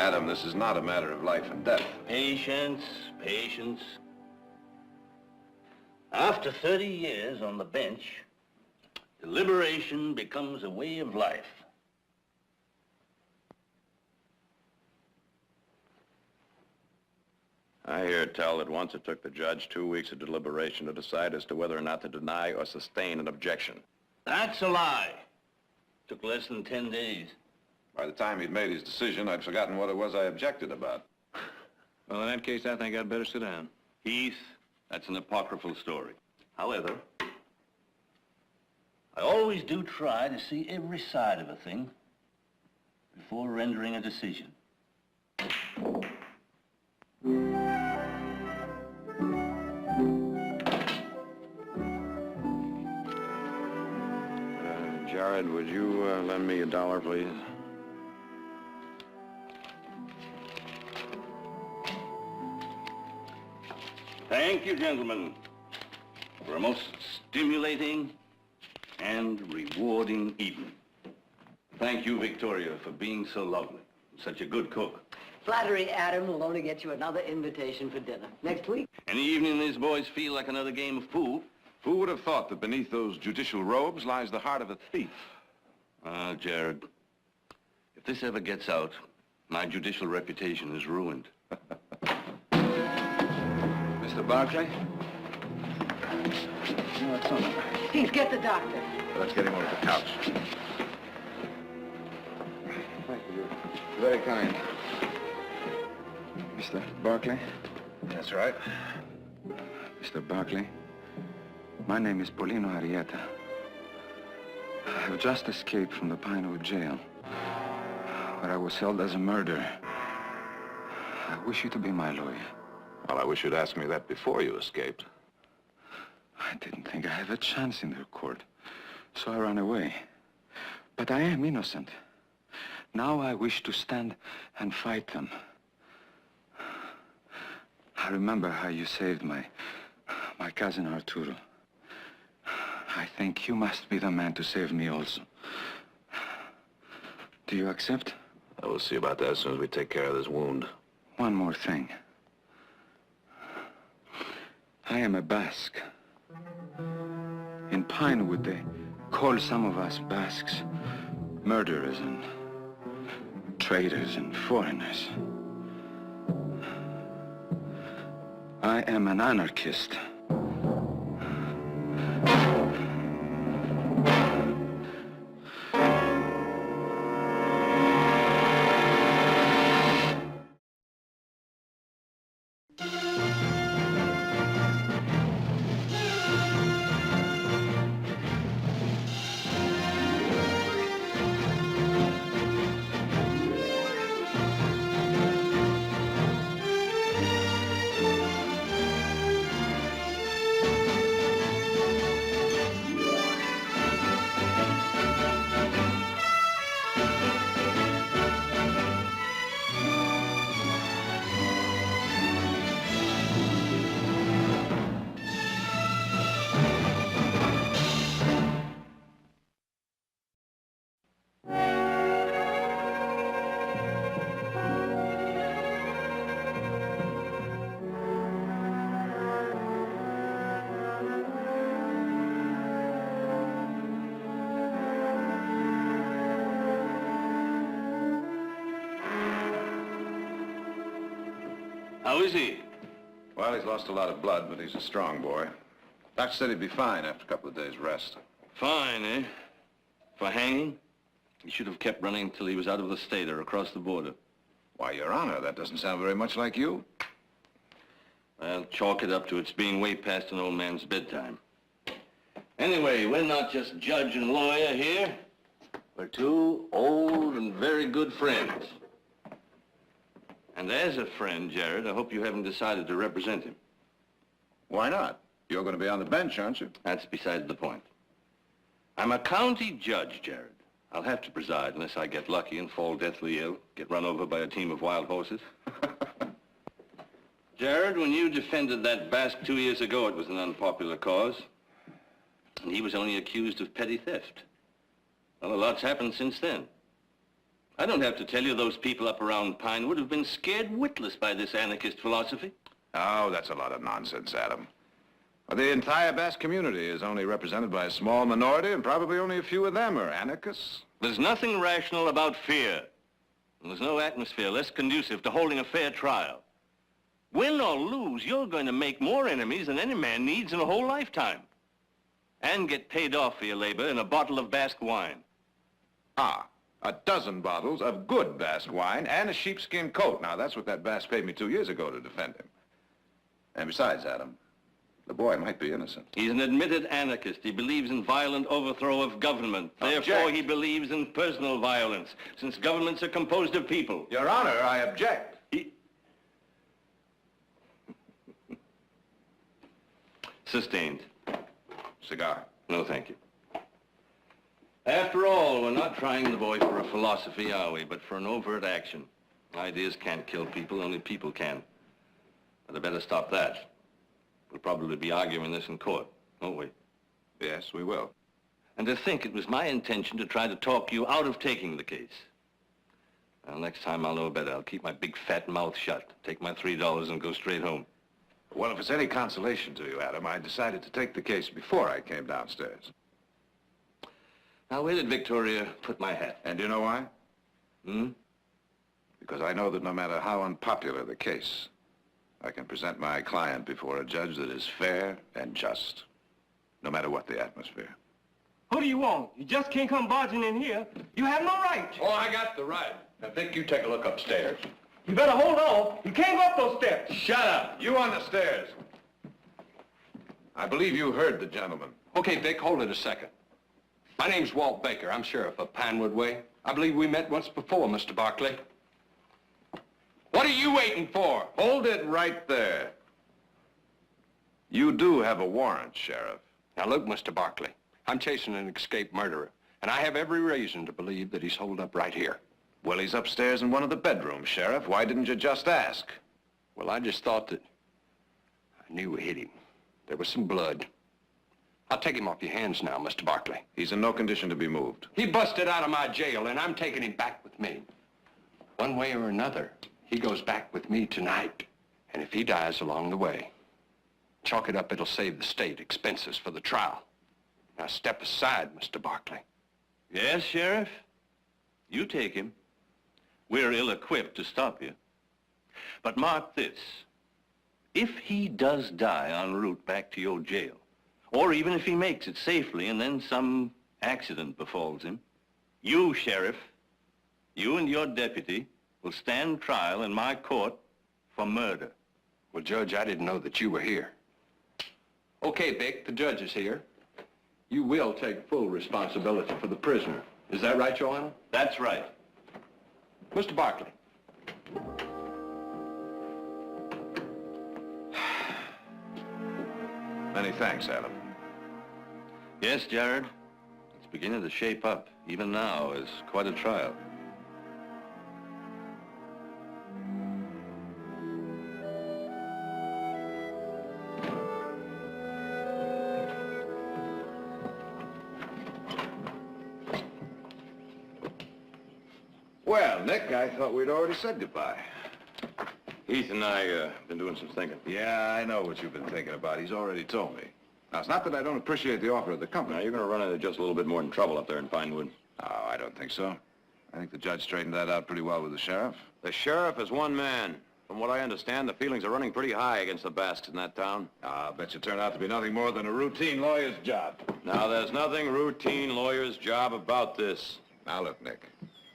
Adam, this is not a matter of life and death. Patience, patience. After 30 years on the bench, deliberation becomes a way of life. I hear tell that once it took the judge 2 weeks of deliberation to decide as to whether or not to deny or sustain an objection. That's a lie. Took less than 10 days. By the time he'd made his decision, I'd forgotten what it was I objected about. Well, in that case, I think I'd better sit down. Heath, that's an apocryphal story. However, I always do try to see every side of a thing before rendering a decision. Jared, would you lend me $1, please? Thank you, gentlemen, for a most stimulating and rewarding evening. Thank you, Victoria, for being so lovely, such a good cook. Flattery, Adam, will only get you another invitation for dinner next week. Any evening these boys feel like another game of pool. Who would have thought that beneath those judicial robes lies the heart of a thief? Ah, Jared, if this ever gets out, my judicial reputation is ruined. Mr. Barclay? No, it's not. Please get the doctor. Let's get him over the couch. Thank you. Very kind. Mr. Barclay? That's right. Mr. Barclay, my name is Polino Arieta. I have just escaped from the Pinewood jail, where I was held as a murderer. I wish you to be my lawyer. Well, I wish you'd asked me that before you escaped. I didn't think I had a chance in their court, so I ran away. But I am innocent. Now I wish to stand and fight them. I remember how you saved my cousin Arturo. I think you must be the man to save me also. Do you accept? I will see about that as soon as we take care of this wound. One more thing. I am a Basque. In Pinewood, they call some of us Basques murderers and traitors and foreigners. I am an anarchist. How is he? Well, he's lost a lot of blood, but he's a strong boy. Doctor said he'd be fine after a couple of days' rest. Fine, eh? For hanging? He should have kept running until he was out of the state or across the border. Why, Your Honor, that doesn't sound very much like you. Well, chalk it up to it's being way past an old man's bedtime. Anyway, we're not just judge and lawyer here. We're two old and very good friends. And as a friend, Jared, I hope you haven't decided to represent him. Why not? You're going to be on the bench, aren't you? That's beside the point. I'm a county judge, Jared. I'll have to preside unless I get lucky and fall deathly ill, get run over by a team of wild horses. Jared, when you defended that Basque 2 years ago, it was an unpopular cause. And he was only accused of petty theft. Well, a lot's happened since then. I don't have to tell you those people up around Pinewood have been scared witless by this anarchist philosophy. Oh, that's a lot of nonsense, Adam. The entire Basque community is only represented by a small minority, and probably only a few of them are anarchists. There's nothing rational about fear. And there's no atmosphere less conducive to holding a fair trial. Win or lose, you're going to make more enemies than any man needs in a whole lifetime. And get paid off for your labor in a bottle of Basque wine. Ah, a dozen bottles of good Basque wine and a sheepskin coat. Now, that's what that Basque paid me 2 years ago to defend him. And besides, Adam, the boy might be innocent. He's an admitted anarchist. He believes in violent overthrow of government. Object. Therefore, he believes in personal violence, since governments are composed of people. Your Honor, I object. Sustained. Cigar. No, thank you. After all, we're not trying the boy for a philosophy, are we? But for an overt action. Ideas can't kill people, only people can. But I better stop that. We'll probably be arguing this in court, won't we? Yes, we will. And to think it was my intention to try to talk you out of taking the case. Well, next time I'll know better. I'll keep my big fat mouth shut, take my $3 and go straight home. Well, if it's any consolation to you, Adam, I decided to take the case before I came downstairs. Now, where did Victoria put my hat? And do you know why? Hmm? Because I know that no matter how unpopular the case, I can present my client before a judge that is fair and just, no matter what the atmosphere. Who do you want? You just can't come barging in here. You have no right. Oh, I got the right. I think you take a look upstairs. You better hold on. You can't go up those steps. Shut up! You on the stairs. I believe you heard the gentleman. Okay, Vic, hold it a second. My name's Walt Baker. I'm sheriff of Pinewood Way. I believe we met once before, Mr. Barkley. What are you waiting for? Hold it right there. You do have a warrant, Sheriff. Now, look, Mr. Barkley, I'm chasing an escaped murderer, and I have every reason to believe that he's holed up right here. Well, he's upstairs in one of the bedrooms, Sheriff. Why didn't you just ask? Well, I just thought that I knew we hit him. There was some blood. I'll take him off your hands now, Mr. Barkley. He's in no condition to be moved. He busted out of my jail, and I'm taking him back with me. One way or another, he goes back with me tonight. And if he dies along the way, chalk it up, it'll save the state expenses for the trial. Now step aside, Mr. Barkley. Yes, Sheriff? You take him. We're ill-equipped to stop you. But mark this. If he does die en route back to your jail, or even if he makes it safely and then some accident befalls him, you, Sheriff, you and your deputy will stand trial in my court for murder. Well, Judge, I didn't know that you were here. Okay, Vic, the judge is here. You will take full responsibility for the prisoner. Is that right, Your Honor? That's right. Mr. Barkley. Many thanks, Adam. Yes, Jared. It's beginning to shape up, even now, as quite a trial. Well, Nick, I thought we'd already said goodbye. Heath and I, been doing some thinking. Yeah, I know what you've been thinking about. He's already told me. Now, it's not that I don't appreciate the offer of the company. Now, you're going to run into just a little bit more than trouble up there in Pinewood. Oh, I don't think so. I think the judge straightened that out pretty well with the sheriff. The sheriff is one man. From what I understand, the feelings are running pretty high against the Basques in that town. I'll bet you turned out to be nothing more than a routine lawyer's job. Now, there's nothing routine lawyer's job about this. Now, look, Nick.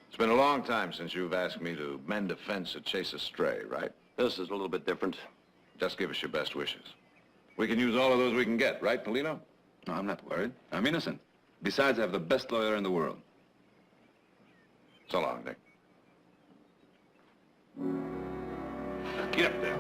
It's been a long time since you've asked me to mend a fence or chase a stray, right? This is a little bit different. Just give us your best wishes. We can use all of those we can get, right, Polino? No, I'm not worried. I'm innocent. Besides, I have the best lawyer in the world. So long, Nick. Get up there.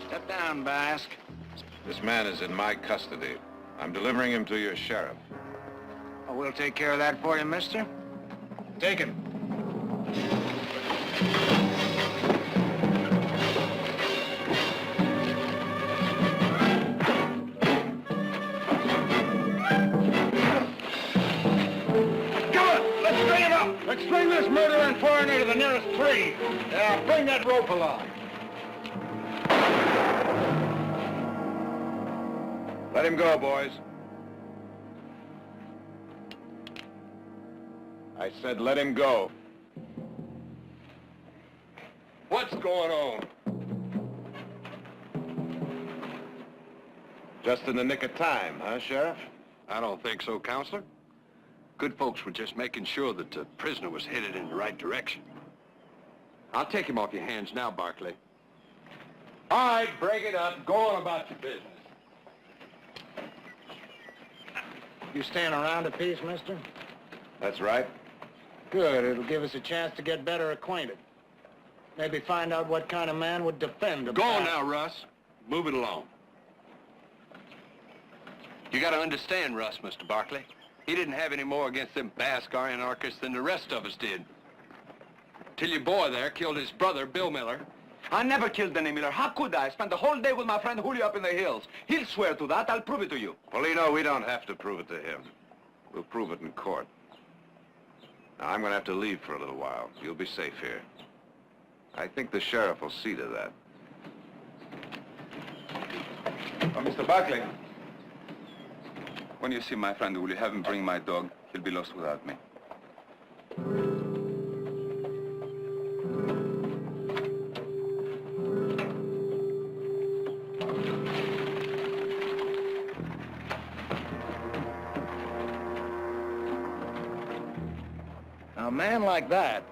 Step down, Basque. This man is in my custody. I'm delivering him to your sheriff. Oh, we'll take care of that for you, mister. Take him. Let's string this murderer and foreigner to the nearest tree. Yeah, bring that rope along. Let him go, boys. I said let him go. What's going on? Just in the nick of time, huh, Sheriff? I don't think so, Counselor. Good folks were just making sure that the prisoner was headed in the right direction. I'll take him off your hands now, Barkley. All right, break it up. Go on about your business. You staying around a piece, mister? That's right. Good. It'll give us a chance to get better acquainted. Maybe find out what kind of man would defend a... Go on now, Russ. Move it along. You gotta understand, Russ, Mr. Barkley. He didn't have any more against them Basque anarchists than the rest of us did. Till your boy there killed his brother, Bill Miller. I never killed Denny Miller. How could I? I spent the whole day with my friend Julio up in the hills. He'll swear to that. I'll prove it to you. Polino, we don't have to prove it to him. We'll prove it in court. Now, I'm going to have to leave for a little while. You'll be safe here. I think the sheriff will see to that. Oh, Mr. Barkley. When you see my friend, will you have him bring my dog? He'll be lost without me. Now, a man like that,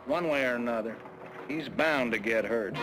one way or another, he's bound to get hurt.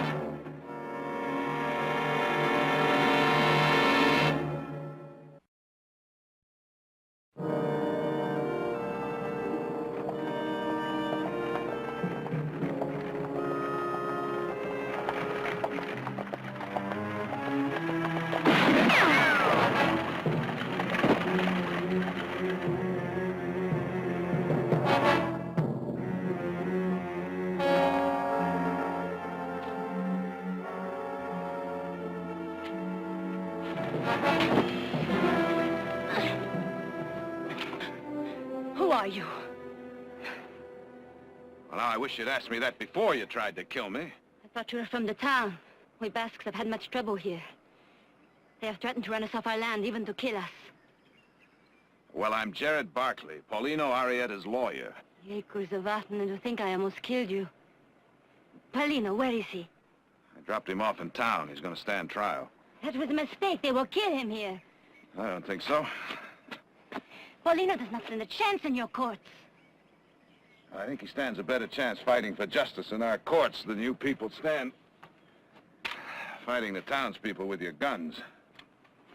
Who are you? Well, now, I wish you'd asked me that before you tried to kill me. I thought you were from the town. We Basques have had much trouble here. They have threatened to run us off our land, even to kill us. Well, I'm Jared Barkley, Paulino Arrieta's lawyer. Acres of Aten, and to think I almost killed you. Paulino, where is he? I dropped him off in town. He's going to stand trial. That was a mistake. They will kill him here. I don't think so. Paulino does not stand a chance in your courts. I think he stands a better chance fighting for justice in our courts than you people stand fighting the townspeople with your guns.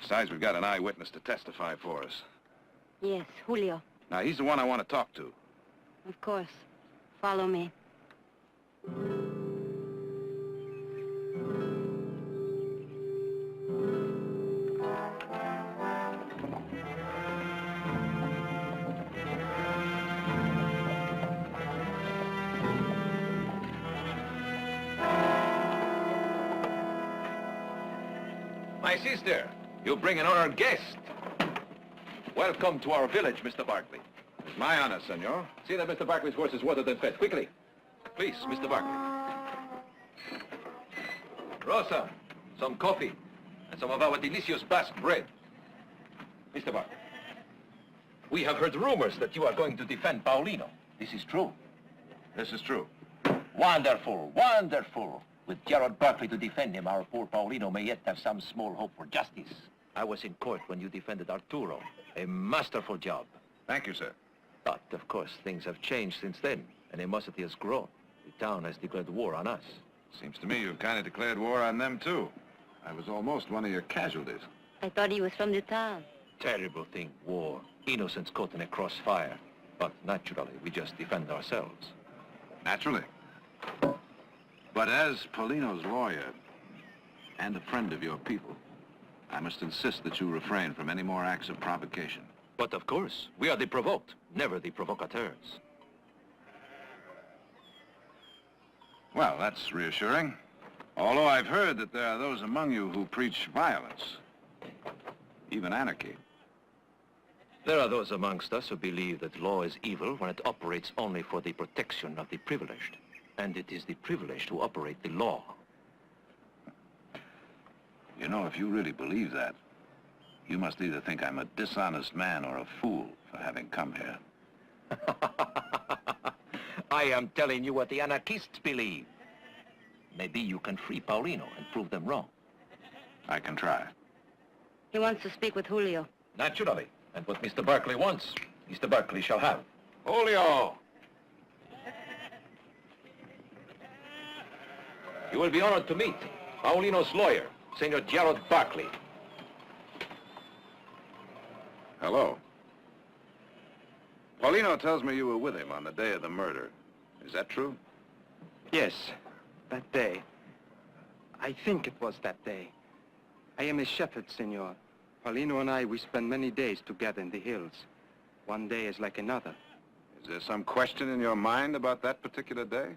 Besides, we've got an eyewitness to testify for us. Yes, Julio. Now, he's the one I want to talk to. Of course. Follow me. My sister, you bring an honored guest. Welcome to our village, Mr. Barkley. It's my honor, senor. See that Mr. Barkley's horse is watered and fed. Quickly. Please, Mr. Barkley. Rosa, some coffee and some of our delicious Basque bread. Mr. Barkley, we have heard rumors that you are going to defend Paulino. This is true. This is true. Wonderful, wonderful. With Gerald Barkley to defend him, our poor Paulino may yet have some small hope for justice. I was in court when you defended Arturo. A masterful job. Thank you, sir. But, of course, things have changed since then. Animosity has grown. The town has declared war on us. Seems to me you've kind of declared war on them, too. I was almost one of your casualties. I thought he was from the town. Terrible thing, war. Innocents caught in a crossfire. But naturally, we just defend ourselves. Naturally. But as Paulino's lawyer and a friend of your people, I must insist that you refrain from any more acts of provocation. But of course, we are the provoked, never the provocateurs. Well, that's reassuring. Although I've heard that there are those among you who preach violence, even anarchy. There are those amongst us who believe that law is evil when it operates only for the protection of the privileged. And it is the privileged who operate the law. You know, if you really believe that, you must either think I'm a dishonest man or a fool for having come here. I am telling you what the anarchists believe. Maybe you can free Paulino and prove them wrong. I can try. He wants to speak with Julio. Naturally. And what Mr. Barkley wants, Mr. Barkley shall have. Julio! You will be honored to meet Paulino's lawyer, Senor Gerald Barkley. Hello. Paulino tells me you were with him on the day of the murder. Is that true? Yes, that day. I think it was that day. I am a shepherd, senor. Paulino and I, we spend many days together in the hills. One day is like another. Is there some question in your mind about that particular day?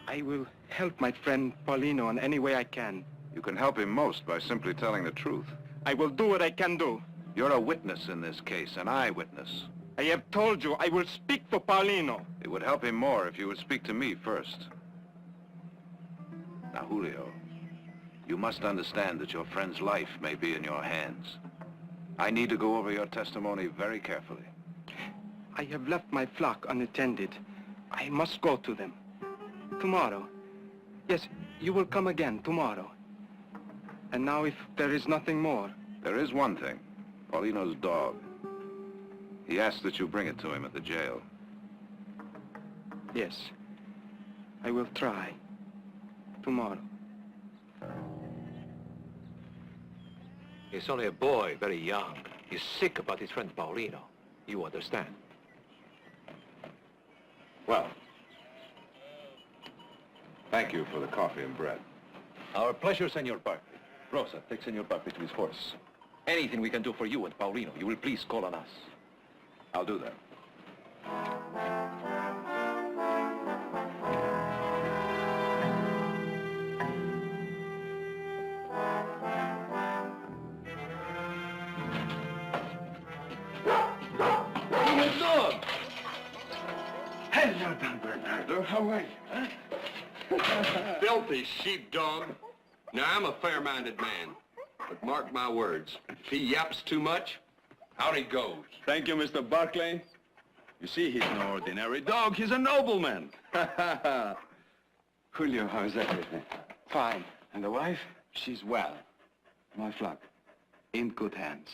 I will help my friend Paulino in any way I can. You can help him most by simply telling the truth. I will do what I can do. You're a witness in this case, an eyewitness. I have told you, I will speak for Paulino. It would help him more if you would speak to me first. Now, Julio, you must understand that your friend's life may be in your hands. I need to go over your testimony very carefully. I have left my flock unattended. I must go to them. Tomorrow. Yes, you will come again tomorrow. And now if there is nothing more. There is one thing. Paulino's dog. He asked that you bring it to him at the jail. Yes. I will try. Tomorrow. He's only a boy, very young. He's sick about his friend Paulino. You understand? Well, thank you for the coffee and bread. Our pleasure, Senor Barkley. Rosa, take Senor Barkley to his horse. Anything we can do for you and Paulino, you will please call on us. I'll do that. Hello, Don Bernardo. How are you? Huh? Filthy sheepdog. Now, I'm a fair-minded man. But mark my words, if he yaps too much, out he goes. Thank you, Mr. Barkley. You see, he's no ordinary dog. He's a nobleman. Julio, how's everything? Fine. And the wife? She's well. My flock. In good hands.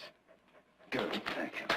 Good, thank you.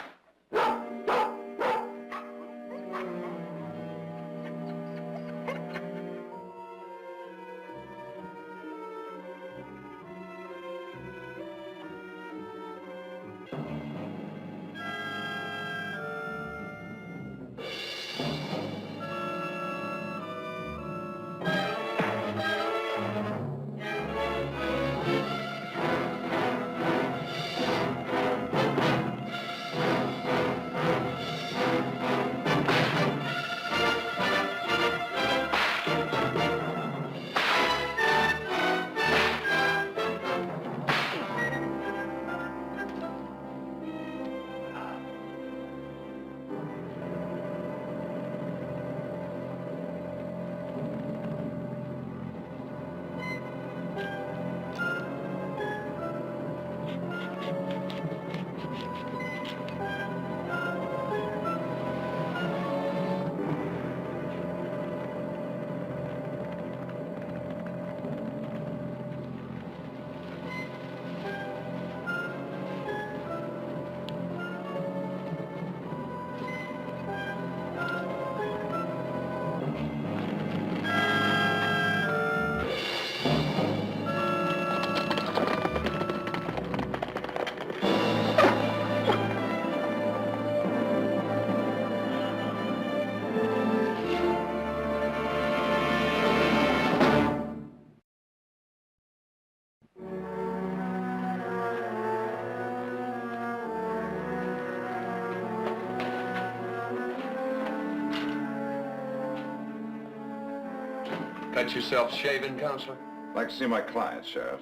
Got yourself shaven, Counselor? I'd like to see my client, Sheriff.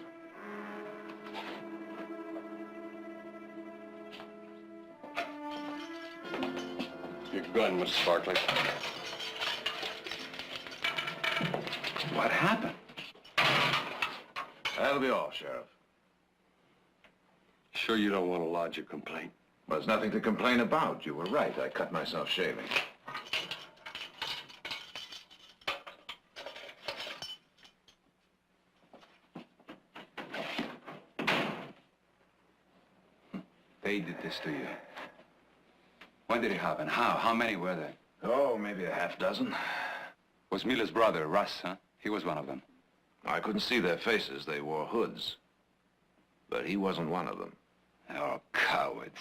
Your gun, Mr. Barkley. What happened? That'll be all, Sheriff. Sure you don't want to lodge a complaint? Well, there's nothing to complain about. You were right. I cut myself shaving. They did this to you. When did it happen? How? How many were there? Oh, maybe a half dozen. Was Miller's brother, Russ, huh? He was one of them. I couldn't see their faces. They wore hoods. But he wasn't one of them. They're all cowards.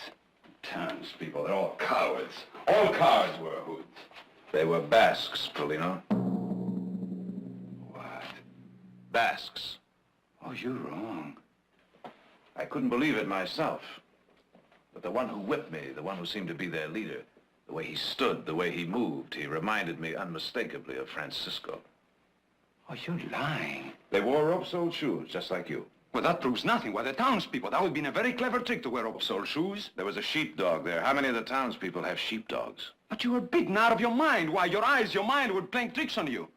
Townspeople, they're all cowards. All cowards wear hoods. They were Basques, Polino. What? Basques. Oh, you're wrong. I couldn't believe it myself. But the one who whipped me, the one who seemed to be their leader, the way he stood, the way he moved, he reminded me unmistakably of Francisco. Oh, you're lying. They wore rope-soled shoes, just like you. Well, that proves nothing. Why, they're townspeople. That would have been a very clever trick to wear rope-soled shoes. There was a sheepdog there. How many of the townspeople have sheepdogs? But you were beaten out of your mind. Why, your eyes, your mind were playing tricks on you.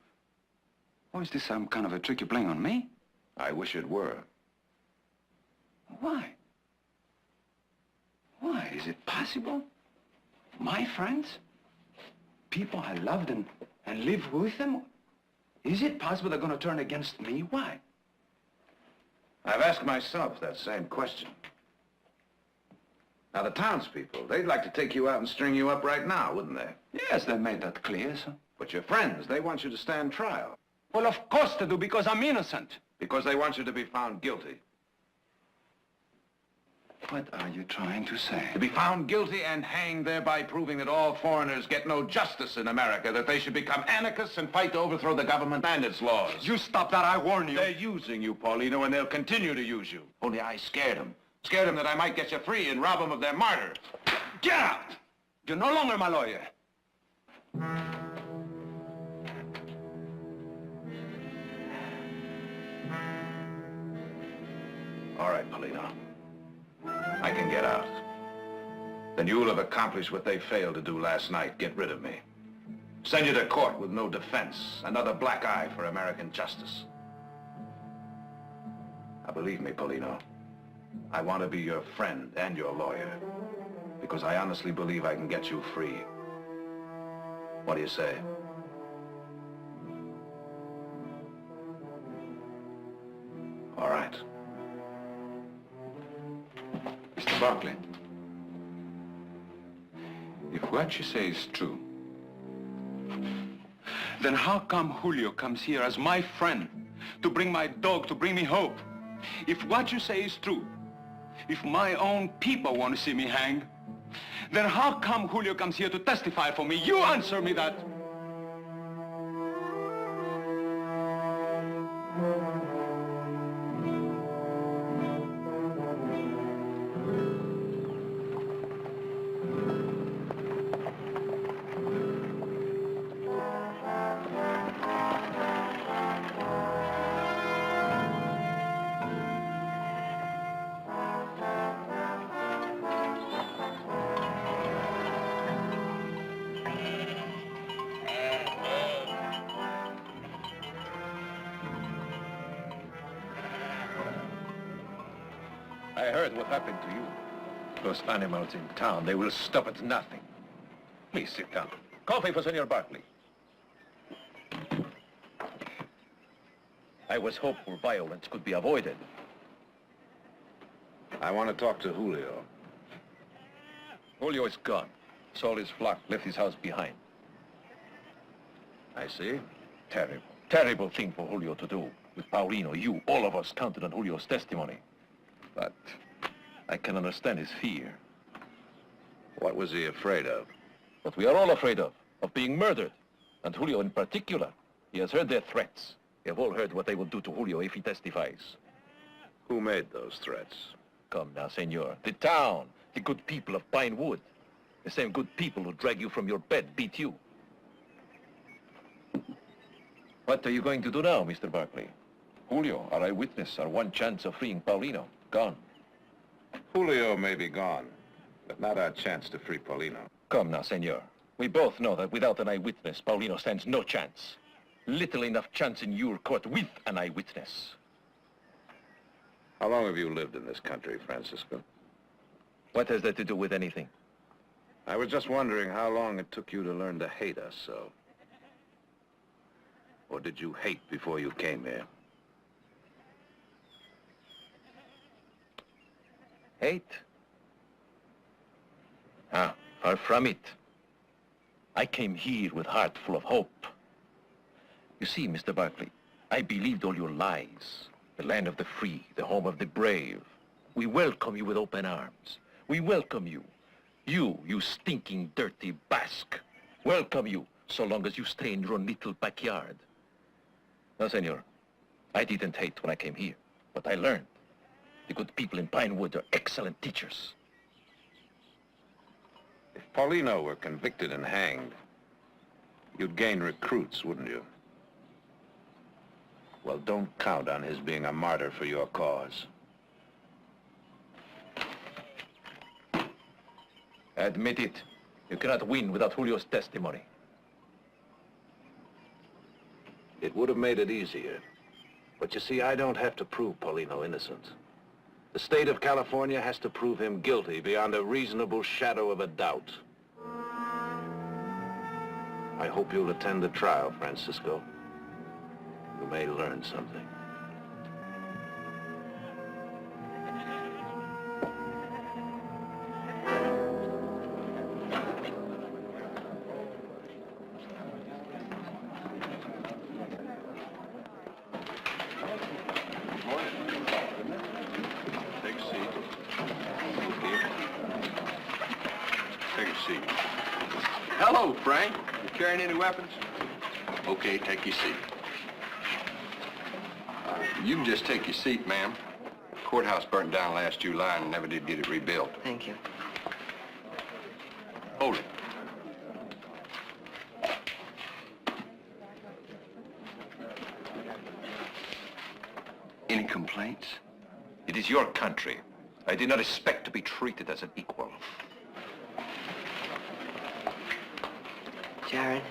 Oh, is this some kind of a trick you're playing on me? I wish it were. Why? Why? Is it possible? My friends? People I loved and lived with them? Is it possible they're going to turn against me? Why? I've asked myself that same question. Now, the townspeople, they'd like to take you out and string you up right now, wouldn't they? Yes, they made that clear, sir. But your friends, they want you to stand trial. Well, of course they do, because I'm innocent. Because they want you to be found guilty. What are you trying to say? To be found guilty and hanged, thereby proving that all foreigners get no justice in America, that they should become anarchists and fight to overthrow the government and its laws. You stop that, I warn you. They're using you, Paulino, and they'll continue to use you. Only I scared them. Scared them that I might get you free and rob them of their martyr. Get out! You're no longer my lawyer. All right, Paulino. I can get out. Then you'll have accomplished what they failed to do last night. Get rid of me. Send you to court with no defense. Another black eye for American justice. Now, believe me, Paulino, I want to be your friend and your lawyer. Because I honestly believe I can get you free. What do you say? All right. Mr. Barkley, if what you say is true, then how come Julio comes here as my friend to bring my dog, to bring me hope? If what you say is true, if my own people want to see me hang, then how come Julio comes here to testify for me? You answer me that. I heard what happened to you. Those animals in town, they will stop at nothing. Please sit down. Coffee for Senor Barkley. I was hopeful violence could be avoided. I want to talk to Julio. Julio is gone. Sold his flock, left his house behind. I see. Terrible, terrible thing for Julio to do. With Paulino, you, all of us counted on Julio's testimony. But I can understand his fear. What was he afraid of? What we are all afraid of being murdered. And Julio in particular. He has heard their threats. We have all heard what they will do to Julio if he testifies. Who made those threats? Come now, senor. The town, the good people of Pine Wood. The same good people who drag you from your bed, beat you. What are you going to do now, Mr. Barkley? Julio, our eyewitness, our one chance of freeing Paulino, gone. Julio may be gone, but not our chance to free Paulino. Come now, senor. We both know that without an eyewitness, Paulino stands no chance. Little enough chance in your court with an eyewitness. How long have you lived in this country, Francisco? What has that to do with anything? I was just wondering how long it took you to learn to hate us so. Or did you hate before you came here? Hate? Ah, far from it. I came here with heart full of hope. You see, Mr. Barkley, I believed all your lies. The land of the free, the home of the brave. We welcome you with open arms. We welcome you. You stinking, dirty Basque. Welcome you, so long as you stay in your own little backyard. No, senor. I didn't hate when I came here, but I learned. The good people in Pinewood are excellent teachers. If Paulino were convicted and hanged, you'd gain recruits, wouldn't you? Well, don't count on his being a martyr for your cause. Admit it. You cannot win without Julio's testimony. It would have made it easier. But you see, I don't have to prove Paulino innocent. The state of California has to prove him guilty beyond a reasonable shadow of a doubt. I hope you'll attend the trial, Francisco. You may learn something. Take a seat. Here. Take a seat. Hello, Frank. You carrying any weapons? Okay, take your seat. You can just take your seat, ma'am. Courthouse burnt down last July and never did get it rebuilt. Thank you. Hold it. Any complaints? It is your country. I did not expect to be treated as an equal. Jared,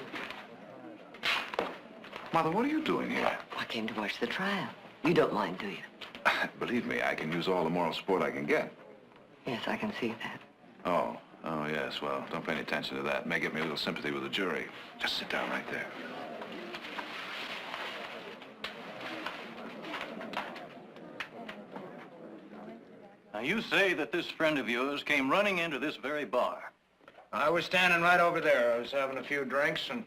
Mother, what are you doing here? I came to watch the trial. You don't mind, do you? Believe me, I can use all the moral support I can get. Yes, I can see that. Oh, yes, well, don't pay any attention to that. It may get me a little sympathy with the jury. Just sit down right there. Now, you say that this friend of yours came running into this very bar. I was standing right over there. I was having a few drinks, and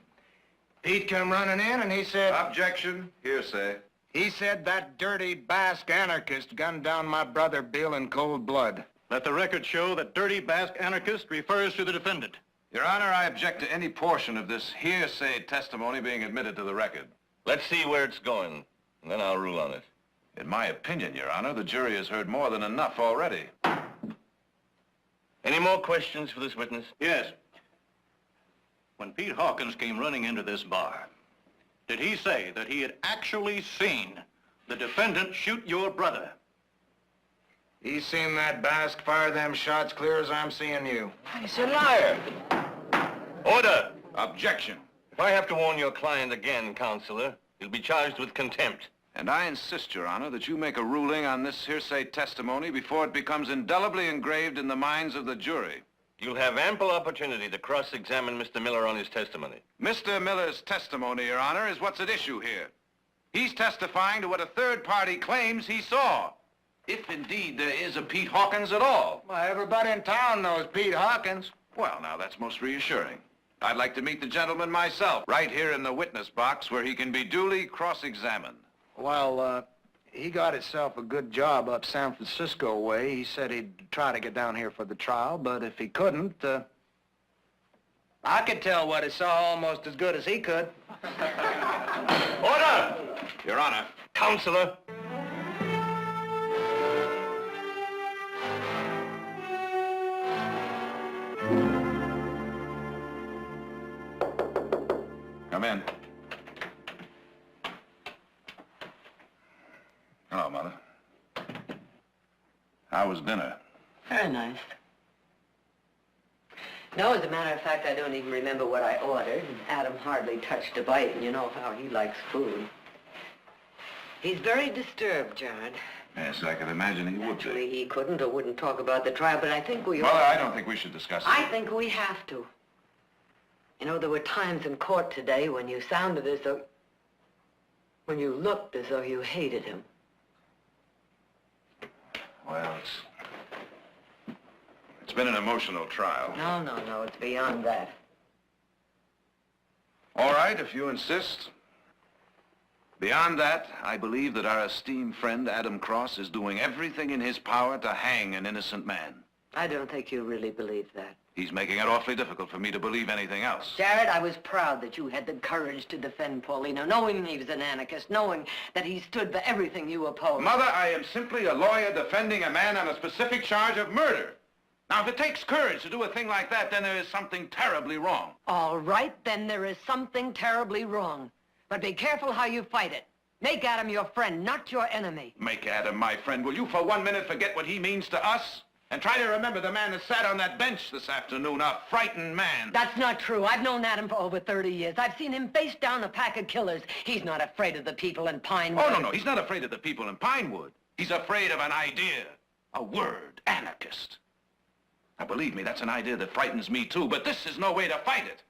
Pete came running in, and he said... Objection. Hearsay. He said that dirty Basque anarchist gunned down my brother Bill in cold blood. Let the record show that dirty Basque anarchist refers to the defendant. Your Honor, I object to any portion of this hearsay testimony being admitted to the record. Let's see where it's going, and then I'll rule on it. In my opinion, Your Honor, the jury has heard more than enough already. Any more questions for this witness? Yes. When Pete Hawkins came running into this bar, did he say that he had actually seen the defendant shoot your brother? He's seen that Basque fire them shots clear as I'm seeing you. He's a liar. Order! Objection. If I have to warn your client again, Counselor, he'll be charged with contempt. And I insist, Your Honor, that you make a ruling on this hearsay testimony before it becomes indelibly engraved in the minds of the jury. You'll have ample opportunity to cross-examine Mr. Miller on his testimony. Mr. Miller's testimony, Your Honor, is what's at issue here. He's testifying to what a third party claims he saw. If indeed there is a Pete Hawkins at all. Well, everybody in town knows Pete Hawkins. Well, now, that's most reassuring. I'd like to meet the gentleman myself, right here in the witness box, where he can be duly cross-examined. Well, he got himself a good job up San Francisco way. He said he'd try to get down here for the trial, but if he couldn't, I could tell what he saw almost as good as he could. Order! Your Honor. Counselor! Come in. Hello, Mother. How was dinner? Very nice. No, as a matter of fact, I don't even remember what I ordered. Adam hardly touched a bite, and you know how he likes food. He's very disturbed, Jared. Yes, I can imagine he would be. Actually, he couldn't or wouldn't talk about the trial, but I think we Mother, ought... I don't think we should discuss it. I think we have to. You know, there were times in court today when you sounded as though... when you looked as though you hated him. Well, it's been an emotional trial. No, it's beyond that. All right, if you insist. Beyond that, I believe that our esteemed friend Adam Cross is doing everything in his power to hang an innocent man. I don't think you really believe that. He's making it awfully difficult for me to believe anything else. Jared, I was proud that you had the courage to defend Paulino, knowing he was an anarchist, knowing that he stood for everything you opposed. Mother, I am simply a lawyer defending a man on a specific charge of murder. Now, if it takes courage to do a thing like that, then there is something terribly wrong. All right, then there is something terribly wrong. But be careful how you fight it. Make Adam your friend, not your enemy. Make Adam my friend. Will you for 1 minute forget what he means to us? And try to remember the man that sat on that bench this afternoon, a frightened man. That's not true. I've known Adam for over 30 years. I've seen him face down a pack of killers. He's not afraid of the people in Pinewood. Oh, no, he's not afraid of the people in Pinewood. He's afraid of an idea, a word, anarchist. Now, believe me, that's an idea that frightens me, too, but this is no way to fight it.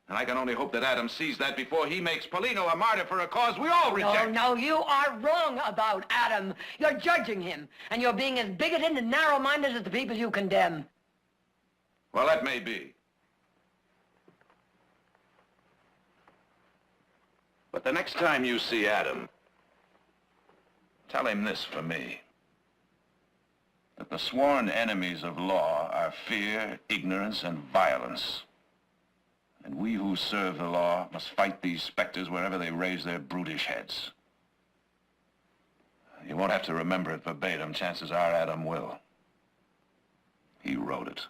And I can only hope that Adam sees that before he makes Paulino a martyr for a cause we all reject. No, you are wrong about Adam. You're judging him, and you're being as bigoted and narrow-minded as the people you condemn. Well, that may be. But the next time you see Adam, tell him this for me. That the sworn enemies of law are fear, ignorance, and violence. And we who serve the law must fight these specters wherever they raise their brutish heads. You won't have to remember it verbatim. Chances are Adam will. He wrote it.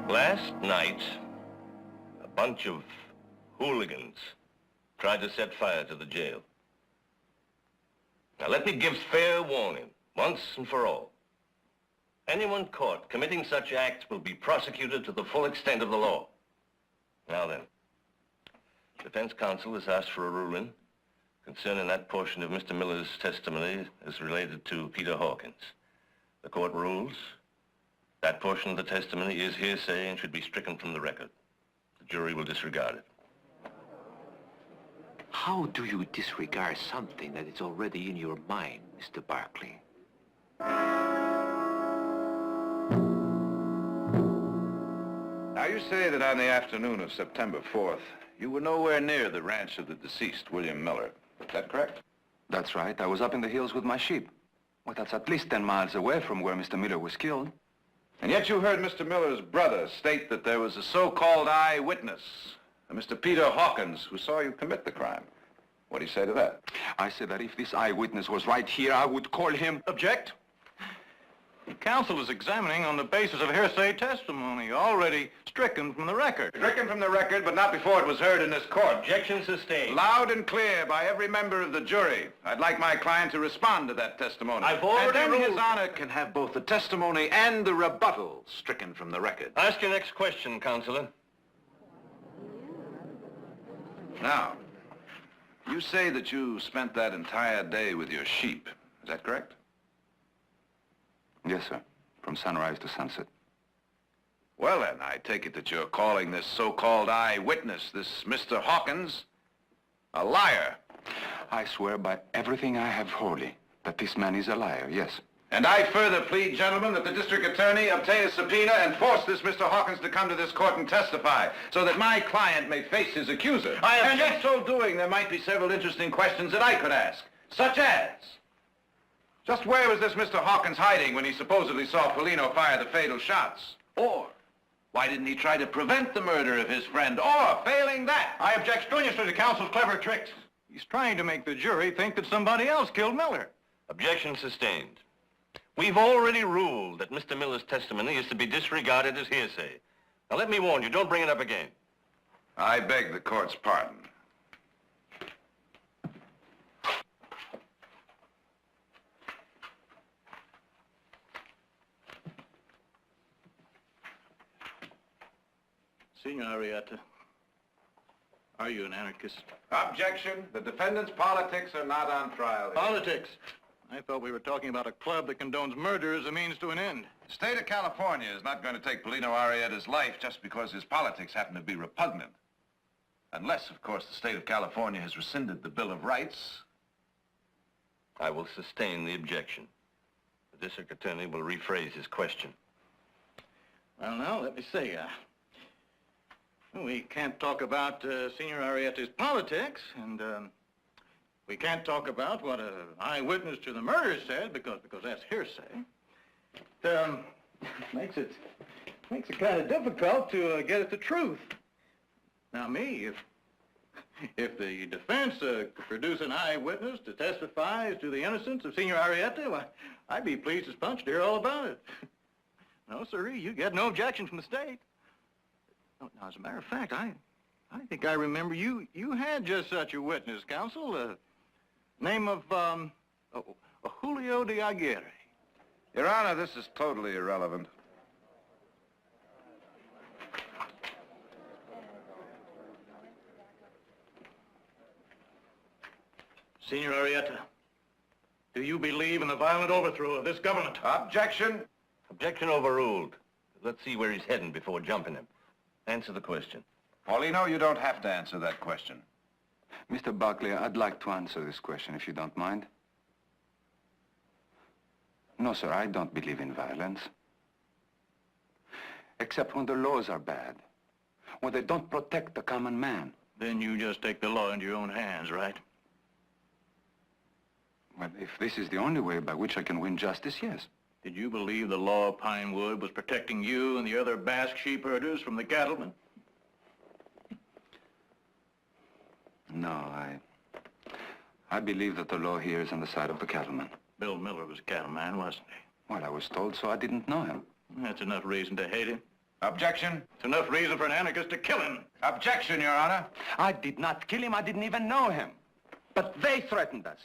Last night, a bunch of hooligans tried to set fire to the jail. Now let me give fair warning, once and for all. Anyone caught committing such acts will be prosecuted to the full extent of the law. Now then, defense counsel has asked for a ruling concerning that portion of Mr. Miller's testimony as related to Peter Hawkins. The court rules that portion of the testimony is hearsay and should be stricken from the record. The jury will disregard it. How do you disregard something that is already in your mind, Mr. Barkley? Now, you say that on the afternoon of September 4th, you were nowhere near the ranch of the deceased, William Miller. Is that correct? That's right. I was up in the hills with my sheep. Well, that's at least 10 miles away from where Mr. Miller was killed. And yet you heard Mr. Miller's brother state that there was a so-called eyewitness, a Mr. Peter Hawkins, who saw you commit the crime. What do you say to that? I said that if this eyewitness was right here, I would call him... Object. Counsel is examining on the basis of hearsay testimony, already stricken from the record. Stricken from the record, but not before it was heard in this court. Objection sustained. Loud and clear by every member of the jury. I'd like my client to respond to that testimony. I've already And then ruled. His Honor can have both the testimony and the rebuttal stricken from the record. Ask your next question, Counselor. Now, you say that you spent that entire day with your sheep. Is that correct? Yes, sir. From sunrise to sunset. Well, then, I take it that you're calling this so-called eyewitness, this Mr. Hawkins, a liar. I swear by everything I have holy that this man is a liar, yes. And I further plead, gentlemen, that the district attorney obtain a subpoena and force this Mr. Hawkins to come to this court and testify, so that my client may face his accuser. And in so doing, there might be several interesting questions that I could ask, such as... just where was this Mr. Hawkins hiding when he supposedly saw Paulino fire the fatal shots? Or, Why didn't he try to prevent the murder of his friend? Or, failing that... I object strenuously to counsel's clever tricks. He's trying to make the jury think that somebody else killed Miller. Objection sustained. We've already ruled that Mr. Miller's testimony is to be disregarded as hearsay. Now let me warn you, don't bring it up again. I beg the court's pardon. Senor Arrieta, are you an anarchist? Objection. The defendant's politics are not on trial here. Politics? I thought we were talking about a club that condones murder as a means to an end. The state of California is not going to take Polino Arrieta's life just because his politics happen to be repugnant. Unless, of course, the state of California has rescinded the Bill of Rights. I will sustain the objection. The district attorney will rephrase his question. Well, now, let me see. We can't talk about Senor Arrieta's politics, and we can't talk about what an eyewitness to the murder said, because that's hearsay. It makes it kind of difficult to get at the truth. Now, me, if the defense could produce an eyewitness to testify as to the innocence of Senor Arrieta, well, I'd be pleased as punch to hear all about it. No, sirree, you get no objection from the state. Now, as a matter of fact, I think I remember you had just such a witness, counsel. Name of Julio de Aguirre. Your Honor, this is totally irrelevant. Senor Arrieta, do you believe in the violent overthrow of this government? Objection. Objection overruled. Let's see where he's heading before jumping him. Answer the question. Paulino, you don't have to answer that question. Mr. Buckley, I'd like to answer this question, if you don't mind. No, sir, I don't believe in violence. Except when the laws are bad. When they don't protect the common man. Then you just take the law into your own hands, right? Well, if this is the only way by which I can win justice, yes. Did you believe the law of Pinewood was protecting you and the other Basque sheep herders from the cattlemen? No, I believe that the law here is on the side of the cattleman. Bill Miller was a cattleman, wasn't he? Well, I was told so. I didn't know him. That's enough reason to hate him. Objection. It's enough reason for an anarchist to kill him. Objection, Your Honor. I did not kill him. I didn't even know him. But they threatened us.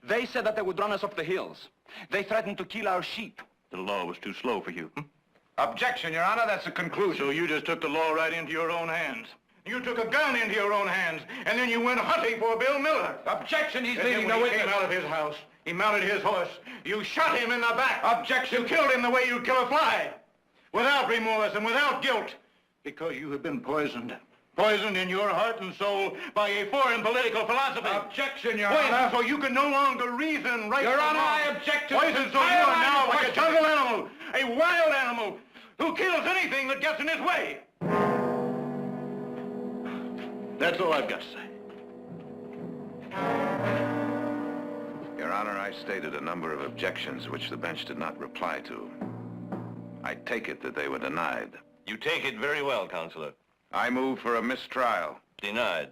They said that they would run us off the hills. They threatened to kill our sheep. The law was too slow for you. Objection, Your Honor. That's a conclusion. So you just took the law right into your own hands. You took a gun into your own hands, and then you went hunting for Bill Miller. Objection, he's And leading then the when he witness. came out of his house, he mounted his horse. You shot him in the back. Objection. You killed him the way you'd kill a fly. Without remorse and without guilt. Because you have been poisoned. Poisoned in your heart and soul by a foreign political philosophy. Objection, Your Poisoned Honor. so you can no longer reason right Your from Honor, wrong. I object to Poisoned this so you entire are line now of like a questioning. jungle animal, a wild animal, who kills anything that gets in his way. That's all I've got to say. Your Honor, I stated a number of objections which the bench did not reply to. I take it that they were denied. You take it very well, Counselor. I move for a mistrial. Denied.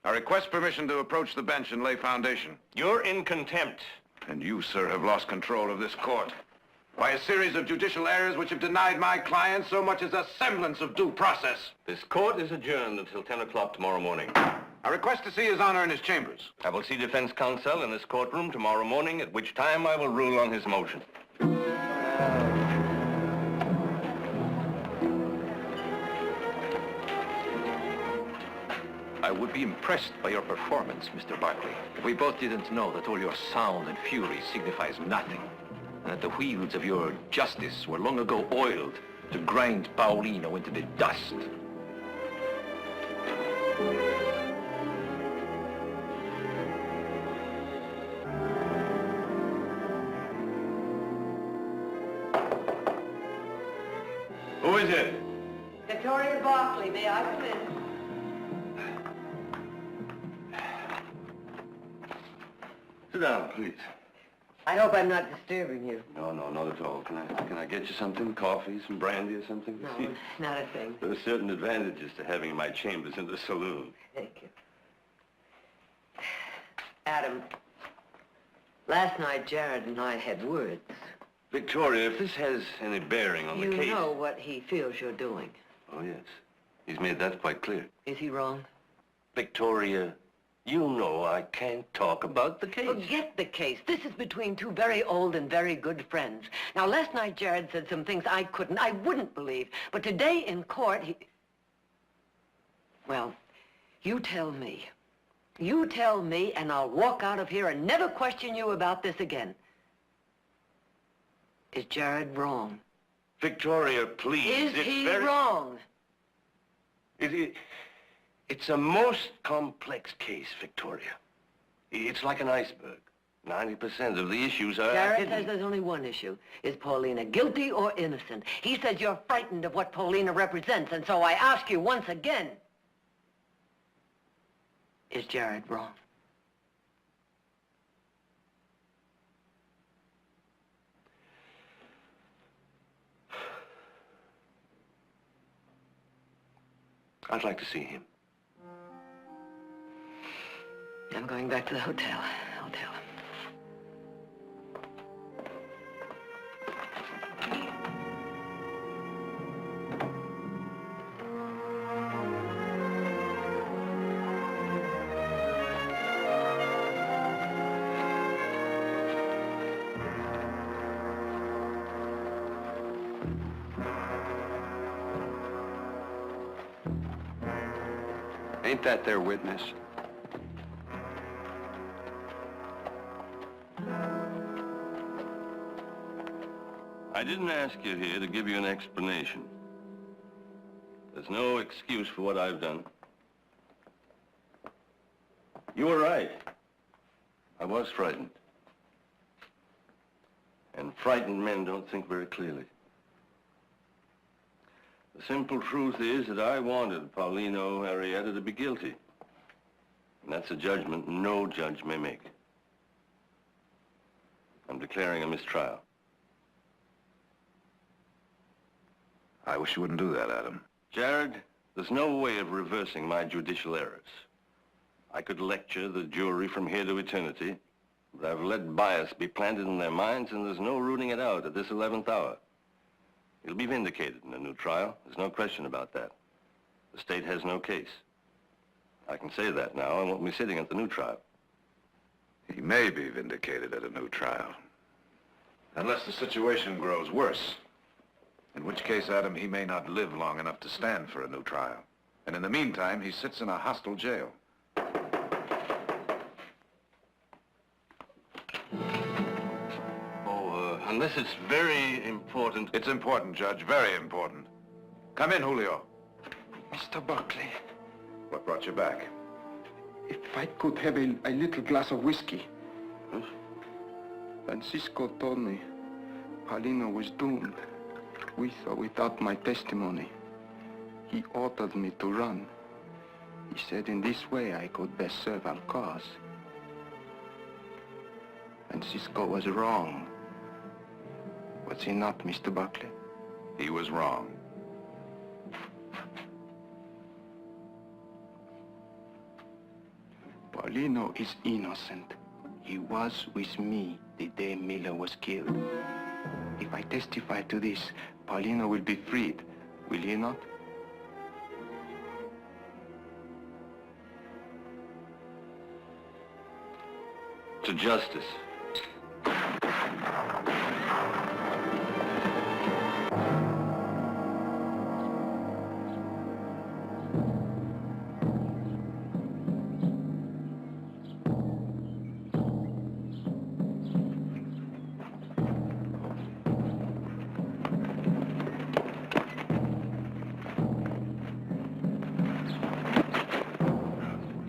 I request permission to approach the bench and lay foundation. You're in contempt. And you, sir, have lost control of this court by a series of judicial errors which have denied my client so much as a semblance of due process. This court is adjourned until 10 o'clock tomorrow morning. I request to see His Honor in his chambers. I will see defense counsel in this courtroom tomorrow morning, at which time I will rule on his motion. I would be impressed by your performance, Mr. Barkley, if we both didn't know that all your sound and fury signifies nothing, and that the wheels of your justice were long ago oiled to grind Paulino into the dust. Who is it? Victoria Barkley, may I come in? Sit down, please. I hope I'm not disturbing you. No, not at all. Can I get you something? Coffee, some brandy or something? No, not a thing. There are certain advantages to having my chambers in the saloon. Thank you. Adam, last night Jared and I had words. Victoria, if this has any bearing on the case... You know what he feels you're doing. Oh, yes. He's made that quite clear. Is he wrong? Victoria, you know I can't talk about the case. Forget the case. This is between two very old and very good friends. Now, last night Jared said some things I wouldn't believe. But today in court, he... Well, you tell me. You tell me, and I'll walk out of here and never question you about this again. Is Jared wrong? Victoria, please. Is he wrong? It's a most complex case, Victoria. It's like an iceberg. 90% of the issues are Jared hidden. says there's only one issue. Is Paulina guilty or innocent? He says you're frightened of what Paulina represents, and so I ask you once again, is Jared wrong? I'd like to see him. I'm going back to the hotel. I'll tell him. Ain't that their witness? I didn't ask you here to give you an explanation. There's no excuse for what I've done. You were right. I was frightened. And frightened men don't think very clearly. The simple truth is that I wanted Paulino Arrieta to be guilty. And that's a judgment no judge may make. I'm declaring a mistrial. I wish you wouldn't do that, Adam. Jared, there's no way of reversing my judicial errors. I could lecture the jury from here to eternity, but I've let bias be planted in their minds, and there's no rooting it out at this 11th hour. It'll be vindicated in a new trial. There's no question about that. The state has no case. I can say that now. I won't be sitting at the new trial. He may be vindicated at a new trial. Unless the situation grows worse. In which case, Adam, he may not live long enough to stand for a new trial. And in the meantime, he sits in a hostile jail. Unless it's very important. It's important, Judge, very important. Come in, Julio. Mr. Buckley, What brought you back? if I could have a little glass of whiskey. Huh? Francisco told me Paulino was doomed, with or without my testimony. He ordered me to run. He said in this way I could best serve our cause. Francisco was wrong. Was he not, Mr. Buckley? He was wrong. Paulino is innocent. He was with me the day Miller was killed. If I testify to this, Paulino will be freed, will he not? To justice.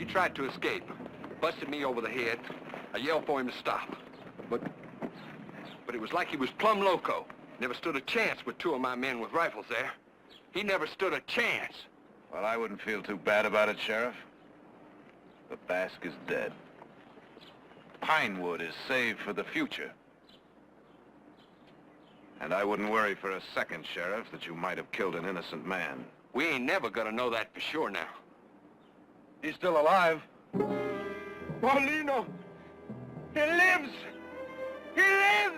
Tried to escape. Busted me over the head. I yelled for him to stop. But it was like he was plumb loco. Never stood a chance with two of my men with rifles there. He never stood a chance. Well, I wouldn't feel too bad about it, Sheriff. The Basque is dead. Pinewood is saved for the future. And I wouldn't worry for a second, Sheriff, that you might have killed an innocent man. We ain't never gonna know that for sure now. He's still alive. Paulino! He lives! He lives!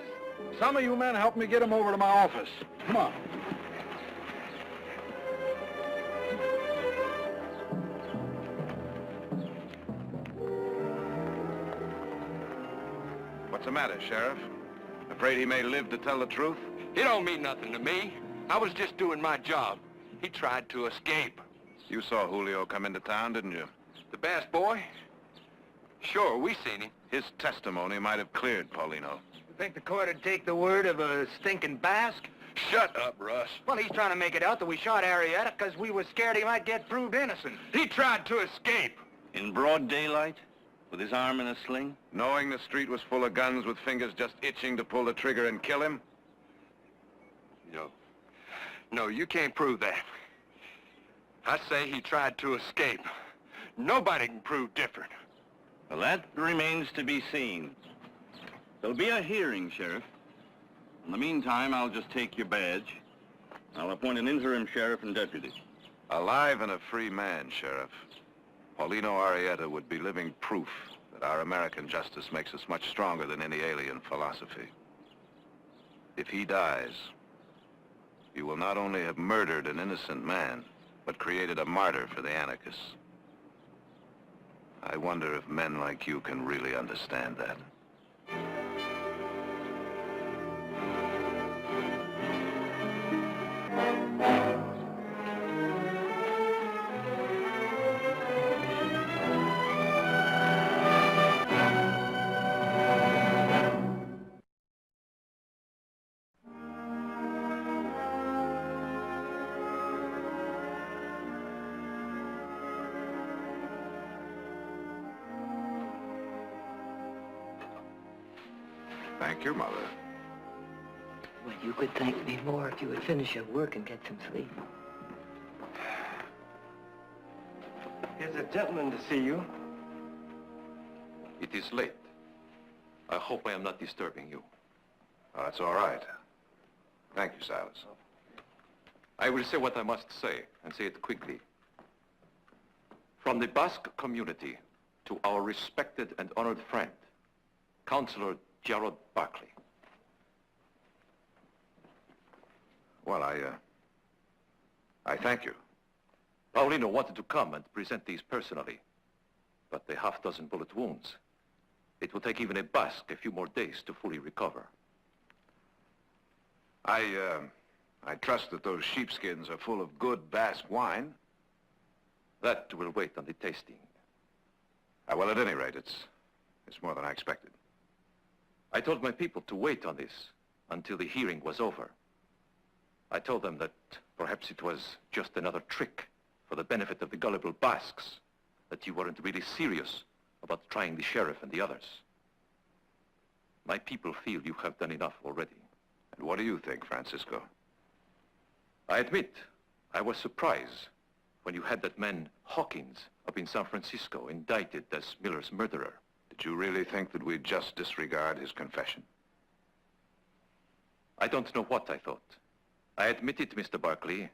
Some of you men help me get him over to my office. Come on. What's the matter, Sheriff? Afraid he may live to tell the truth? It don't mean nothing to me. I was just doing my job. He tried to escape. You saw Julio come into town, didn't you? The bass boy? Sure, we seen him. His testimony might have cleared Paulino. You think the court would take the word of a stinking Basque? Shut up, Russ. Well, he's trying to make it out that we shot Arrieta because we was scared he might get proved innocent. He tried to escape. In broad daylight? With his arm in a sling? Knowing the street was full of guns with fingers just itching to pull the trigger and kill him? No, you can't prove that. I say he tried to escape. Nobody can prove different. Well, that remains to be seen. There'll be a hearing, Sheriff. In the meantime, I'll just take your badge. I'll appoint an interim sheriff and deputy. Alive and a free man, Sheriff. Paulino Arrieta would be living proof that our American justice makes us much stronger than any alien philosophy. If he dies, you will not only have murdered an innocent man, but created a martyr for the anarchists. I wonder if men like you can really understand that. Thank your mother. Well, you could thank me more if you would finish your work and get some sleep. Here's a gentleman to see you. It is late. I hope I am not disturbing you. Oh, that's all right. Thank you, Silas. I will say what I must say, and say it quickly. From the Basque community to our respected and honored friend, Councilor Gerald Barkley. Well, I thank you. Paulino wanted to come and present these personally, but the half-dozen bullet wounds. It will take even a Basque a few more days to fully recover. I trust that those sheepskins are full of good Basque wine. That will wait on the tasting. Well, at any rate, it's more than I expected. I told my people to wait on this until the hearing was over. I told them that perhaps it was just another trick for the benefit of the gullible Basques, that you weren't really serious about trying the sheriff and the others. My people feel you have done enough already. And what do you think, Francisco? I admit, I was surprised when you had that man Hawkins up in San Francisco indicted as Miller's murderer. Did you really think that we'd just disregard his confession? I don't know what I thought. I admit it, Mr. Barkley.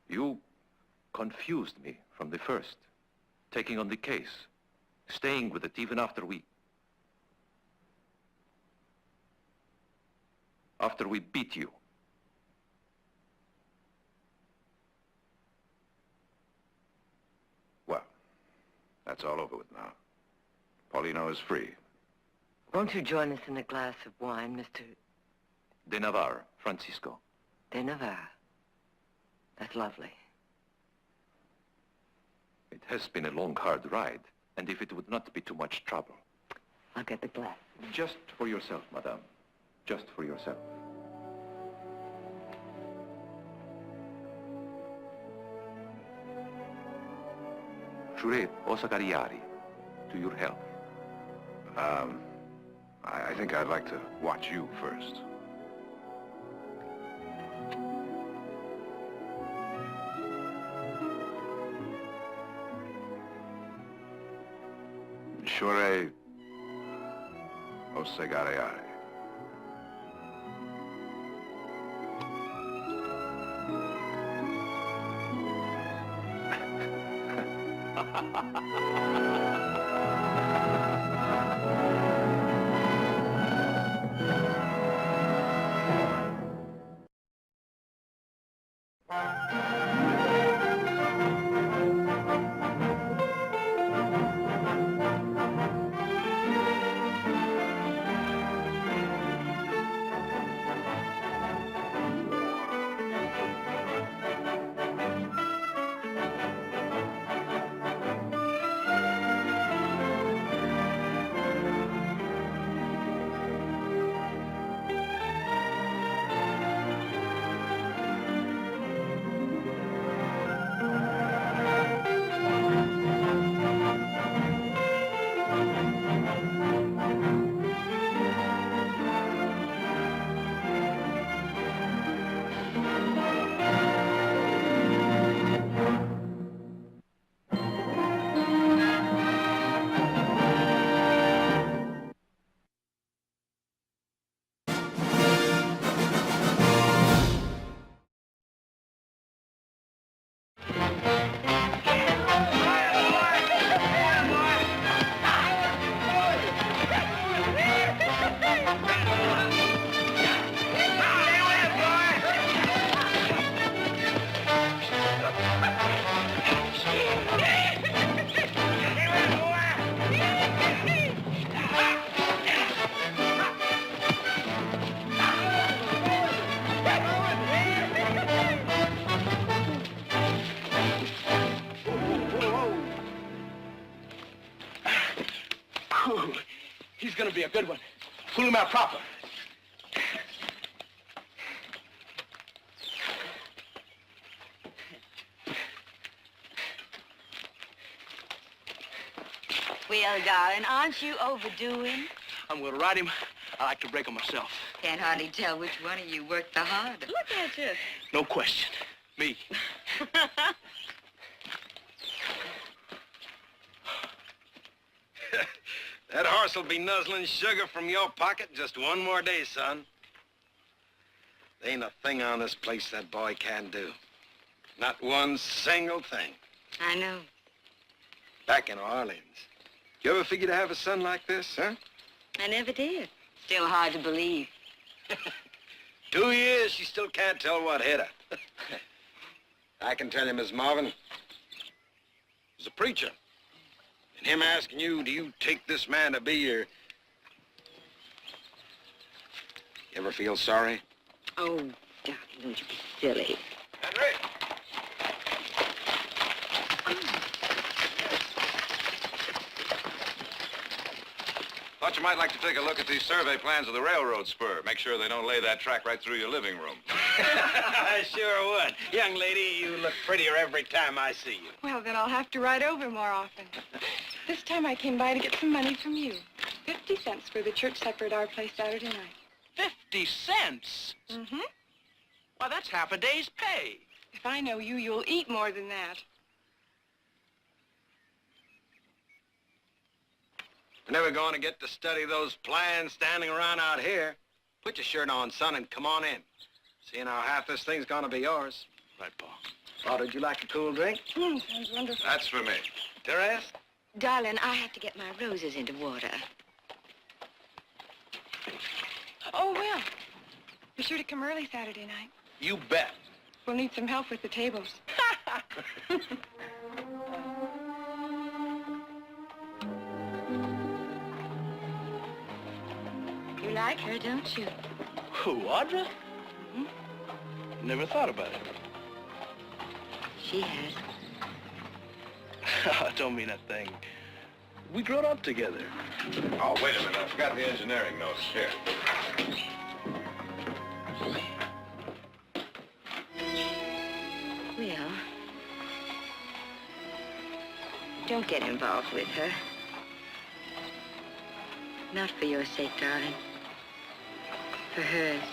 You confused me from the first, taking on the case, staying with it even after we beat you. Well, that's all over with now. Paulino is free. Won't you join us in a glass of wine, Mr. De Navarre, Francisco. De Navarre? That's lovely. It has been a long, hard ride, and if it would not be too much trouble. I'll get the glass. Just for yourself, madame. Just for yourself. Jure Osagariari, to your health. I think I'd like to watch you first. Jure Osagariari. He's gonna be a good one. Fool him out proper. Well, darling, aren't you overdoing? I'm gonna ride him. I like to break him myself. Can't hardly tell which one of you worked the harder. Look at you. No question. Me. That horse will be nuzzling sugar from your pocket just one more day, son. There ain't a thing on this place that boy can't do. Not one single thing. I know. Back in Orleans. You ever figure to have a son like this, huh? I never did. Still hard to believe. 2 years, she still can't tell what hit her. I can tell you, Miss Marvin, as a preacher, and him asking you, do you take this man to be your... You ever feel sorry? Oh, darling, don't you be silly. Henry! Thought you might like to take a look at these survey plans of the railroad spur. Make sure they don't lay that track right through your living room. I sure would. Young lady, you look prettier every time I see you. Well, then I'll have to ride over more often. This time I came by to get some money from you. 50 cents for the church supper at our place Saturday night. 50 cents? Mm-hmm. Why, that's half a day's pay. If I know you, you'll eat more than that. We're never going to get to study those plans standing around out here. Put your shirt on, son, and come on in. Seeing how half this thing's gonna be yours. Right, Pa. Oh, would you like a cool drink? Sounds wonderful. That's for me. Therese? Darling, I have to get my roses into water. Oh, well. Be sure to come early Saturday night. You bet. We'll need some help with the tables. You like her, don't you? Who, Audra? Never thought about it. She has. Don't mean a thing. We grown up together. Oh, wait a minute. I forgot the engineering notes. Here. Well, don't get involved with her. Not for your sake, darling. For hers.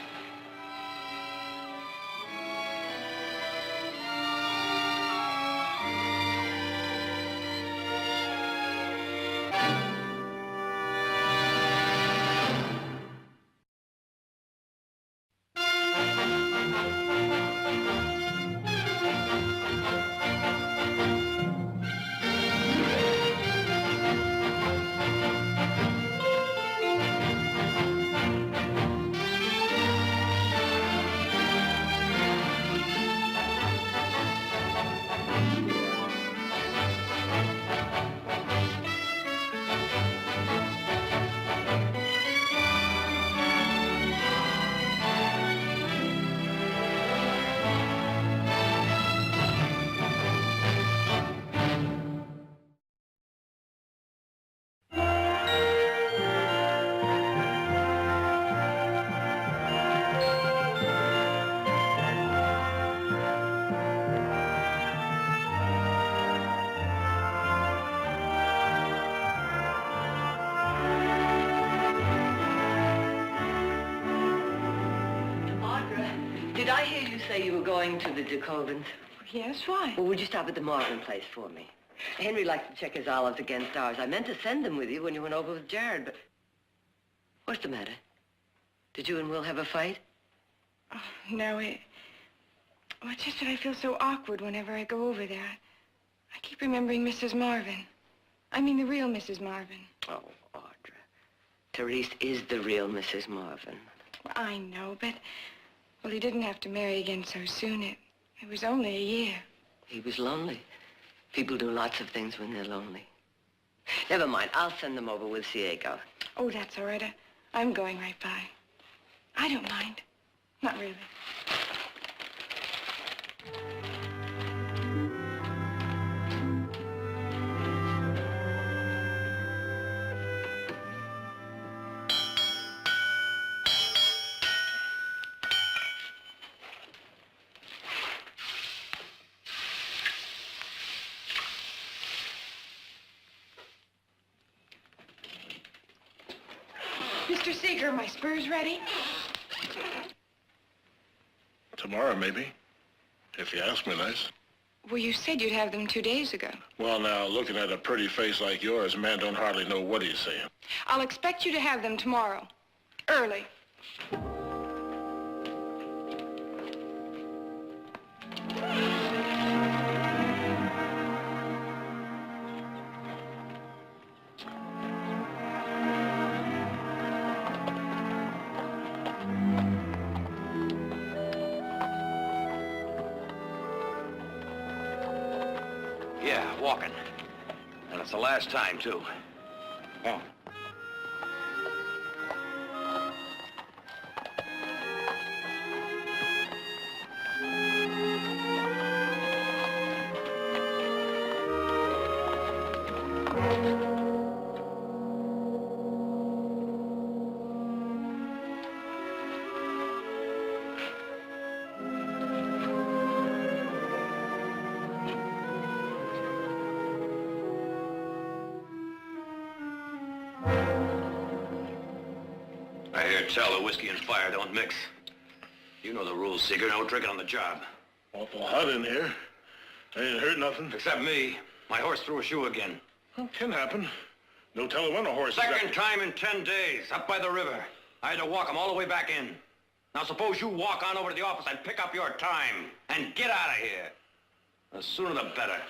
Did I hear you say you were going to the Jacobins? Yes, why? Well, would you stop at the Marvin place for me? Henry likes to check his olives against ours. I meant to send them with you when you went over with Jared, but... What's the matter? Did you and Will have a fight? Oh, no, well, it's just that I feel so awkward whenever I go over there. I keep remembering Mrs. Marvin. I mean the real Mrs. Marvin. Oh, Audra. Therese is the real Mrs. Marvin. Well, I know, but... Well, he didn't have to marry again so soon. It was only a year. He was lonely. People do lots of things when they're lonely. Never mind. I'll send them over with Ciego. Oh, that's all right. I'm going right by. I don't mind. Not really. Mr. Seeger, are my spurs ready? Tomorrow, maybe. If you ask me nice. Well, you said you'd have them 2 days ago. Well, now, looking at a pretty face like yours, a man don't hardly know what he's saying. I'll expect you to have them tomorrow. Early. Yeah, walking. And it's the last time, too. Oh. I hear tell the whiskey and fire don't mix. You know the rules, Seeger. No drinking on the job. Awful hot in here. I ain't heard nothing. Except me. My horse threw a shoe again. Well, can happen. No telling when a horse Second time in 10 days, up by the river. I had to walk him all the way back in. Now suppose you walk on over to the office and pick up your time and get out of here. The sooner the better.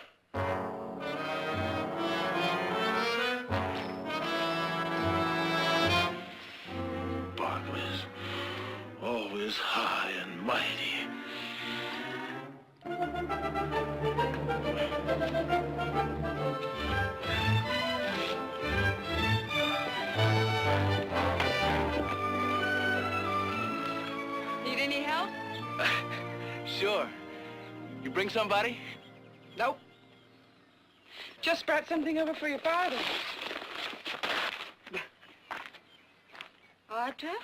Barclays. Always high and mighty. Need any help? Sure. You bring somebody? Nope. Just brought something over for your father. Audra?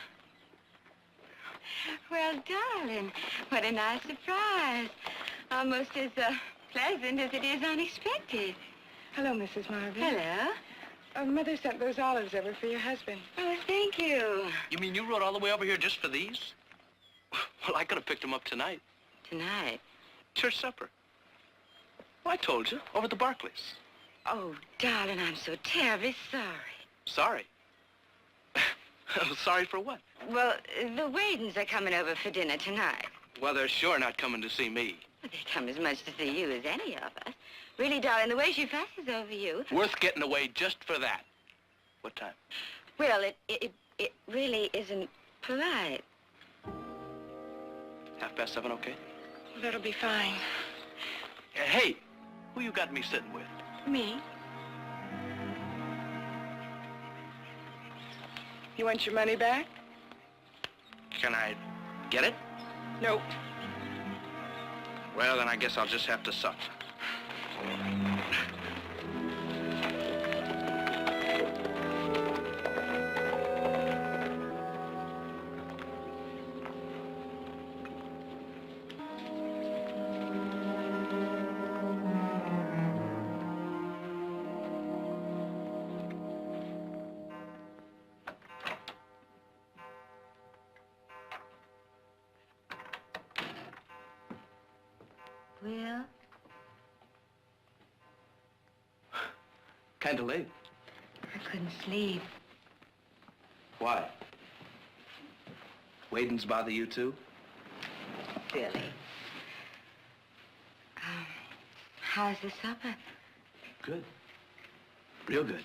Well, darling, what a nice surprise. Almost as pleasant as it is unexpected. Hello, Mrs. Marvin. Hello. Mother sent those olives over for your husband. Oh, thank you. You mean you rode all the way over here just for these? Well, I could have picked them up tonight. Tonight? Church supper. Well, I told you, over at the Barclays. Oh, darling, I'm so terribly sorry. Sorry? Sorry for what? Well, the Wadens are coming over for dinner tonight. Well, they're sure not coming to see me. Well, they come as much to see you as any of us. Really, darling, the way she fusses over you... Worth getting away just for that. What time? Well, it really isn't polite. 7:30, okay? Well, that'll be fine. Hey, who you got me sitting with? Me? You want your money back? Can I get it? Nope. Well, then I guess I'll just have to suffer. Will? Kinda late. I couldn't sleep. Why? Waiting's bother you too? Billy. How's the supper? Good. Real good.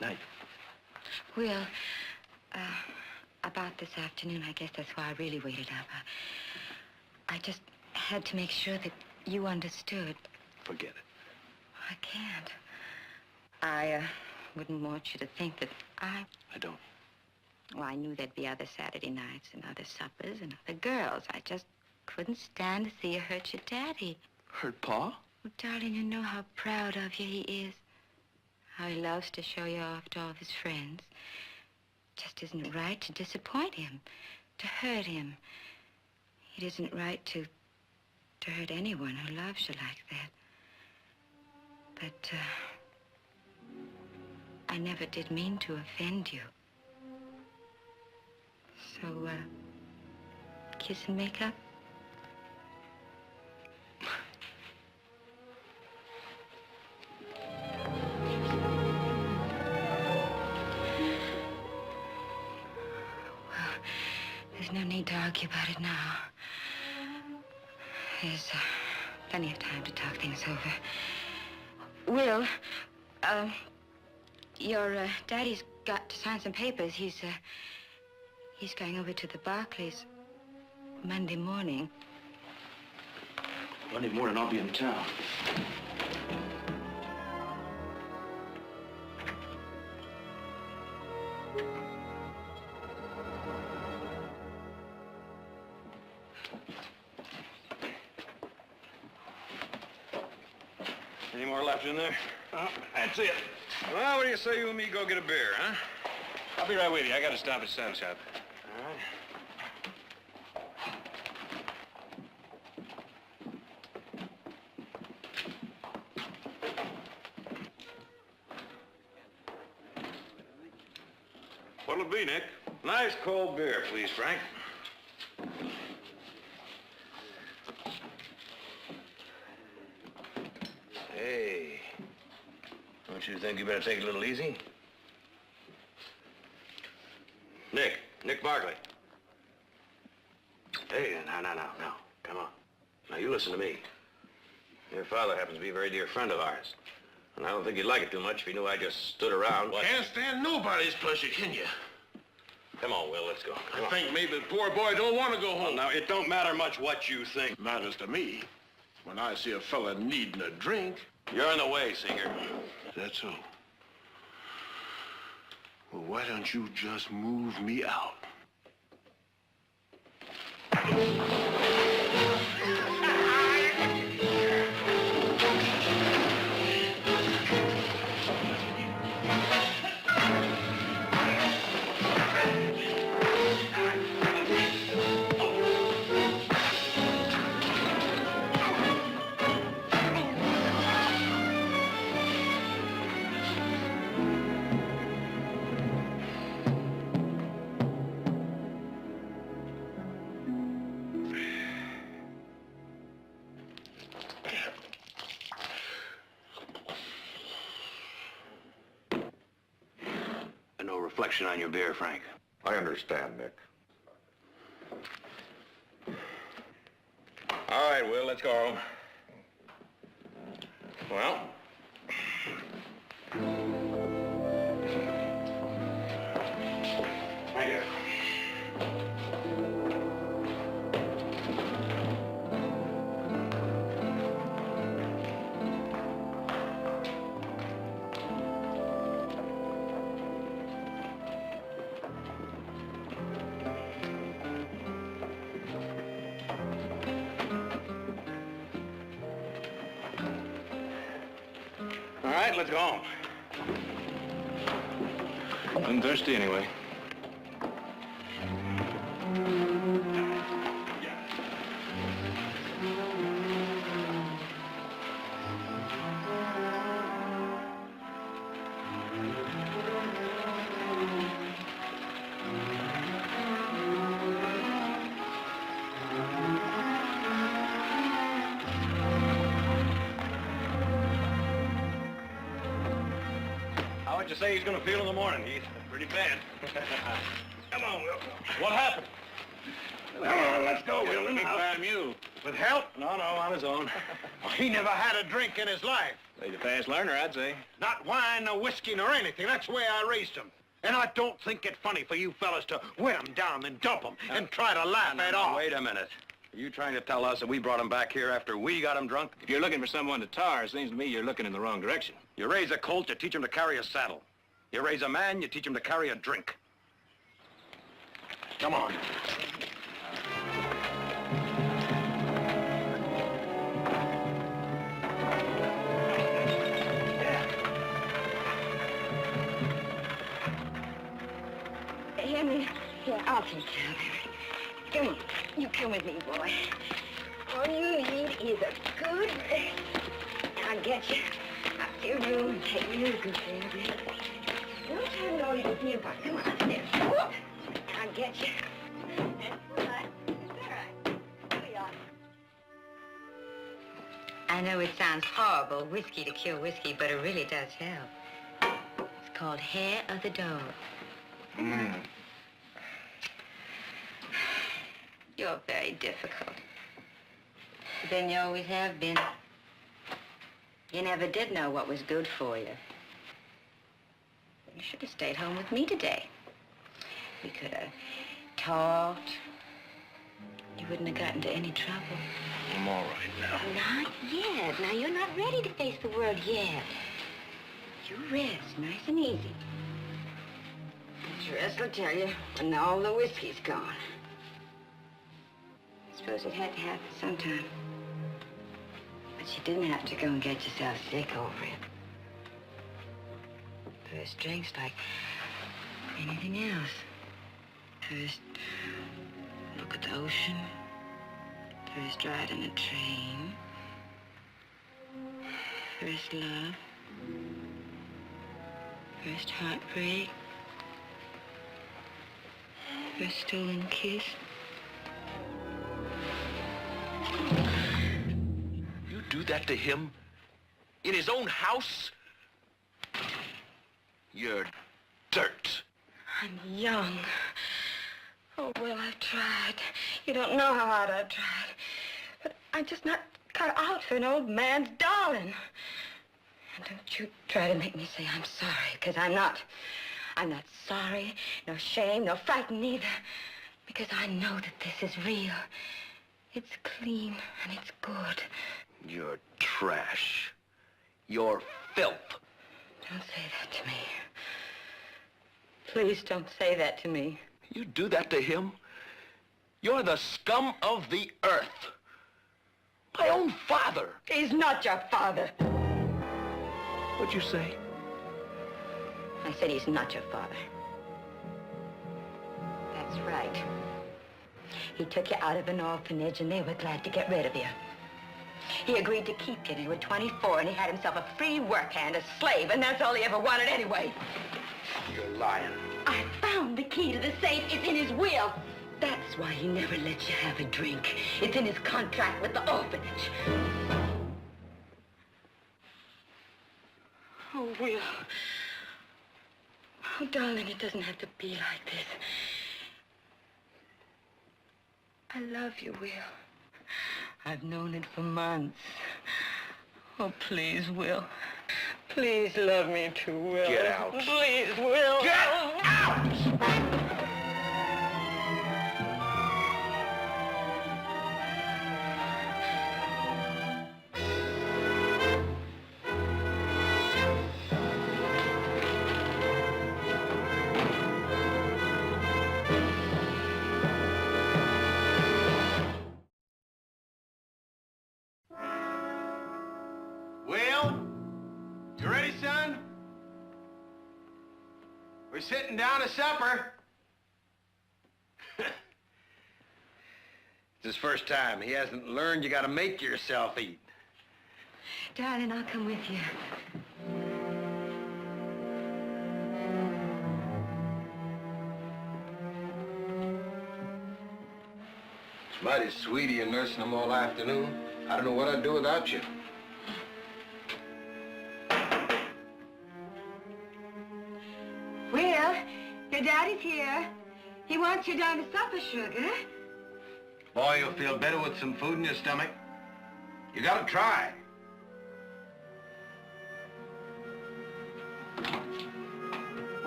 Night. Will, about this afternoon, I guess that's why I really waited up. I just had to make sure that you understood. Forget it. I can't. I wouldn't want you to think that I don't. Well, I knew there'd be other Saturday nights and other suppers and other girls. I just couldn't stand to see you hurt your daddy. Hurt Pa? Well, darling, you know how proud of you he is. How he loves to show you off to all of his friends. Just isn't right to disappoint him, to hurt him. It isn't right to hurt anyone who loves you like that. But, I never did mean to offend you. So, kiss and make up? Well, there's no need to argue about it now. There's plenty of time to talk things over. Will, your daddy's got to sign some papers. He's going over to the Barclays Monday morning. Monday morning, I'll be in town. Any more left in there? Oh, that's it. Well, what do you say you and me go get a beer, huh? I'll be right with you. I gotta stop at Sam's shop. All right. What'll it be, Nick? Nice cold beer, please, Frank. Hey, don't you think you better take it a little easy? Nick Barkley. Hey, no. Come on. Now, you listen to me. Your father happens to be a very dear friend of ours. And I don't think you'd like it too much if you knew I just stood around. Can't stand nobody's pleasure, can you? Come on, Will, let's go. Come I on. think maybe the poor boy don't want to go Well, home. now, it don't matter much what you think. Matters to me. When I see a fella needing a drink. You're in the way, Seeger. That's so. Well, why don't you just move me out? No reflection on your beer, Frank. I understand, Nick. All right, Will, let's go. Well. Thank you. All right, let's go home. I'm thirsty anyway. what you say he's gonna feel in the morning, Heath. Pretty bad. Come on, Will. What happened? Come on, let's go, Will. Big fine mule. With help? No, on his own. He never had a drink in his life. He's a fast learner, I'd say. Not wine, nor whiskey, nor anything. That's the way I raised him. And I don't think it funny for you fellas to wet him down and dump him and try to laugh it off. Wait a minute. Are you trying to tell us that we brought him back here after we got him drunk? If you're looking for someone to tar, it seems to me you're looking in the wrong direction. You raise a colt, you teach him to carry a saddle. You raise a man, you teach him to carry a drink. Come on. Henry, here, I'll take care of him. Come on, you come with me, boy. All you need is a good rest. I'll get you up to your room and take you to good care of you. Don't try to load it with you, but come on, there. Whoop. I'll get you. That's all right. It's all right. Here we are. I know it sounds horrible, whiskey to cure whiskey, but it really does help. It's called hair of the dog. You're very difficult. But then you always have been. You never did know what was good for you. You should have stayed home with me today. We could have talked. You wouldn't have gotten into any trouble. I'm all right now. Not yet. Now, you're not ready to face the world yet. You rest, nice and easy. Rest, I'll tell you, when all the whiskey's gone. I suppose it had to happen sometime. But you didn't have to go and get yourself sick over it. First drink's like anything else. First look at the ocean. First ride in a train. First love. First heartbreak. First stolen kiss. You do that to him? In his own house? You're dirt. I'm young. Oh, Will, I've tried. You don't know how hard I've tried. But I'm just not cut out for an old man's darling. And don't you try to make me say I'm sorry, because I'm not. I'm not sorry, nor ashamed, nor frightened either. Because I know that this is real. It's clean and it's good. You're trash. You're filth. Don't say that to me. Please don't say that to me. You do that to him? You're the scum of the earth. My own father. He's not your father. What'd you say? I said he's not your father. That's right. He took you out of an orphanage and they were glad to get rid of you. He agreed to keep you till you were 24 and he had himself a free work hand, a slave, and that's all he ever wanted anyway. You're lying. I found the key to the safe. It's in his will. That's why he never lets you have a drink. It's in his contract with the orphanage. Oh, Will. Oh, darling, it doesn't have to be like this. I love you, Will. I've known it for months. Oh, please, Will. Please love me too, Will. Get out. Please, Will. Get out! Will? You ready, son? We're sitting down to supper. It's his first time. He hasn't learned you gotta make yourself eat. Darling, I'll come with you. It's mighty sweet of you nursing him all afternoon. I don't know what I'd do without you. Daddy's here. He wants you down to supper, sugar. Boy, you'll feel better with some food in your stomach. You gotta try.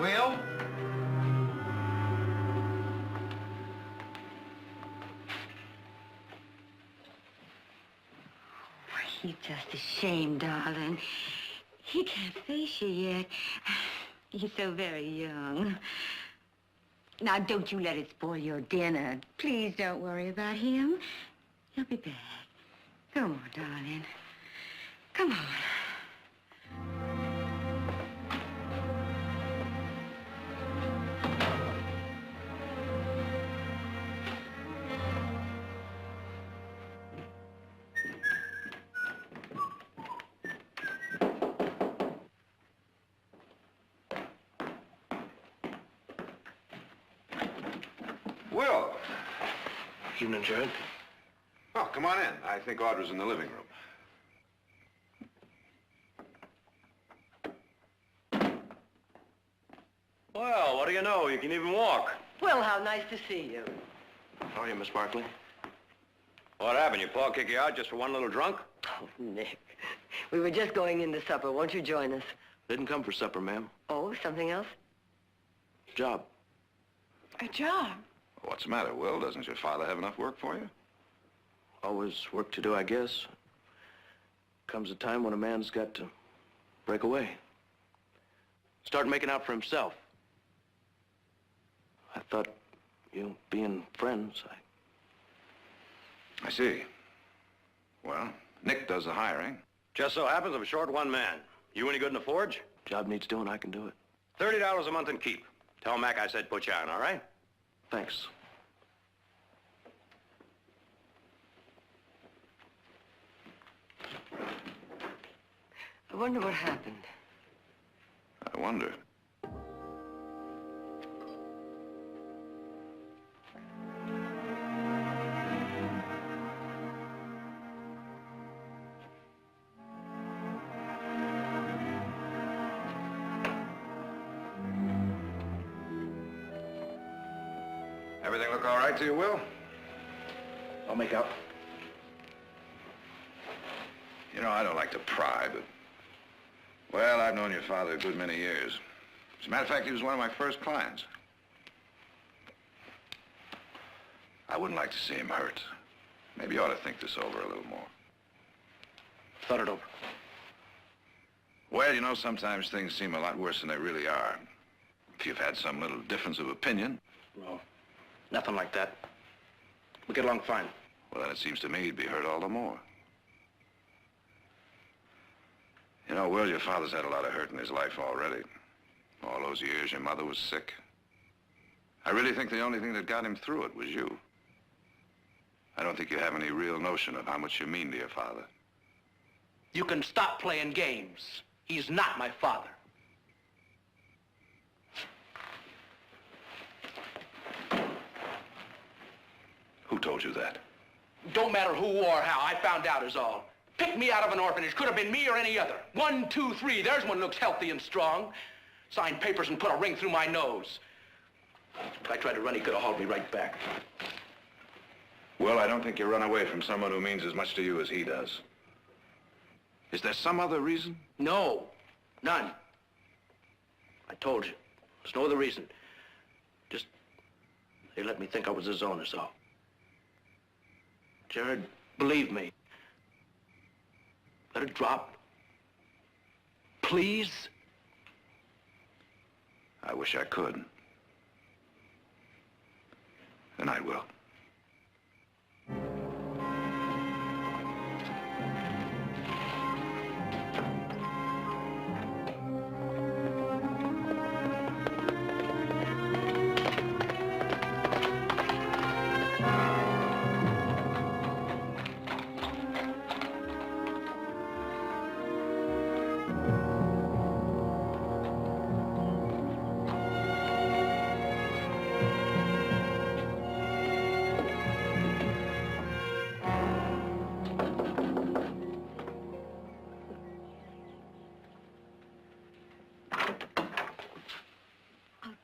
Will? He's just ashamed, darling. He can't face you yet. He's so very young. Now, don't you let it spoil your dinner. Please don't worry about him. He'll be back. Come on, darling. Come on. Will. Evening, Jared. Oh, come on in. I think Audra's in the living room. Well, what do you know? You can even walk. Well, how nice to see you. How are you, Miss Barkley? What happened? Your pa kick you out just for one little drunk? Oh, Nick. We were just going in to supper. Won't you join us? Didn't come for supper, ma'am. Oh, something else? Job. A job? What's the matter, Will? Doesn't your father have enough work for you? Always work to do, I guess. Comes a time when a man's got to break away. Start making out for himself. I thought, being friends, I see. Well, Nick does the hiring. Just so happens I'm short one man. You any good in the forge? Job needs doing, I can do it. $30 a month and keep. Tell Mac I said put you on, all right? Thanks. I wonder what happened. I wonder. Everything look all right to you, Will? I'll make out. You know, I don't like to pry, but... Well, I've known your father a good many years. As a matter of fact, he was one of my first clients. I wouldn't like to see him hurt. Maybe you ought to think this over a little more. Thought it over. Well, you know, sometimes things seem a lot worse than they really are. If you've had some little difference of opinion... No, nothing like that. We get along fine. Well, then it seems to me he'd be hurt all the more. You know, Will, your father's had a lot of hurt in his life already. All those years your mother was sick. I really think the only thing that got him through it was you. I don't think you have any real notion of how much you mean to your father. You can stop playing games. He's not my father. Who told you that? Don't matter who or how, I found out is all. Picked me out of an orphanage. Could have been me or any other. 1, 2, 3. There's one looks healthy and strong. Signed papers and put a ring through my nose. If I tried to run, he could have hauled me right back. Well, I don't think you run away from someone who means as much to you as he does. Is there some other reason? No, none. I told you. There's no other reason. Just, they let me think I was his own, is all. Jared, believe me. Let it drop. Please. I wish I could. And I will.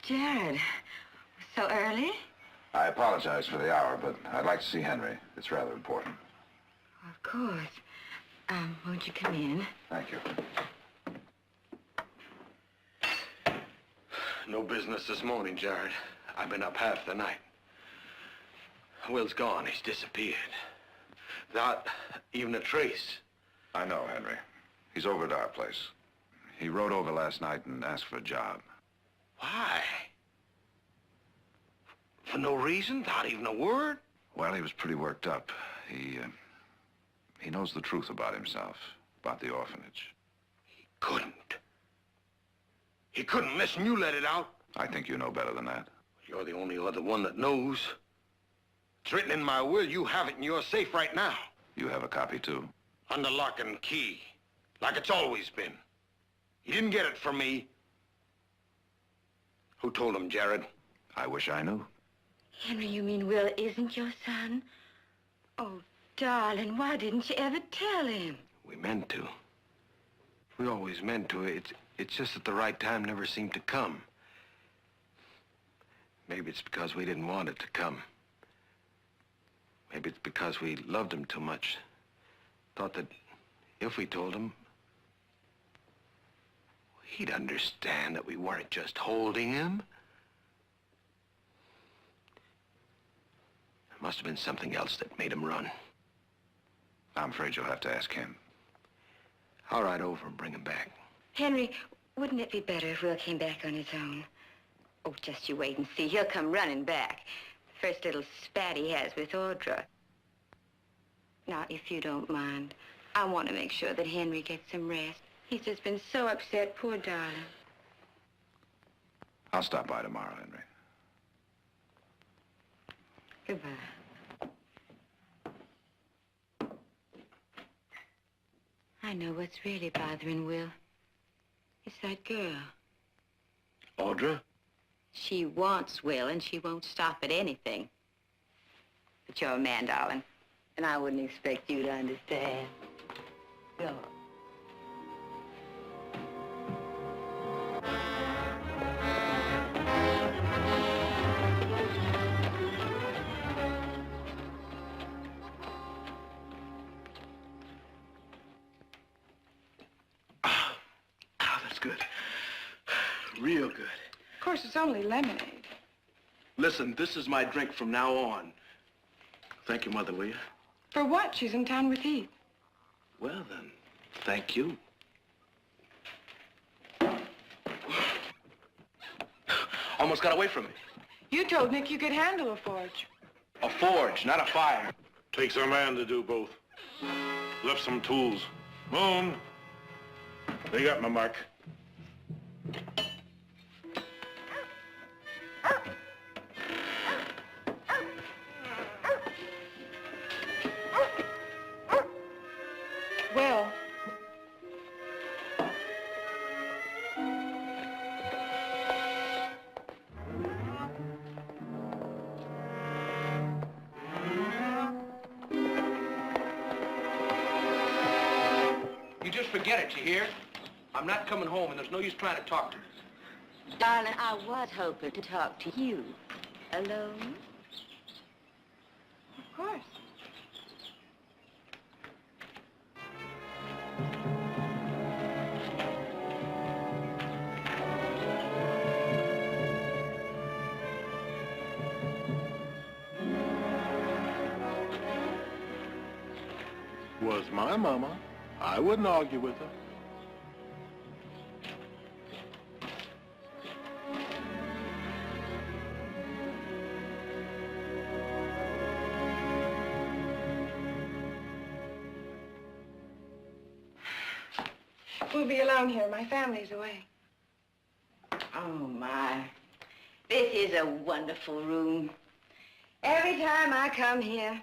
Jared, So early? I apologize for the hour, but I'd like to see Henry. It's rather important. Of course. Won't you come in? Thank you. No business this morning, Jared. I've been up half the night. Will's gone. He's disappeared. Without even a trace. I know, Henry. He's over at our place. He rode over last night and asked for a job. Why? For no reason? Without even a word? Well, he was pretty worked up. He knows the truth about himself, about the orphanage. Couldn't. He couldn't listen. You let it out. I think you know better than that. You're the only other one that knows. It's written in my will. You have it in your safe right now. You have a copy, too? Under lock and key. Like it's always been. You didn't get it from me. Who told him, Jared? I wish I knew. Henry, you mean Will isn't your son? Oh, darling, why didn't you ever tell him? We meant to. We always meant to. It's just that the right time never seemed to come. Maybe it's because we didn't want it to come. Maybe it's because we loved him too much. Thought that if we told him, he'd understand that we weren't just holding him. It must have been something else that made him run. I'm afraid you'll have to ask him. I'll ride over and bring him back. Henry, wouldn't it be better if Will came back on his own? Oh, just you wait and see. He'll come running back. First little spat he has with Audra. Now, if you don't mind, I want to make sure that Henry gets some rest. He's just been so upset, poor darling. I'll stop by tomorrow, Henry. Goodbye. I know what's really bothering Will. It's that girl. Audra? She wants Will, and she won't stop at anything. But you're a man, darling, and I wouldn't expect you to understand. Go. That's good. Real good. Of course, it's only lemonade. Listen, this is my drink from now on. Thank you, Mother, will you? For what? She's in town with Heath. Well, then, thank you. Almost got away from me. You told Nick you could handle a forge. A forge, not a fire. Takes a man to do both. Left some tools. Moon. They got my mark. Well. You just forget it, you hear? I'm not coming home, and there's no use trying to talk to me. Darling, I was hoping to talk to you. Alone? Of course. Was my mama. I wouldn't argue with her. We'll be alone here. My family's away. Oh, my. This is a wonderful room. Every time I come here,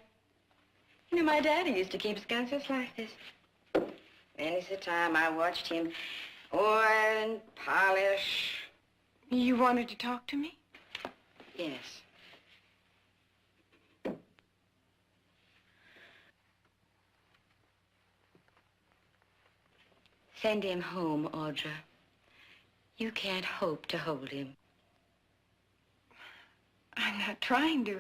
you know, my daddy used to keep guns just like this. Many's the time I watched him oil and polish. You wanted to talk to me? Yes. Send him home, Audra. You can't hope to hold him. I'm not trying to.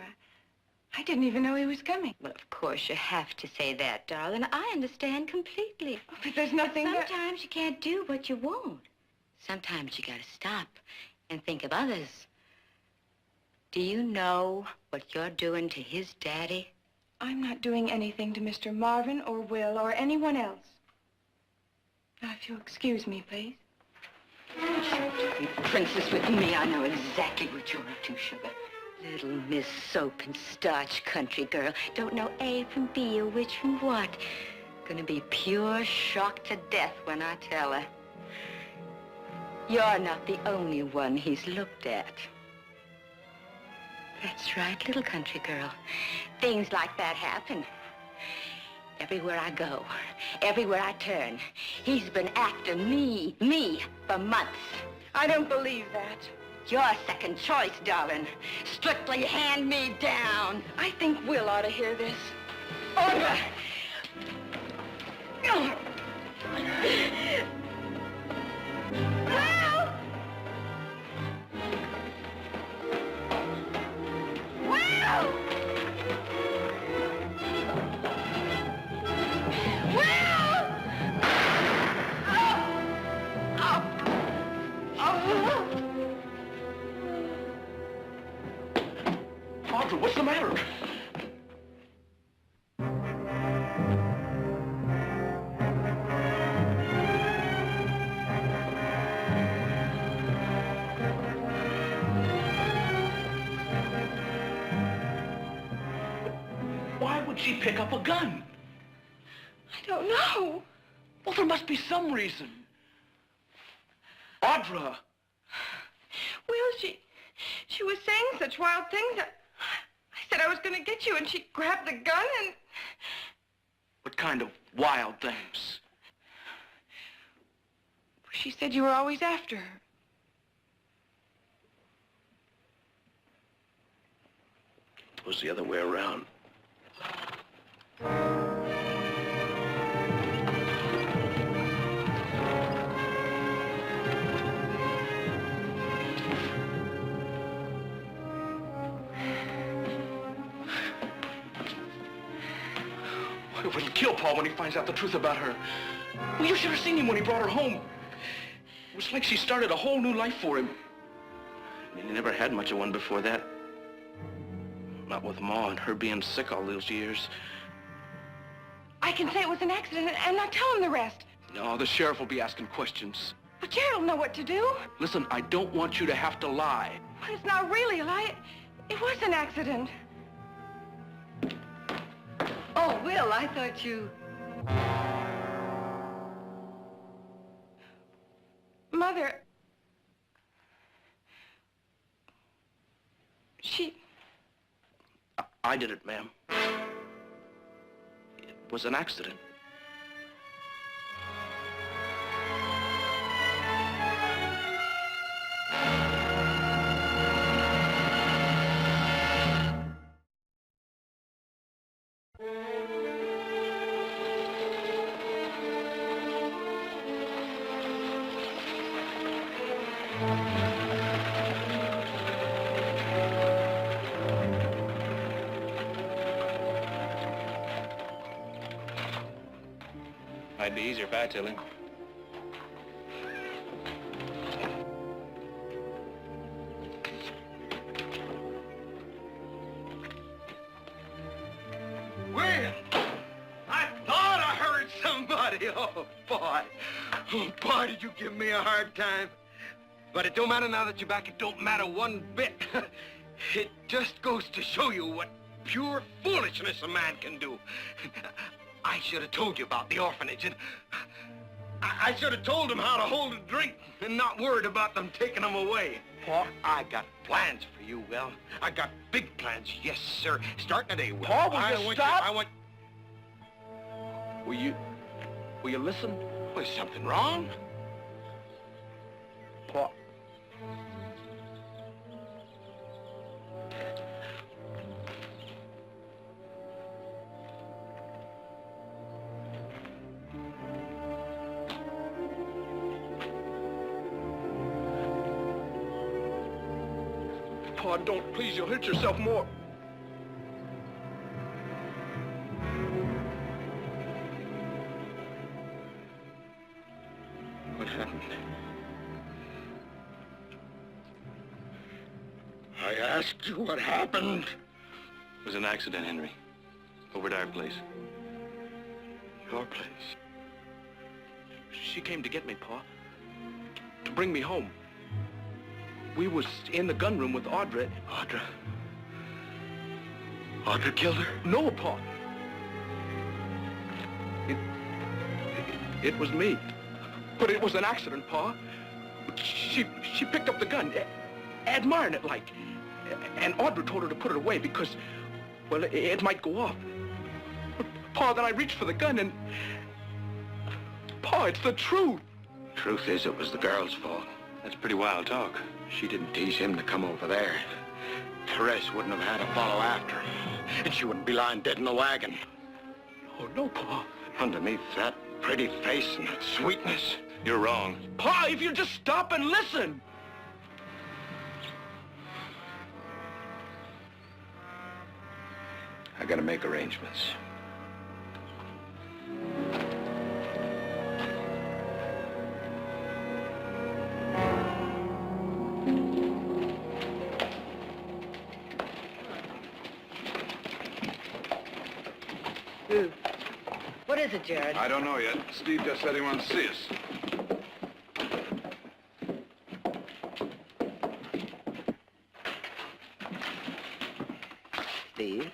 I didn't even know he was coming. Well, of course, you have to say that, darling. I understand completely. Oh, but there's nothing Sometimes you can't do what you want. Sometimes you gotta stop and think of others. Do you know what you're doing to his daddy? I'm not doing anything to Mr. Marvin or Will or anyone else. Now, if you'll excuse me, please. You princess with me, I know exactly what you're up to, sugar. Little Miss Soap and Starch country girl. Don't know A from B or which from what. Gonna be pure shocked to death when I tell her. You're not the only one he's looked at. That's right, little country girl. Things like that happen. Everywhere I go, everywhere I turn, he's been after me for months. I don't believe that. Your second choice, darling. Strictly hand me down. I think Will ought to hear this. Order! Audra, what's the matter? Why would she pick up a gun? I don't know. Well, there must be some reason. Audra! Will, she was saying such wild things. I said I was going to get you, and she grabbed the gun and... What kind of wild things? She said you were always after her. It was the other way around. It'll kill Paul when he finds out the truth about her. Well, you should have seen him when he brought her home. It was like she started a whole new life for him. And he never had much of one before that. Not with Ma and her being sick all those years. I can say it was an accident and not tell him the rest. No, the sheriff will be asking questions. But Jared will know what to do. Listen, I don't want you to have to lie. But it's not really a lie. It was an accident. Oh, Will, I thought you... Mother... She... I did it, ma'am. It was an accident. Might be easier if I tell him. Will, I thought I heard somebody. Oh, boy. Oh, boy, did you give me a hard time. But it don't matter now that you're back. It don't matter one bit. It just goes to show you what pure foolishness a man can do. I should have told you about the orphanage, and I should have told them how to hold a drink and not worried about them taking them away. Paul? I got plans for you, Will. I got big plans, yes, sir. Starting today, Will. Paul, will you stop? Will you listen? Was something wrong? Paul. Pa, don't. Please, you'll hurt yourself more. What happened? I asked you what happened. It was an accident, Henry. Over at our place. Your place? She came to get me, Pa. To bring me home. We was in the gun room with Audra. Audra? Audra killed her? No, Pa. It was me. But it was an accident, Pa. She picked up the gun, admiring it like. And Audra told her to put it away because, well, it might go off. But, Pa, then I reached for the gun and... Pa, it's the truth. Truth is, it was the girl's fault. That's pretty wild talk. She didn't tease him to come over there. Therese wouldn't have had to follow after him. And she wouldn't be lying dead in the wagon. Oh, no, Pa. Underneath that pretty face and that sweetness. You're wrong. Pa, if you just stop and listen. I gotta make arrangements. What is it, Jared? I don't know yet. Steve just said he wants to see us. Steve?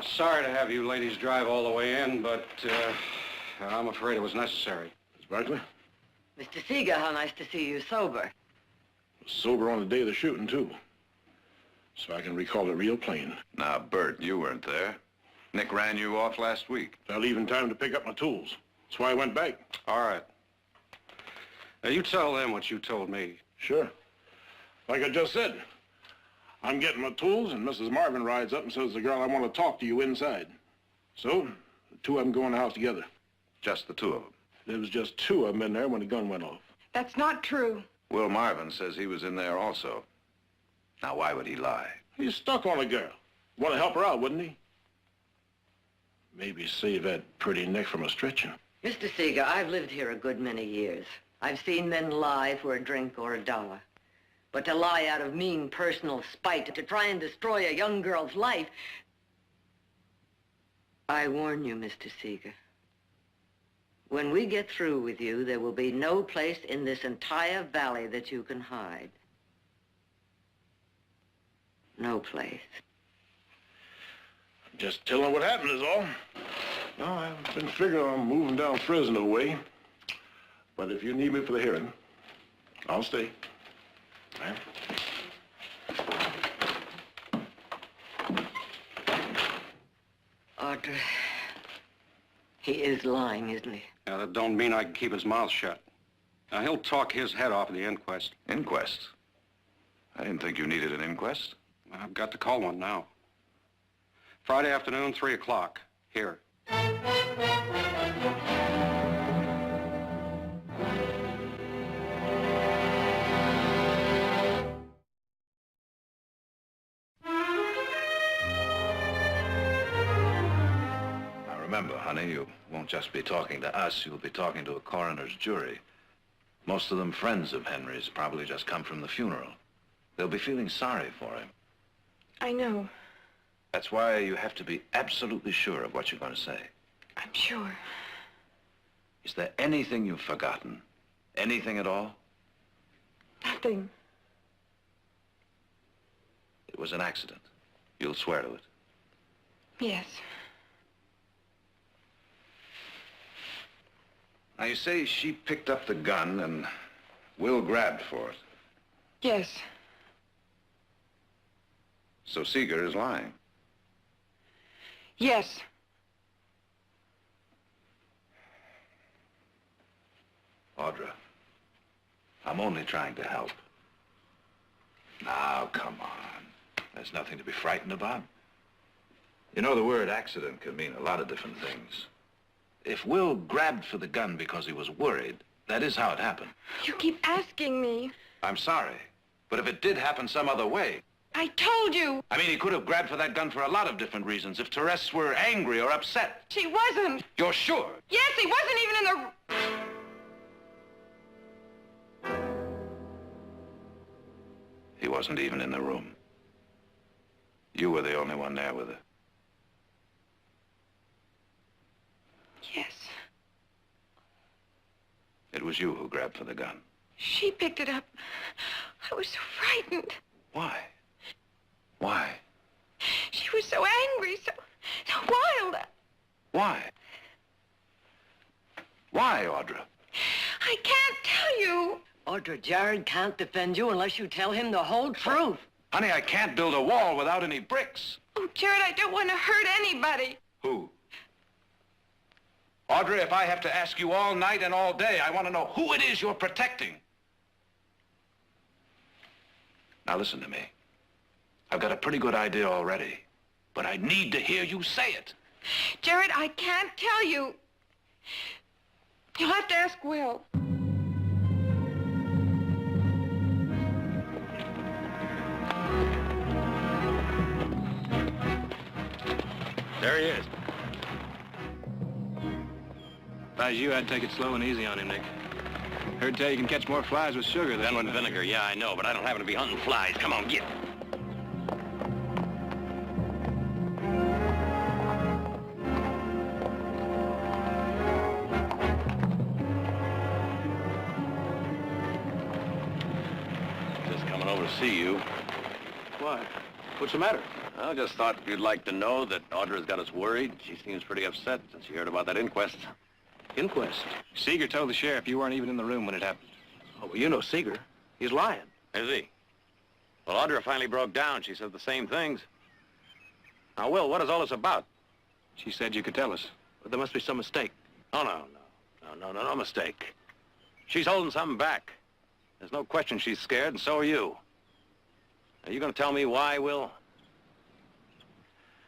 Sorry to have you ladies drive all the way in, but I'm afraid it was necessary. Miss Barkley? Mr. Seeger, how nice to see you sober. Sober on the day of the shooting, too. So I can recall it real plain. Now, Bert, you weren't there. Nick ran you off last week. I leave in time to pick up my tools. That's why I went back. All right. Now, you tell them what you told me. Sure. Like I just said, I'm getting my tools, and Mrs. Marvin rides up and says, the girl, I want to talk to you inside. So, the two of them go in the house together. Just the two of them. There was just two of them in there when the gun went off. That's not true. Will Marvin says he was in there also. Now, why would he lie? He's stuck on a girl. Want to help her out, wouldn't he? Maybe save that pretty neck from a stretching. Mr. Seeger, I've lived here a good many years. I've seen men lie for a drink or a dollar. But to lie out of mean personal spite, to try and destroy a young girl's life... I warn you, Mr. Seeger. When we get through with you, there will be no place in this entire valley that you can hide. No place. Just telling what happened is all. No, I've been figuring on moving down Fresno way. But if you need me for the hearing, I'll stay. Audra, he is lying, isn't he? Now, that don't mean I can keep his mouth shut. Now, he'll talk his head off at the inquest. Inquest? I didn't think you needed an inquest. I've got to call one now. Friday afternoon, 3 o'clock, here. Now remember, honey, you won't just be talking to us, you'll be talking to a coroner's jury. Most of them friends of Henry's, probably just come from the funeral. They'll be feeling sorry for him. I know. That's why you have to be absolutely sure of what you're going to say. I'm sure. Is there anything you've forgotten? Anything at all? Nothing. It was an accident. You'll swear to it. Yes. Now, you say she picked up the gun and Will grabbed for it. Yes. So Seeger is lying. Yes. Audra, I'm only trying to help. Now, come on. There's nothing to be frightened about. You know, the word accident can mean a lot of different things. If Will grabbed for the gun because he was worried, that is how it happened. You keep asking me. I'm sorry, But if it did happen some other way... I told you. I mean, he could have grabbed for that gun for a lot of different reasons. If Therese were angry or upset. She wasn't. You're sure? Yes, he wasn't even in the... He wasn't even in the room. You were the only one there with her. Yes. It was you who grabbed for the gun. She picked it up. I was so frightened. Why? Why? She was so angry, so wild. Why? Why, Audra? I can't tell you. Audra, Jared can't defend you unless you tell him the whole truth. Honey, I can't build a wall without any bricks. Oh, Jared, I don't want to hurt anybody. Who? Audra, if I have to ask you all night and all day, I want to know who it is you're protecting. Now listen to me. I've got a pretty good idea already, but I need to hear you say it. Jared, I can't tell you. You'll have to ask Will. There he is. If I was you, I'd take it slow and easy on him, Nick. Heard tell you can catch more flies with sugar than with vinegar. Yeah, I know, but I don't happen to be hunting flies. Come on, get. Just coming over to see you. Why? What's the matter? I just thought you'd like to know that Audra's got us worried. She seems pretty upset since she heard about that inquest. Inquest? Seeger told the sheriff you weren't even in the room when it happened. Oh, well, you know Seeger. He's lying. Is he? Well, Audra finally broke down. She said the same things. Now, Will, what is all this about? She said you could tell us. But there must be some mistake. Oh, no mistake. She's holding something back. There's no question she's scared, and so are you. Are you going to tell me why, Will?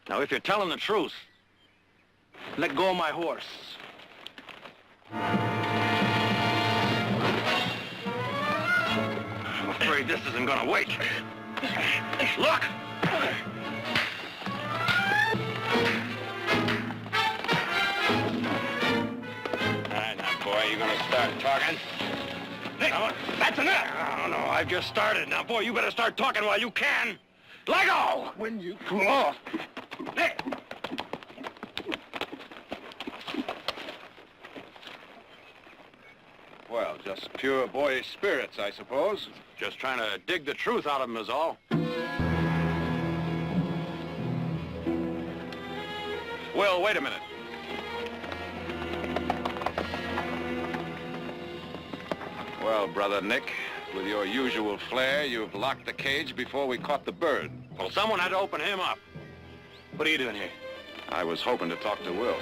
Now, if you're telling the truth, Let go of my horse. I'm afraid this isn't going to wait. Look! All right, now, boy, you going to start talking? Nick, that's enough! Oh, no, I've just started. Now, boy, you better start talking while you can. Let go! When you... Oh. Nick! Well, just pure boyish spirits, I suppose. Just trying to dig the truth out of him is all. Will, wait a minute. Well, Brother Nick, with your usual flair, you've locked the cage before we caught the bird. Well, someone had to open him up. What are you doing here? I was hoping to talk to Will.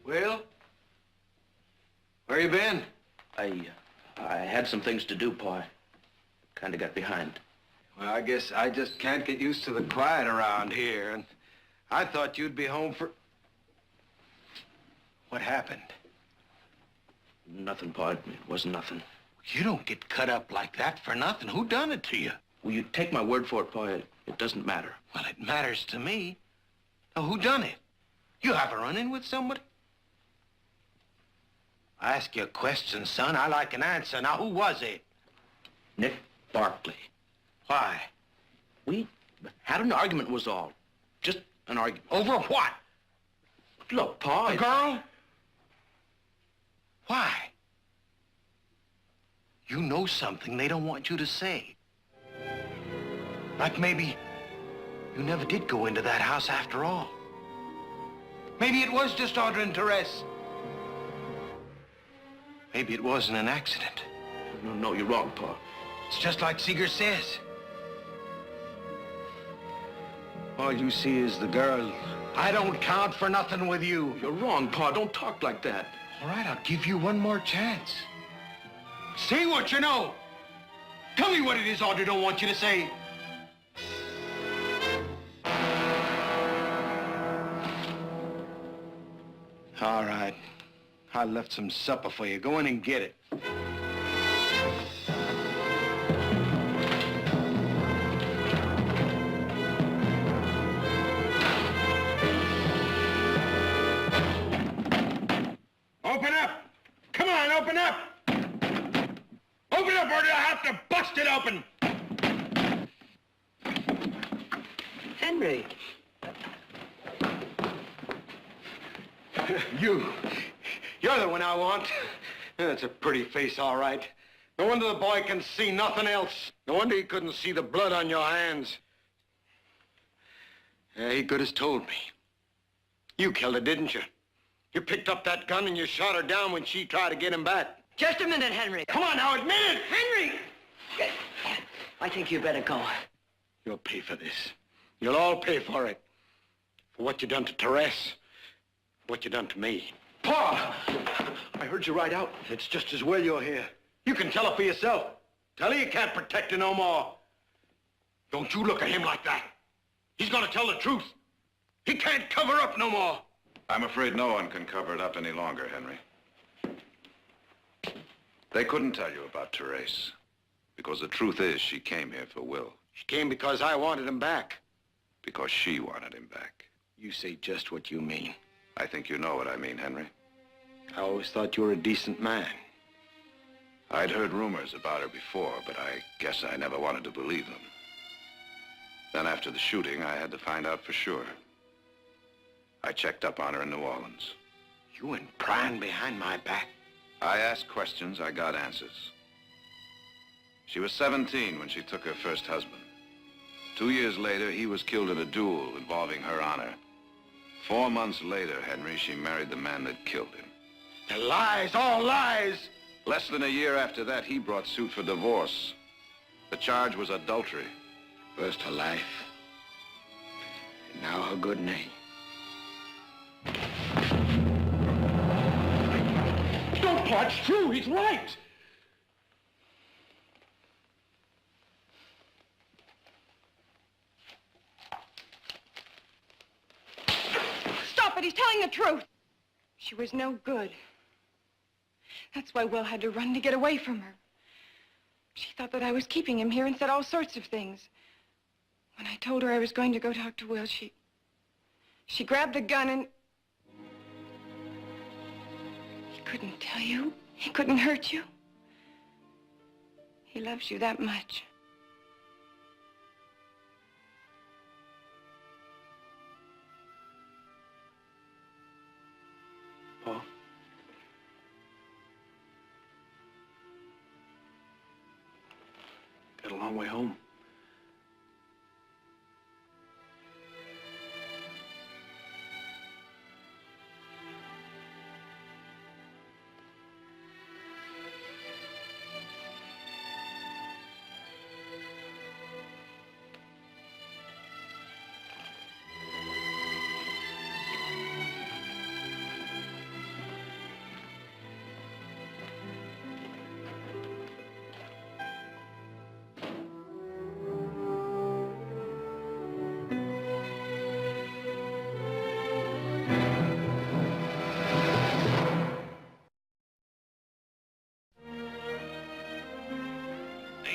Will? Where you been? I had some things to do, Pa. Kind of got behind. Well, I guess I just can't get used to the quiet around here, and I thought you'd be home for... What happened? Nothing, Pa. It wasn't nothing. You don't get cut up like that for nothing. Who done it to you? Will you take my word for it, Pa? It doesn't matter. Well, it matters to me. Now, who done it? You have a run-in with somebody? I ask you a question, son. I like an answer. Now, who was it? Nick Barkley. Why? We had an argument was all. Just an argument. Over what? Look, Pa... A girl? Why? You know something they don't want you to say. Like maybe you never did go into that house after all. Maybe it was just Audra and Therese. Maybe it wasn't an accident. No, you're wrong, Pa. It's just like Seeger says. All you see is the girl. I don't count for nothing with you. You're wrong, Pa. Don't talk like that. All right, I'll give you one more chance. Say what you know. Tell me what it is Audrey don't want you to say. All right. I left some supper for you. Go in and get it. Open up! Come on, open up! Open up or do I have to bust it open? Henry. You're the one I want. That's a pretty face, all right. No wonder the boy can see nothing else. No wonder he couldn't see the blood on your hands. Yeah, he could have told me. You killed her, didn't you? You picked up that gun and you shot her down when she tried to get him back. Just a minute, Henry. Come on now, admit it! Henry! I think you better go. You'll pay for this. You'll all pay for it. For what you done to Therese, what you done to me. Pa! I heard you ride out. It's just as well you're here. You can tell her for yourself. Tell her you can't protect her no more. Don't you look at him like that. He's gonna tell the truth. He can't cover up no more. I'm afraid no one can cover it up any longer, Henry. They couldn't tell you about Therese, because the truth is she came here for Will. She came because I wanted him back. Because she wanted him back. You say just what you mean. I think you know what I mean, Henry. I always thought you were a decent man. I'd heard rumors about her before, but I guess I never wanted to believe them. Then after the shooting, I had to find out for sure. I checked up on her in New Orleans. You went prying behind my back? I asked questions, I got answers. She was 17 when she took her first husband. 2 years later, he was killed in a duel involving her honor. 4 months later, Henry, she married the man that killed him. The lies, all lies! Less than a year after that, he brought suit for divorce. The charge was adultery. First her life, and now her good name. Don't, Pa. It's true. He's right. Stop it. He's telling the truth. She was no good. That's why Will had to run to get away from her. She thought that I was keeping him here and said all sorts of things. When I told her I was going to go talk to Will, she grabbed the gun and... He couldn't tell you. He couldn't hurt you. He loves you that much. Pa? Got a long way home.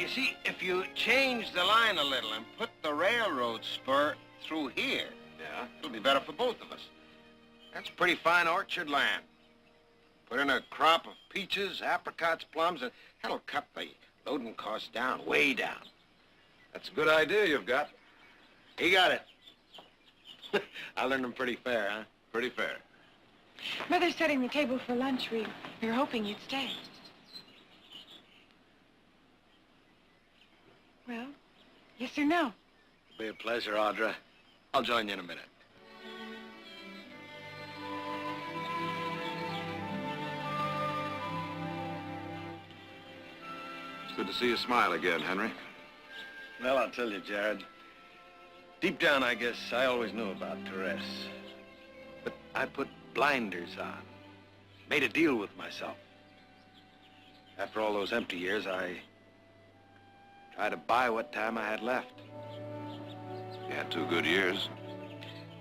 You see, if you change the line a little and put the railroad spur through here, yeah, it'll be better for both of us. That's pretty fine orchard land. Put in a crop of peaches, apricots, plums, and that'll cut the loading costs down, way down. That's a good idea you've got. He got it. I learned him pretty fair, huh? Pretty fair. Mother's setting the table for lunch. We were hoping you'd stay. Well, yes or no? It'll be a pleasure, Audra. I'll join you in a minute. It's good to see you smile again, Henry. Well, I'll tell you, Jared. Deep down, I guess, I always knew about Therese. But I put blinders on. Made a deal with myself. After all those empty years, I tried to buy what time I had left. You had 2 good years.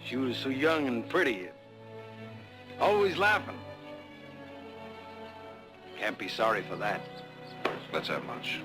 She was so young and pretty. Always laughing. Can't be sorry for that. Let's have lunch.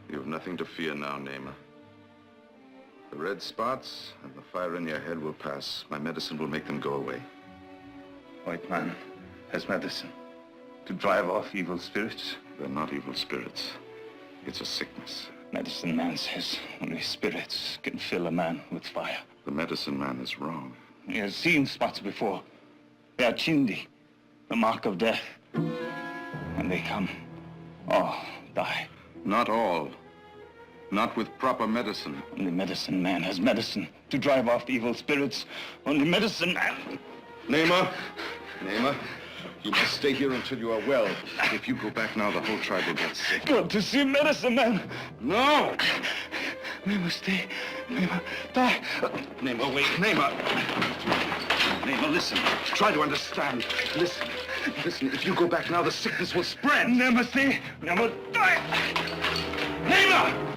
You have nothing to fear now, Namer. The red spots and the fire in your head will pass. My medicine will make them go away. White man has medicine to drive off evil spirits. They're not evil spirits. It's a sickness. Medicine man says only spirits can fill a man with fire. The medicine man is wrong. He has seen spots before. They are chindi, the mark of death. When they come, all die. Not all. Not with proper medicine. Only medicine man has medicine to drive off evil spirits. Only medicine man. Namer! Namer, you must stay here until you are well. If you go back now, the whole tribe will get sick. Go to see medicine man. No! Namer, stay. Namer, die. Namer, wait. Namer! Namer, listen. Try to understand. Listen. Listen, if you go back now, the sickness will spread. Namer, stay. Namer, die. Namer!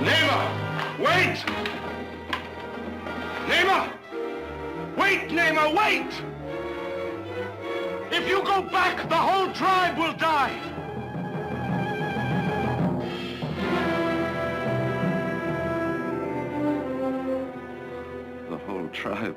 Namer! Wait! Namer! Wait, Namer, wait! If you go back, the whole tribe will die! The whole tribe.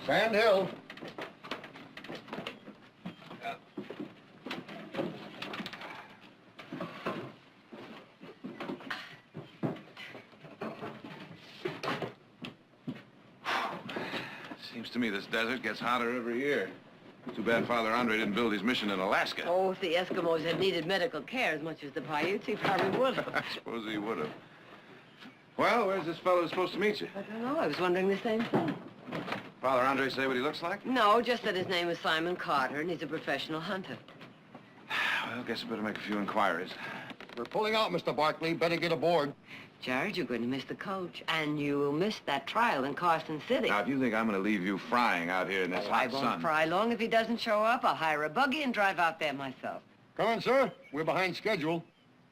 Sand Hill. Seems to me this desert gets hotter every year. Too bad Father Andre didn't build his mission in Alaska. Oh, if the Eskimos had needed medical care as much as the Paiutes, he probably would have. I suppose he would have. Well, where's this fellow who's supposed to meet you? I don't know. I was wondering the same thing. Father Andre say what he looks like? No, just that his name is Simon Carter, and he's a professional hunter. Well, guess I better make a few inquiries. We're pulling out, Mr. Barkley. Better get aboard. Jared, you're going to miss the coach, and you will miss that trial in Carson City. Now, if you think I'm going to leave you frying out here in this I hot won't sun... fry long. If he doesn't show up, I'll hire a buggy and drive out there myself. Come on, sir. We're behind schedule.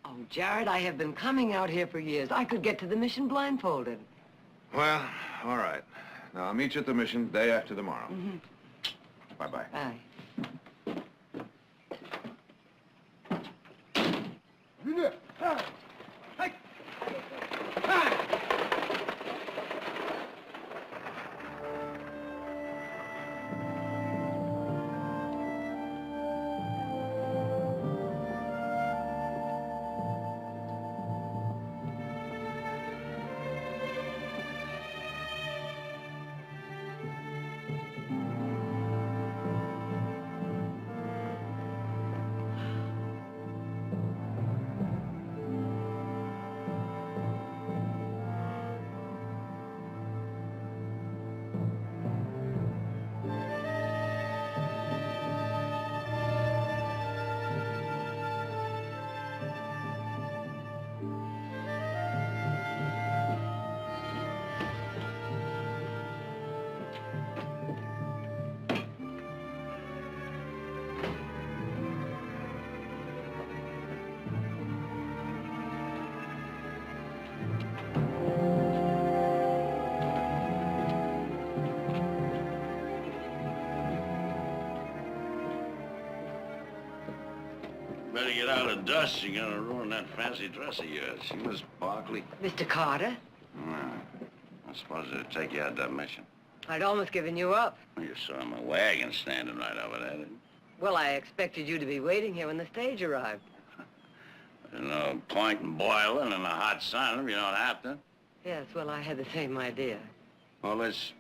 Oh, Jared, I have been coming out here for years. I could get to the mission blindfolded. Well, all right. Now, I'll meet you at the mission day after tomorrow. Bye-bye. Bye. Better get out of dust. You're gonna ruin that fancy dress of yours. You Miss Barkley? Mr. Carter, I suppose it'd take you out that mission. I'd almost given you up. You saw my wagon standing right over there. Well, I expected you to be waiting here when the stage arrived. There's no point in boiling in the hot sun if you don't have to. Yes, well, I had the same idea. All this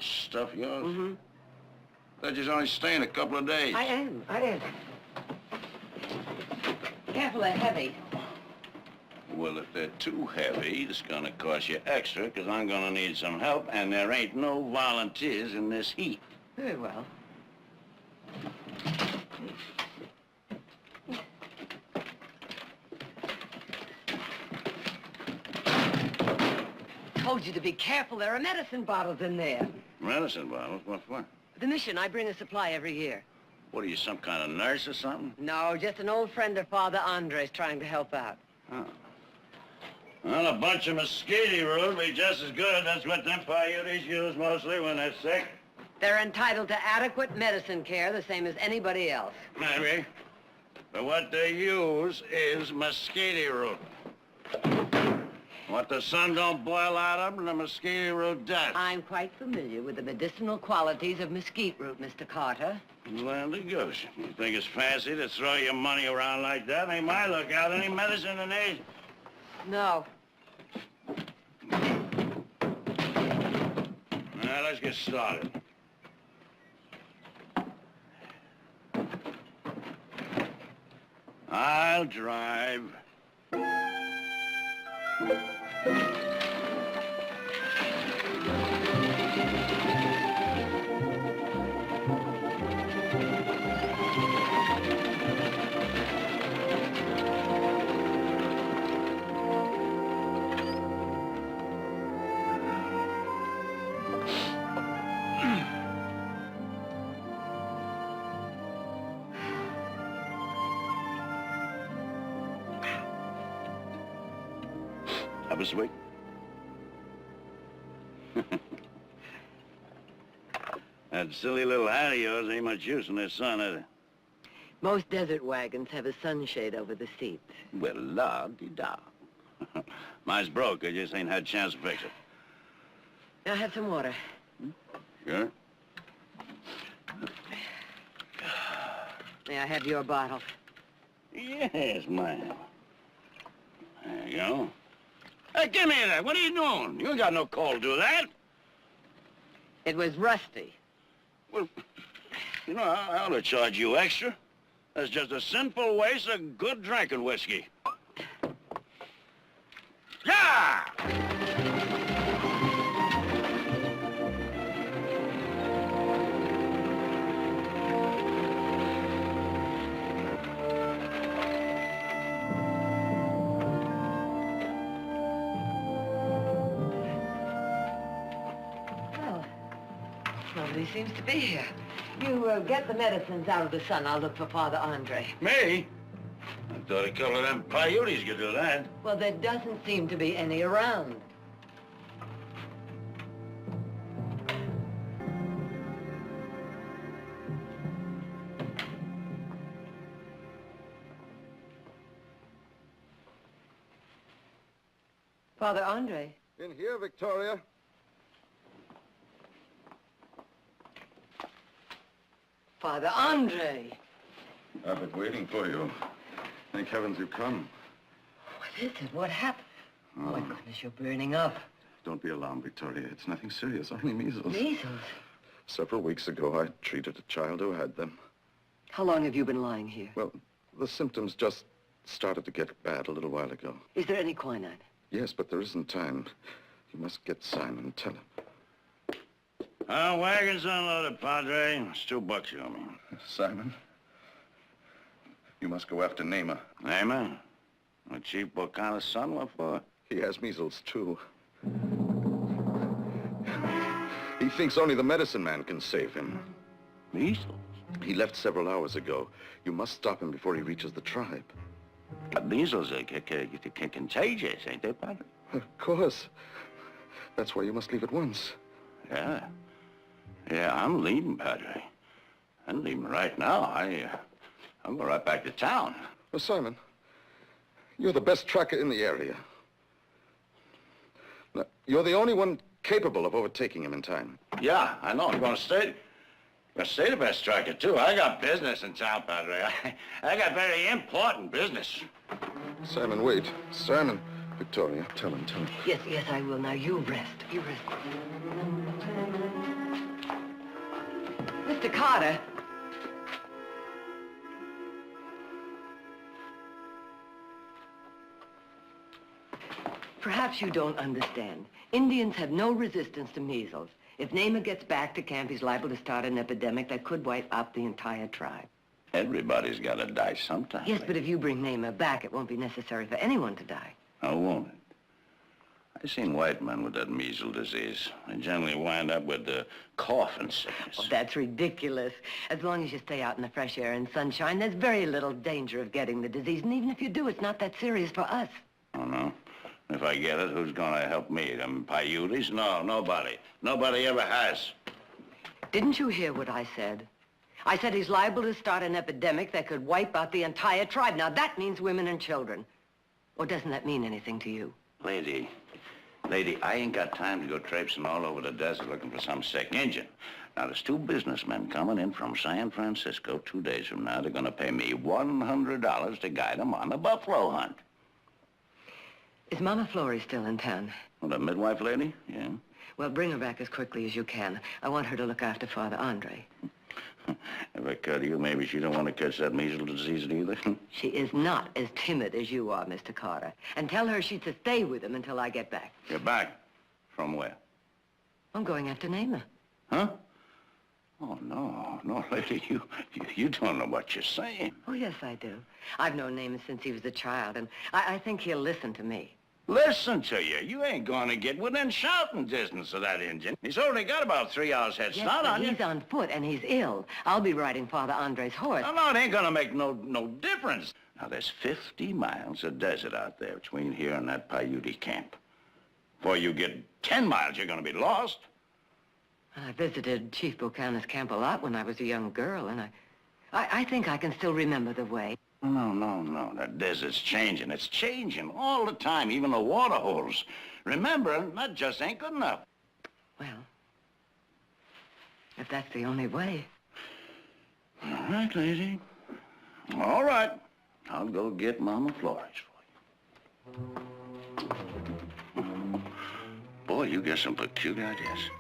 stuff yours? They're just only staying a couple of days. I am. Careful, they're heavy. Well, if they're too heavy, it's gonna cost you extra, because I'm gonna need some help, and there ain't no volunteers in this heat. Very well. Told you to be careful. There are medicine bottles in there. Medicine bottles? What for? The mission, I bring a supply every year. What are you, some kind of nurse or something? No, just an old friend of Father Andre's trying to help out. Oh. Well, a bunch of mosquito root would be just as good. That's what them Paiutes use mostly when they're sick. They're entitled to adequate medicine care, the same as anybody else. Maybe. But what they use is mosquito root. What the sun don't boil out of, the mosquito root does. I'm quite familiar with the medicinal qualities of mesquite root, Mr. Carter. Land of goose. You think it's fancy to throw your money around like that? Ain't my lookout any medicine in these. No. Now, let's get started. I'll drive. Have a sweet? That silly little hat of yours ain't much use in this sun, is it? Most desert wagons have a sunshade over the seats. Well, la-di-da. Mine's broke. I just ain't had a chance to fix it. Now, have some water. Sure? May I have your bottle? Yes, ma'am. There you go. Hey, give me that. What are you doing? You ain't got no call to do that. It was rusty. Well, you know, I ought to charge you extra. That's just a sinful waste of good drinking whiskey. Yeah! Well, nobody seems to be here. You get the medicines out of the sun. I'll look for Father Andre. Me? I thought a couple of them coyotes could do that. Well, there doesn't seem to be any around. Father Andre. In here, Victoria. Father Andre. I've been waiting for you. Thank heavens you've come. What is it? What happened? Oh, my goodness, you're burning up. Don't be alarmed, Victoria. It's nothing serious, only measles. Measles? Several weeks ago, I treated a child who had them. How long have you been lying here? Well, the symptoms just started to get bad a little while ago. Is there any quinine? Yes, but there isn't time. You must get Simon and tell him. Wagon's unloaded, Padre. It's $2 you owe me. Simon, you must go after Namer. Namer? A Chief Bocana's son? What for? He has measles, too. He thinks only the medicine man can save him. Measles? He left several hours ago. You must stop him before he reaches the tribe. Measles are contagious, ain't they, Padre? Of course. That's why you must leave at once. Yeah. Yeah, I'm leaving, Padre. I'm leaving right now. I'm going right back to town. Well, Simon, you're the best tracker in the area. Now, you're the only one capable of overtaking him in time. Yeah, I know. I'm going to stay the best tracker, too. I got business in town, Padre. I got very important business. Simon, wait. Simon. Victoria, tell him. Yes, I will. Now, you rest. You rest. Mr. Carter. Perhaps you don't understand. Indians have no resistance to measles. If Namer gets back to camp, he's liable to start an epidemic that could wipe out the entire tribe. Everybody's got to die sometime. Yes, but if you bring Namer back, it won't be necessary for anyone to die. Oh, won't it? I've seen white men with that measles disease. They generally wind up with the cough and sickness. Oh, that's ridiculous. As long as you stay out in the fresh air and sunshine, there's very little danger of getting the disease. And even if you do, it's not that serious for us. Oh, no? If I get it, who's going to help me? Them Paiutes? No, nobody. Nobody ever has. Didn't you hear what I said? I said he's liable to start an epidemic that could wipe out the entire tribe. Now, that means women and children. Or doesn't that mean anything to you? Lady, I ain't got time to go traipsing all over the desert looking for some sick Injun. Now, there's two businessmen coming in from San Francisco 2 days from now. They're going to pay me $100 to guide them on a buffalo hunt. Is Mama Florrie still in town? Well, the midwife lady? Yeah. Well, bring her back as quickly as you can. I want her to look after Father Andre. If I cut you, maybe she don't want to catch that measles disease either. She is not as timid as you are, Mr. Carter. And tell her she's to stay with him until I get back. You're back? From where? I'm going after Namer. Huh? Oh, no, lady, you don't know what you're saying. Oh, yes, I do. I've known Namer since he was a child, and I think he'll listen to me. Listen to you. You ain't going to get within shouting distance of that Injun. He's already got about 3 hours head start on you. He's on foot, and he's ill. I'll be riding Father Andre's horse. No, it ain't going to make no difference. Now, there's 50 miles of desert out there between here and that Paiute camp. Before you get 10 miles, you're going to be lost. I visited Chief Bocana's camp a lot when I was a young girl, and I think I can still remember the way. No. That desert's changing. It's changing all the time, even the water holes. Remember, that just ain't good enough. Well, if that's the only way. All right, lady. All right. I'll go get Mama Flores for you. Boy, you get some peculiar ideas.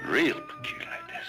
Real peculiar ideas.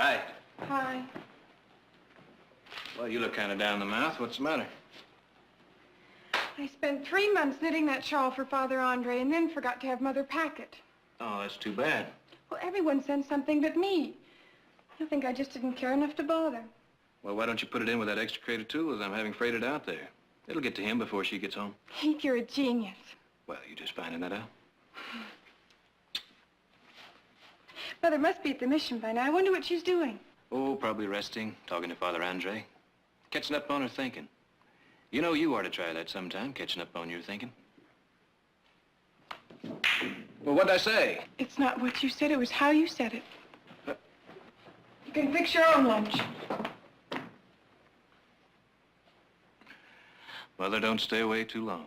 Hi. Hi. Well, you look kind of down the mouth. What's the matter? I spent 3 months knitting that shawl for Father Andre and then forgot to have Mother pack it. Oh, that's too bad. Well, everyone sends something but me. I think I just didn't care enough to bother. Well, why don't you put it in with that extricated tool as I'm having freighted out there? It'll get to him before she gets home. Heath, you're a genius. Well, you just finding that out? Mother must be at the mission by now. I wonder what she's doing. Oh, probably resting, talking to Father Andre. Catching up on her thinking. You know, you ought to try that sometime, catching up on your thinking. Well, what'd I say? It's not what you said, it was how you said it. You can fix your own lunch. Mother, don't stay away too long.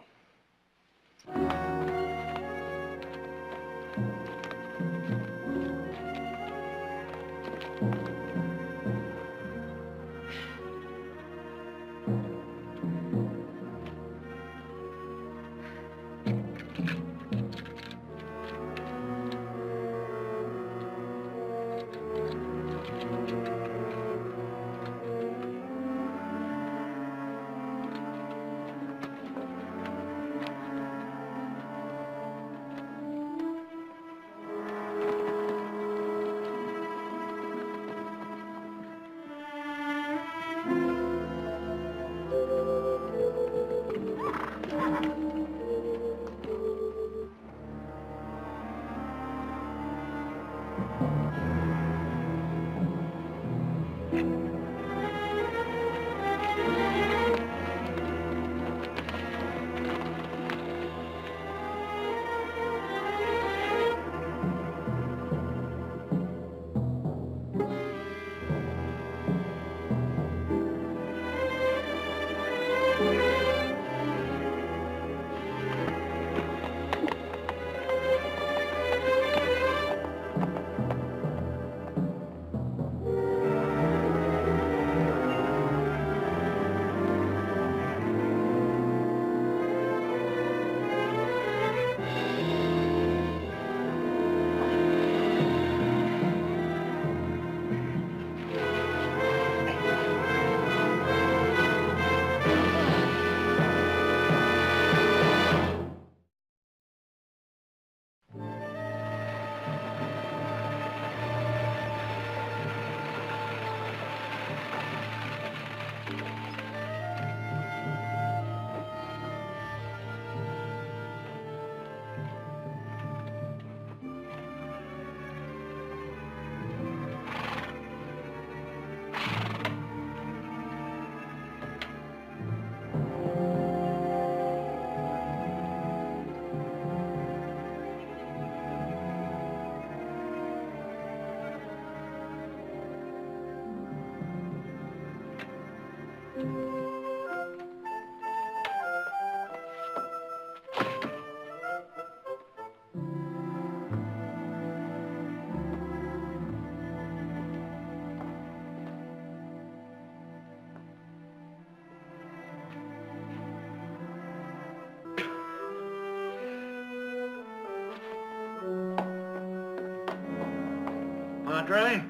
Andre?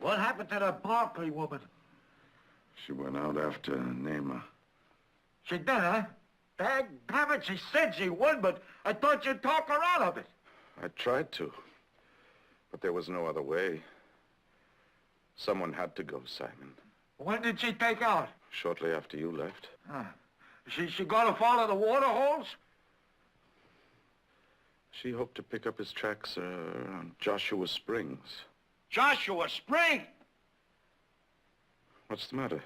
What happened to the Barkley woman? She went out after Nema. She did, huh? Daggone, she said she would, but I thought you'd talk her out of it. I tried to, but there was no other way. Someone had to go, Simon. When did she take out? Shortly after you left. She gonna follow the water holes? She hoped to pick up his tracks around Joshua Springs. Joshua Spring? What's the matter?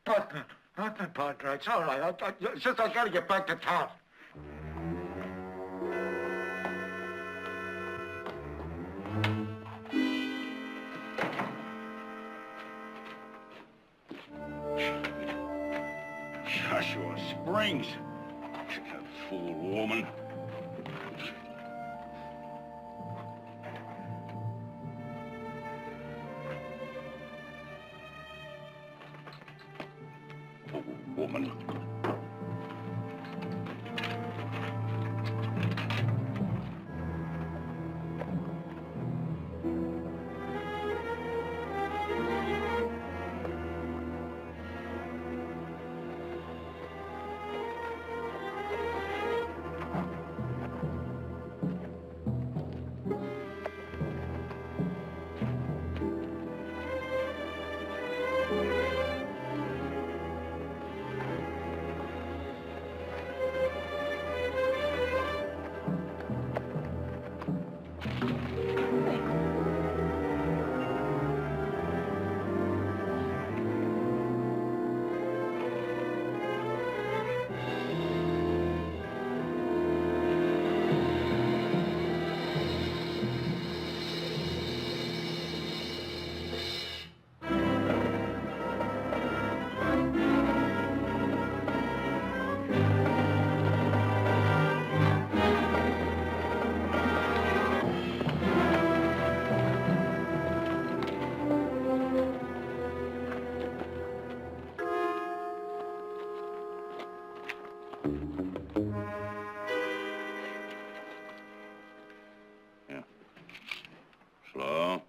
Nothing, Padre. It's all right. It's just I gotta get back to town. Joshua Springs. That fool woman. Fool woman. Yeah. Slow.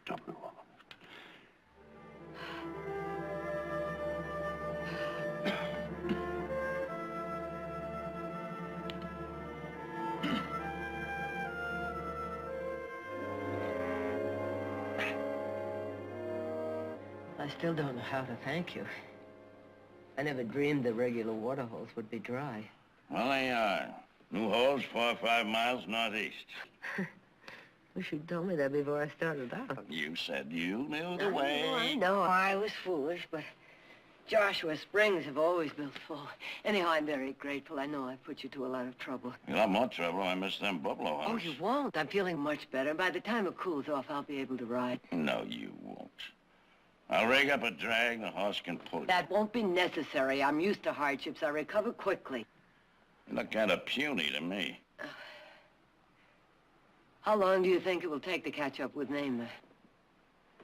Stop it, woman. I still don't know how to thank you. I never dreamed the regular water holes would be dry. Well, they are. New holes 4 or 5 miles northeast. Wish you'd told me that before I started out. You said you knew the way. I know. I was foolish, but Joshua Springs have always built full. Anyhow, I'm very grateful. I know I've put you to a lot of trouble. You'll have more trouble. I miss them buffalo Oh, hunters. you won't. I'm feeling much better. By the time it cools off, I'll be able to ride. No, you won't. I'll rig up a drag. The horse can pull you. That won't be necessary. I'm used to hardships. I recover quickly. You look kind of puny to me. How long do you think it will take to catch up with Namer?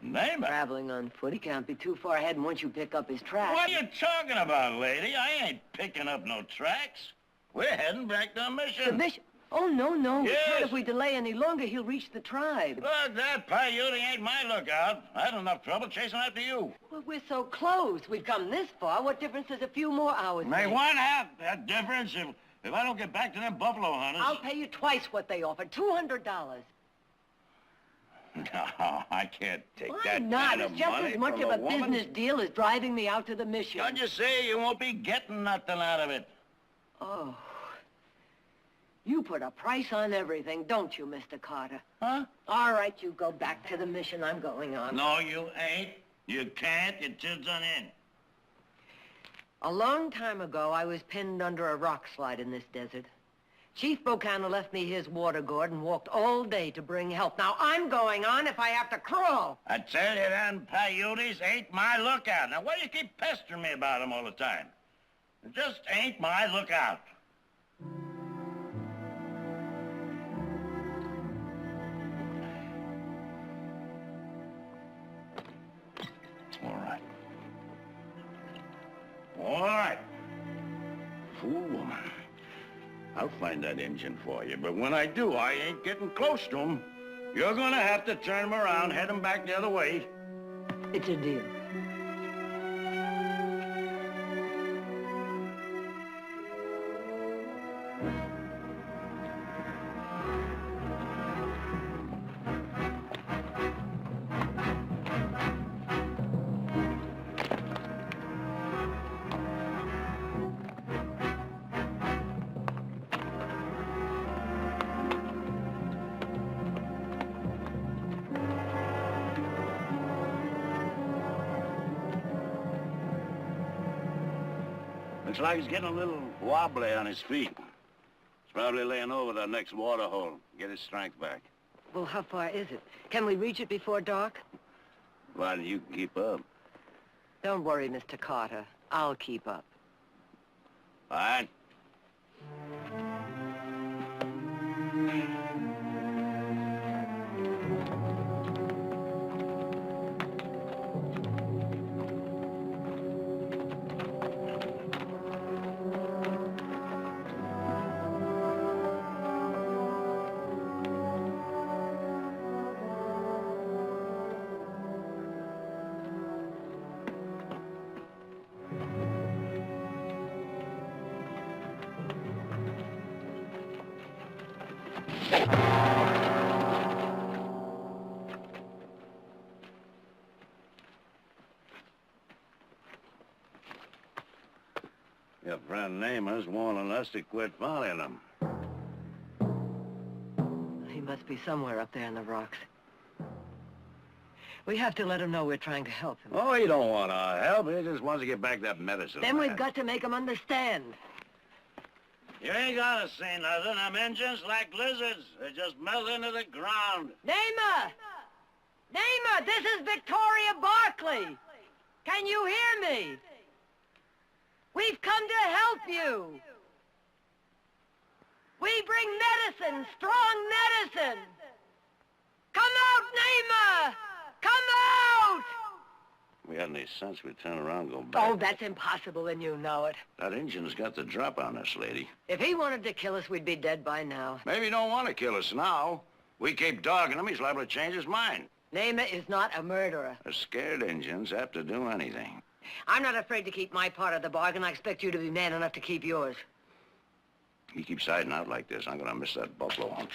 Namer? Traveling on foot, he can't be too far ahead, and once you pick up his tracks... What are you talking about, lady? I ain't picking up no tracks. We're heading back to the mission. The mission? Oh, no, no. Yes. We can't. If we delay any longer, he'll reach the tribe. Look, that Paiute ain't my lookout. I had enough trouble chasing after you. Well, we're so close. We've come this far. What difference does a few more hours make? May one have that difference if I don't get back to them buffalo hunters. I'll pay you twice what they offered, $200. No, I can't take Why that not? kind of It's just money as much from of a woman. business deal as driving me out to the mission. Don't you see you won't be getting nothing out of it? Oh. You put a price on everything, don't you, Mr. Carter? Huh? All right, you go back to the mission I'm going on. No, you ain't. You can't. You're too done in. A long time ago, I was pinned under a rock slide in this desert. Chief Bocana left me his water gourd and walked all day to bring help. Now, I'm going on if I have to crawl. I tell you, them Paiutes ain't my lookout. Now, why do you keep pestering me about them all the time? It just ain't my lookout. All right. All right. Fool woman. I'll find that engine for you, but when I do, I ain't getting close to him. You're gonna have to turn him around, head him back the other way. It's a deal. Looks like he's getting a little wobbly on his feet. He's probably laying over that next water hole. Get his strength back. Well, how far is it? Can we reach it before dark? Why, you can keep up. Don't worry, Mr. Carter. I'll keep up. Fine. Your friend Namer's warning us to quit following them. He must be somewhere up there in the rocks. We have to let him know we're trying to help him. Oh, he don't want our help. He just wants to get back that medicine. Then we've man. got to make him understand. You ain't gotta say nothing. Them engines like lizards. They just melt into the ground. Namer! Namer, this is Victoria Barkley. Can you hear me? We've come to help you. We bring medicine, strong medicine. Come out, Namer! Come out! got any sense, we'd turn around and go back. Oh, that's impossible, and you know it. That Injun's got the drop on us, lady. If he wanted to kill us, we'd be dead by now. Maybe he don't want to kill us now. We keep dogging him, he's liable to change his mind. Nema is not a murderer. A scared Injun's apt to do anything. I'm not afraid to keep my part of the bargain. I expect you to be man enough to keep yours. He keeps hiding out like this, I'm gonna miss that buffalo hunt.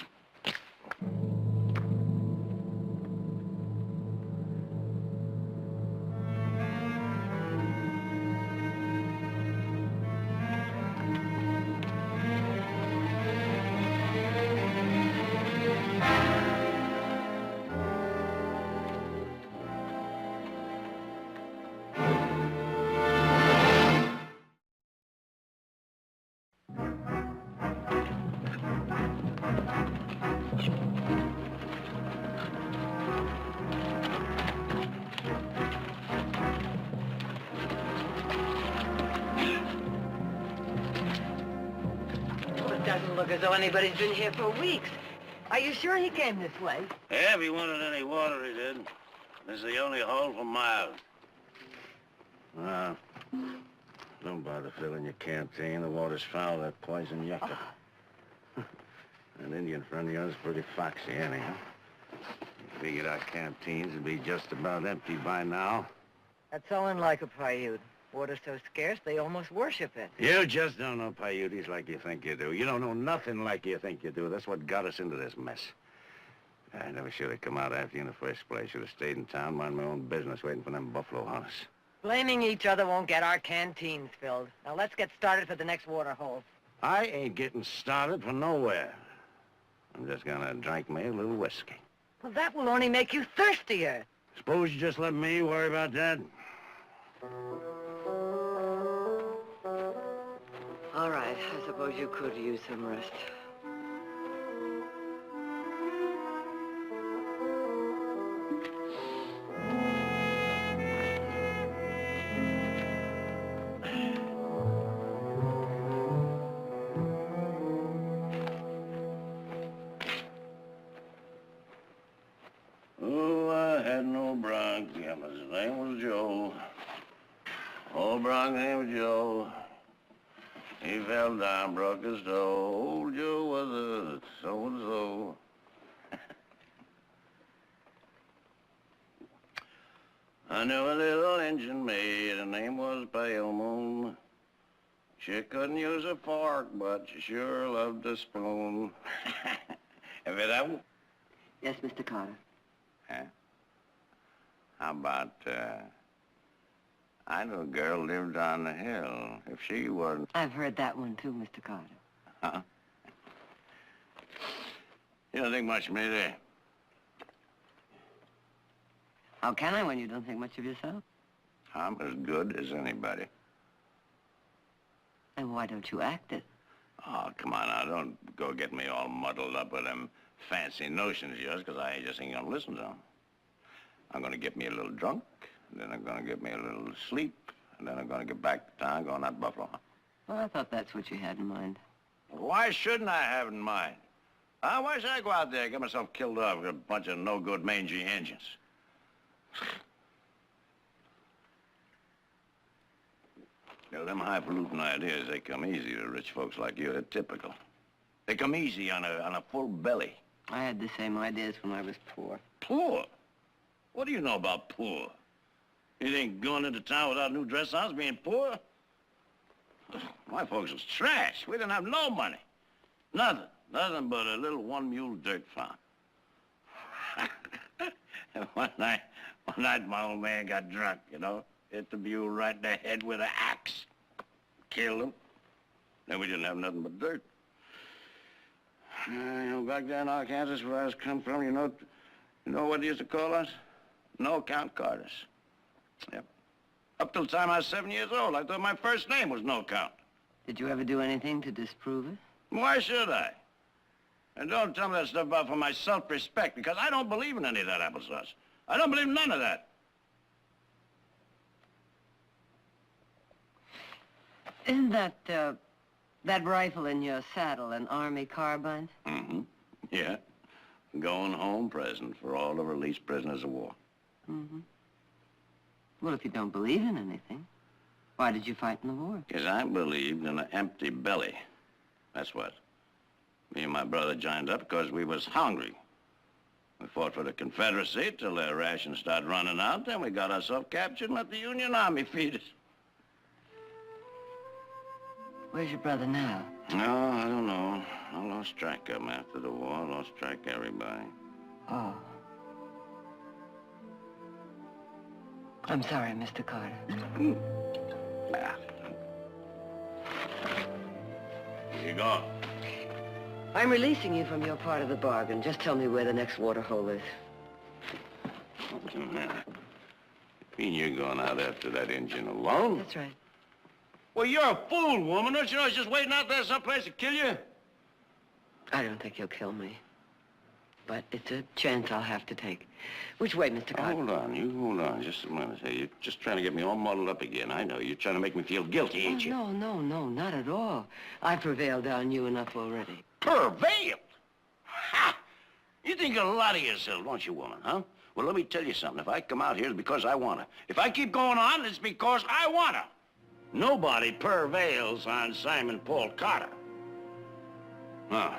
It doesn't look as though anybody's been here for weeks. Are you sure he came this way? Yeah, if he wanted any water, he did. This is the only hole for miles. Don't bother filling your canteen. The water's foul, that poison yucca. An Indian friend of yours is pretty foxy, anyhow. Figured our canteens would be just about empty by now. That's so unlike a Paiute. Water's so scarce, they almost worship it. You just don't know Paiutes like you think you do. You don't know nothing like you think you do. That's what got us into this mess. I never should have come out after you in the first place. Should have stayed in town, mind my own business, waiting for them buffalo hunters. Blaming each other won't get our canteens filled. Now let's get started for the next water hole. I ain't getting started for nowhere. I'm just gonna drink me a little whiskey. Well, that will only make you thirstier. Suppose you just let me worry about that? All right, I suppose you could use some rest. Oh, I had no bronc. Yeah, his name was Joe. Old bronc named Joe. He fell down, broke his toe. Old Joe was a so-and-so. I knew a little Injun maid, her name was Pale Moon. She couldn't use a fork, but she sure loved a spoon. Have you that one? Yes, Mr. Carter. Huh? How about, I knew a girl lived on the hill. If she wasn't... I've heard that one too, Mr. Carter. Huh? You don't think much of me, do you? How can I when you don't think much of yourself? I'm as good as anybody. And why don't you act it? Oh, come on now, don't go get me all muddled up with them fancy notions of yours, because I just ain't gonna listen to them. I'm gonna get me a little drunk, and then I'm gonna get me a little sleep, and then I'm gonna get back to town, going out buffalo hunt. Well, I thought that's what you had in mind. Why shouldn't I have in mind? Why should I go out there and get myself killed off with a bunch of no-good mangy engines? You know, them highfalutin ideas, they come easy to rich folks like you. They're typical. They come easy on a full belly. I had the same ideas when I was poor. Poor? What do you know about poor? You think going into town without new dress on's being poor? My folks was trash. We didn't have no money. Nothing. Nothing but a little one-mule dirt farm. And one night my old man got drunk, you know. Hit the mule right in the head with an axe. Killed him. Then we didn't have nothing but dirt. You know, back there in Arkansas where I was come from, you know what they used to call us? No-count Carters. Yep. Up till the time I was 7 years old, I thought my first name was No-Count. Did you ever do anything to disprove it? Why should I? And don't tell me that stuff about for my self-respect, because I don't believe in any of that applesauce. I don't believe in none of that. Isn't that rifle in your saddle an Army carbine? Mm-hmm. Yeah. Going home present for all the released prisoners of war. Mm-hmm. Well, if you don't believe in anything, why did you fight in the war? Because I believed in an empty belly. That's what. Me and my brother joined up because we was hungry. We fought for the Confederacy till their rations started running out, then we got ourselves captured and let the Union Army feed us. Where's your brother now? No, I don't know. I lost track of him after the war. I lost track of everybody. Oh. I'm sorry, Mr. Carter. Ah. Where you going? I'm releasing you from your part of the bargain. Just tell me where the next water hole is. What's the matter? You mean you're going out after that engine alone? That's right. Well, you're a fool, woman. Don't you know he's just waiting out there someplace to kill you? I don't think he'll kill me. But it's a chance I'll have to take. Which way, Mr. Carter? Hold on just a minute. Hey, you're just trying to get me all muddled up again. I know. You're trying to make me feel guilty, ain't you? No, not at all. I prevailed on you enough already. Prevailed? Ha! You think a lot of yourself, don't you, woman, huh? Well, let me tell you something. If I come out here, it's because I want to. If I keep going on, it's because I want to. Nobody prevails on Simon Paul Carter. Now,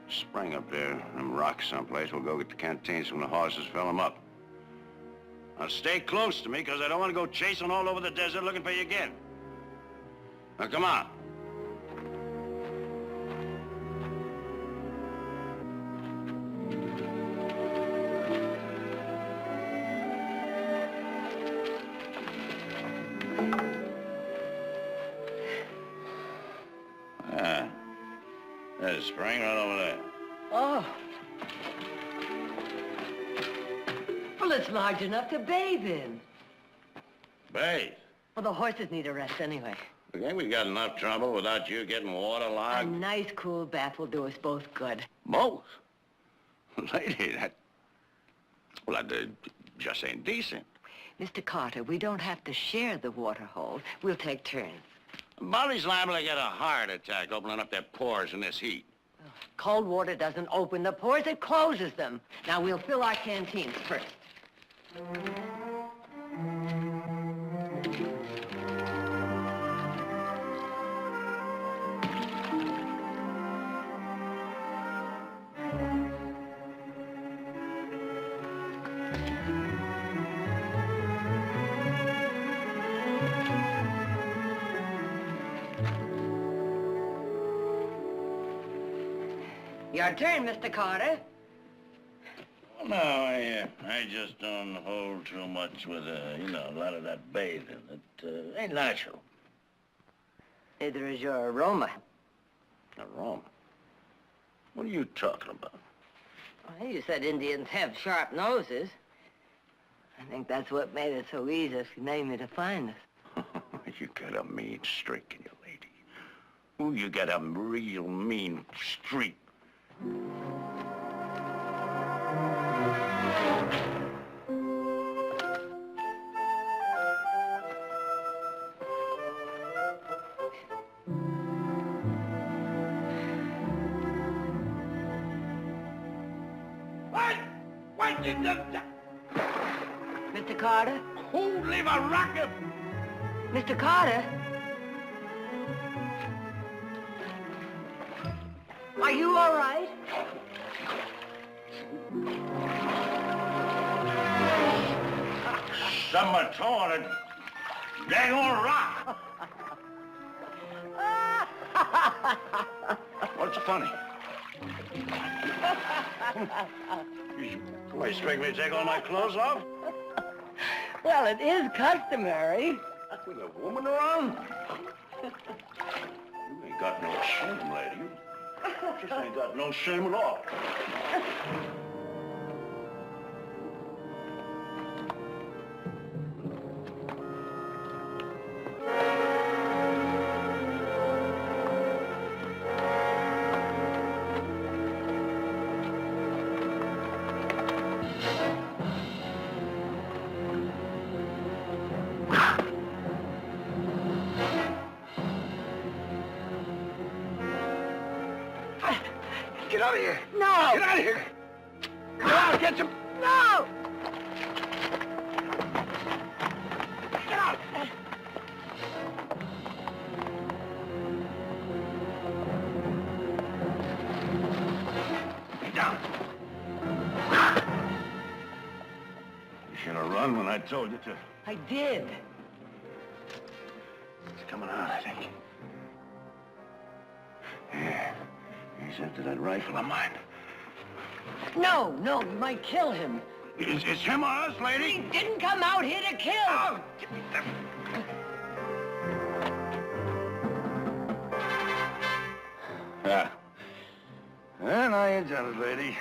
spring up there, them rocks someplace. We'll go get the canteens from the horses, fill them up. Now, stay close to me, because I don't want to go chasing all over the desert looking for you again. Now, come on. There's a spring right over there. Oh. Well, it's large enough to bathe in. Bathe? Well, the horses need a rest anyway. Think we got enough trouble without you getting waterlogged? A nice, cool bath will do us both good. Both? Lady, that... Well, that just ain't decent. Mr. Carter, we don't have to share the water hole. We'll take turns. Molly's liable to get a heart attack opening up their pores in this heat. Cold water doesn't open the pores, it closes them. Now, we'll fill our canteens first. Your turn, Mr. Carter. Well, no, I just don't hold too much with, a lot of that bathing. It ain't natural. Neither is your aroma. Aroma? What are you talking about? Well, you said Indians have sharp noses. I think that's what made it so easy for me to find us. You got a mean streak in you, lady. Ooh, you got a real mean streak. What did the... Mr. Carter? Who leave a rocket? Mr. Carter? Are you all right? Someone torn a dang old rock. What's funny? Why, you expect me to take all my clothes off? Well, it is customary. With a woman around? You ain't got no shame, lady. You just ain't got no shame at all. Get out of here. No! Get out of here. Get out, get some... No! should have run when I told you to. I did. It's coming out, I think. Yeah. He's after that rifle of mine. No, you might kill him. It's him or us, lady? He didn't come out here to kill. Oh, give me that. Yeah. Well, now you done it, lady.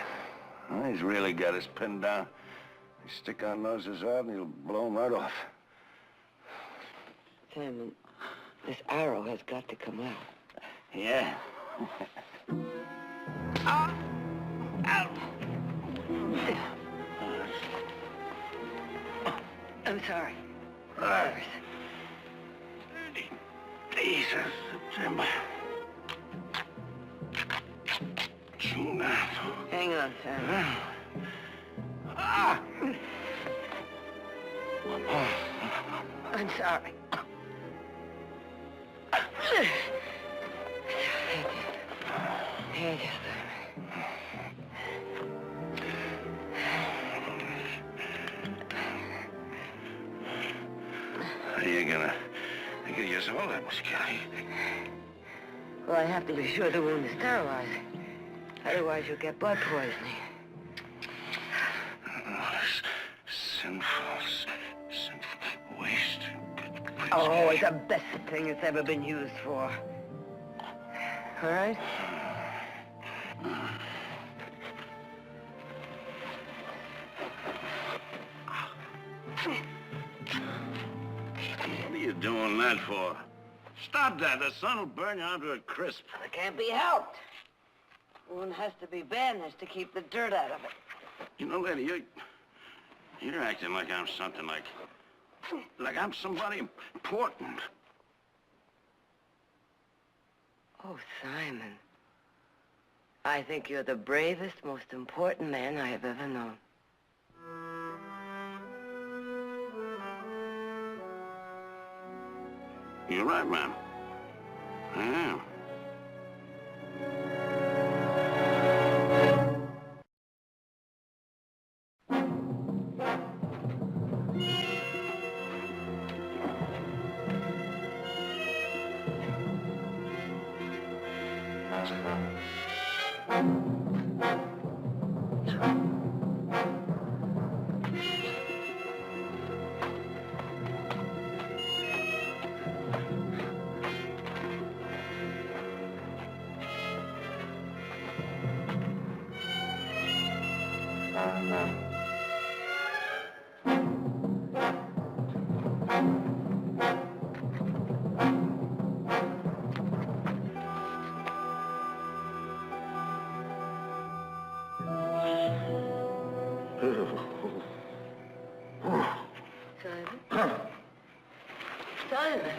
Well, he's really got us pinned down. You stick our noses out and he'll blow 'em right off. Simon, this arrow has got to come out. Yeah. I'm sorry. Days of September. June. Hang on, Simon. I'm sorry. Here you go. You're gonna use all that whiskey. Well, I have to be sure the wound is sterilized. Otherwise, you'll get blood poisoning. Sinful waste. Oh, it's the best thing it's ever been used for. All right? What are you doing that for? Stop that. The sun will burn you onto a crisp. It can't be helped. One has to be bandaged to keep the dirt out of it. You know, lady, you're acting like I'm something like I'm somebody important. Oh, Simon. I think you're the bravest, most important man I have ever known. You're right, ma'am. I am.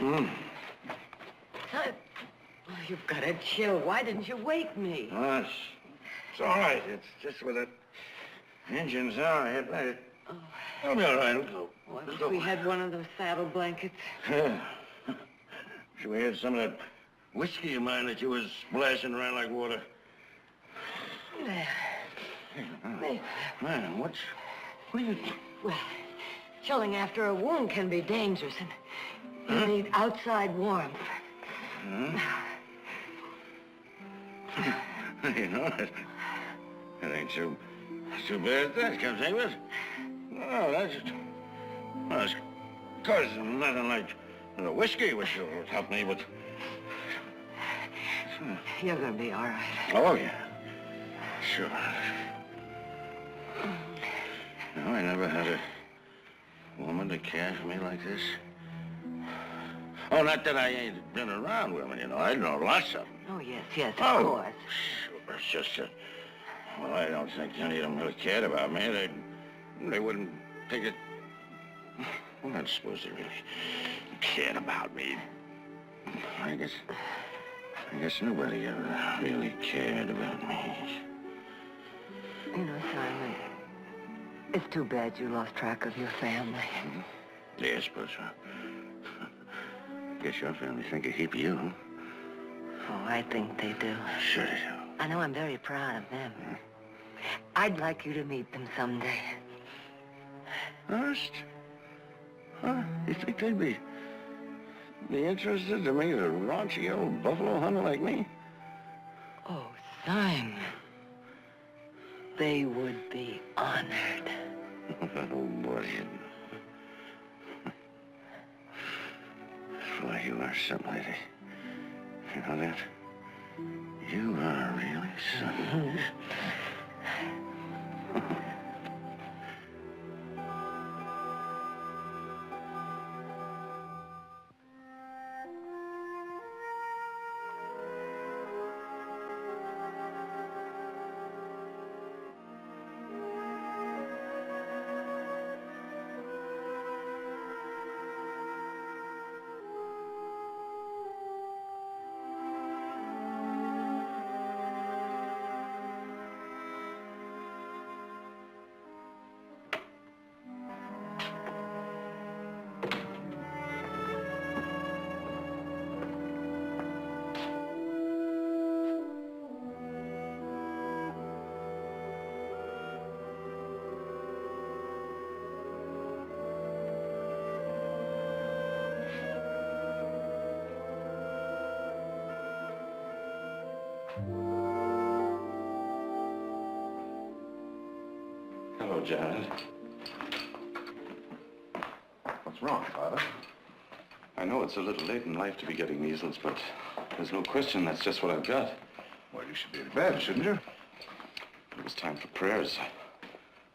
Simon? Simon? Oh, you've got a chill. Why didn't you wake me? Oh, it's all right. It's just with the engines out. I'll be all right. It'll go. Oh, I wish we had one of those saddle blankets. Yeah. Wish we had some of that whiskey of mine that you was splashing around like water. There. Man, what are you... Well, chilling after a wound can be dangerous, and you need outside warmth. You know, it ain't too bad as that, come think of it. No, that's just... Well, it's because nothing like the whiskey which will help me, but... You're gonna be all right. Oh, yeah. Sure. No, I never had a woman to care for me like this. Oh, not that I ain't been around women, you know. I know lots of them. Oh, yes, of course. Sure, it's just that... Well, I don't think any of them really cared about me. They wouldn't take it... Well, I suppose they really cared about me. I guess nobody ever really cared about me. You know, Simon, it's too bad you lost track of your family. Yeah, I suppose so. Guess your family think a heap of you, huh? Oh, I think they do. Sure they do. I know I'm very proud of them. I'd like you to meet them someday. Honest? Huh? You think they'd be interested to meet a raunchy old buffalo hunter like me? Oh, Simon. They would be honored. Oh, boy. Boy, you are something, lady. You know that? You are really something. Hello, Janet. What's wrong, Father? I know it's a little late in life to be getting measles, but there's no question that's just what I've got. Well, you should be in bed, shouldn't you? It was time for prayers.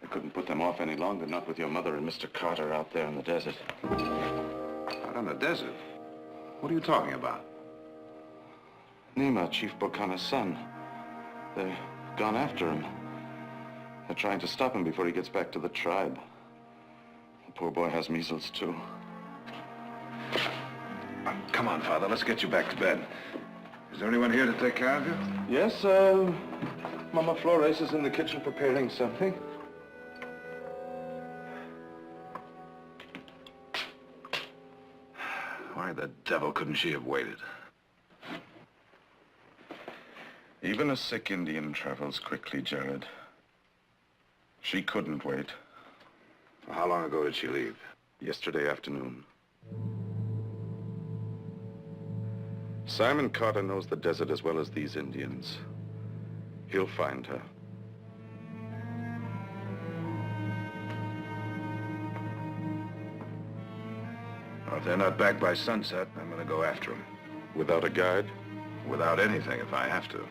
I couldn't put them off any longer, not with your mother and Mr. Carter out there in the desert. Out on the desert? What are you talking about? Nima, Chief Bokana's son. They've gone after him. They're trying to stop him before he gets back to the tribe. The poor boy has measles, too. Come on, Father, let's get you back to bed. Is there anyone here to take care of you? Yes, Mama Flores is in the kitchen preparing something. Why the devil couldn't she have waited? Even a sick Indian travels quickly, Jared. She couldn't wait. How long ago did she leave? Yesterday afternoon. Simon Carter knows the desert as well as these Indians. He'll find her. Well, if they're not back by sunset, I'm gonna go after them. Without a guide? Without anything, if I have to.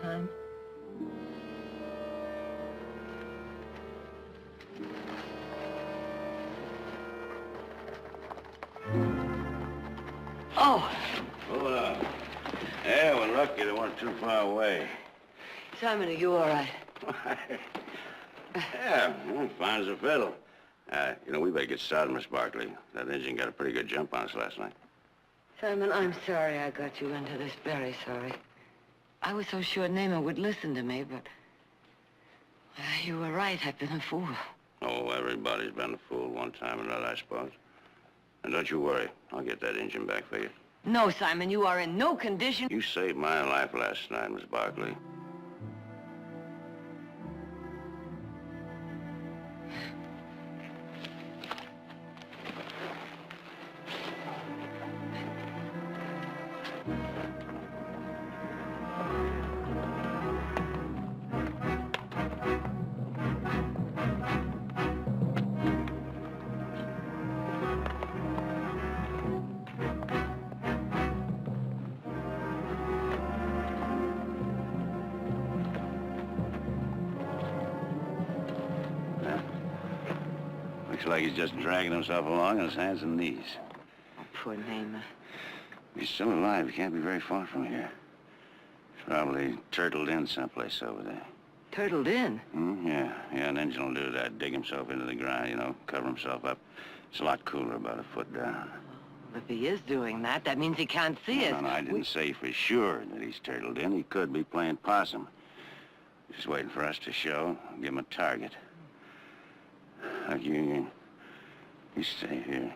Time? Oh, Hold on. Yeah, we're lucky they weren't too far away. Simon, are you all right? Yeah, well, fine as a fiddle. We better get started, Miss Barkley. That engine got a pretty good jump on us last night. Simon, I'm sorry I got you into this. Very sorry. I was so sure Naaman would listen to me, but... you were right. I've been a fool. Oh, everybody's been a fool one time or another, I suppose. And don't you worry. I'll get that engine back for you. No, Simon, you are in no condition... You saved my life last night, Miss Barkley. Looks like he's just dragging himself along on his hands and knees. Oh, poor Naaman. He's still alive. He can't be very far from here. He's probably turtled in someplace over there. Turtled in? Yeah, an engine will do that. Dig himself into the ground, cover himself up. It's a lot cooler about a foot down. Well, if he is doing that, that means he can't see us. No, I didn't say for sure that he's turtled in. He could be playing possum. Just waiting for us to show. Give him a target. Look, you stay here.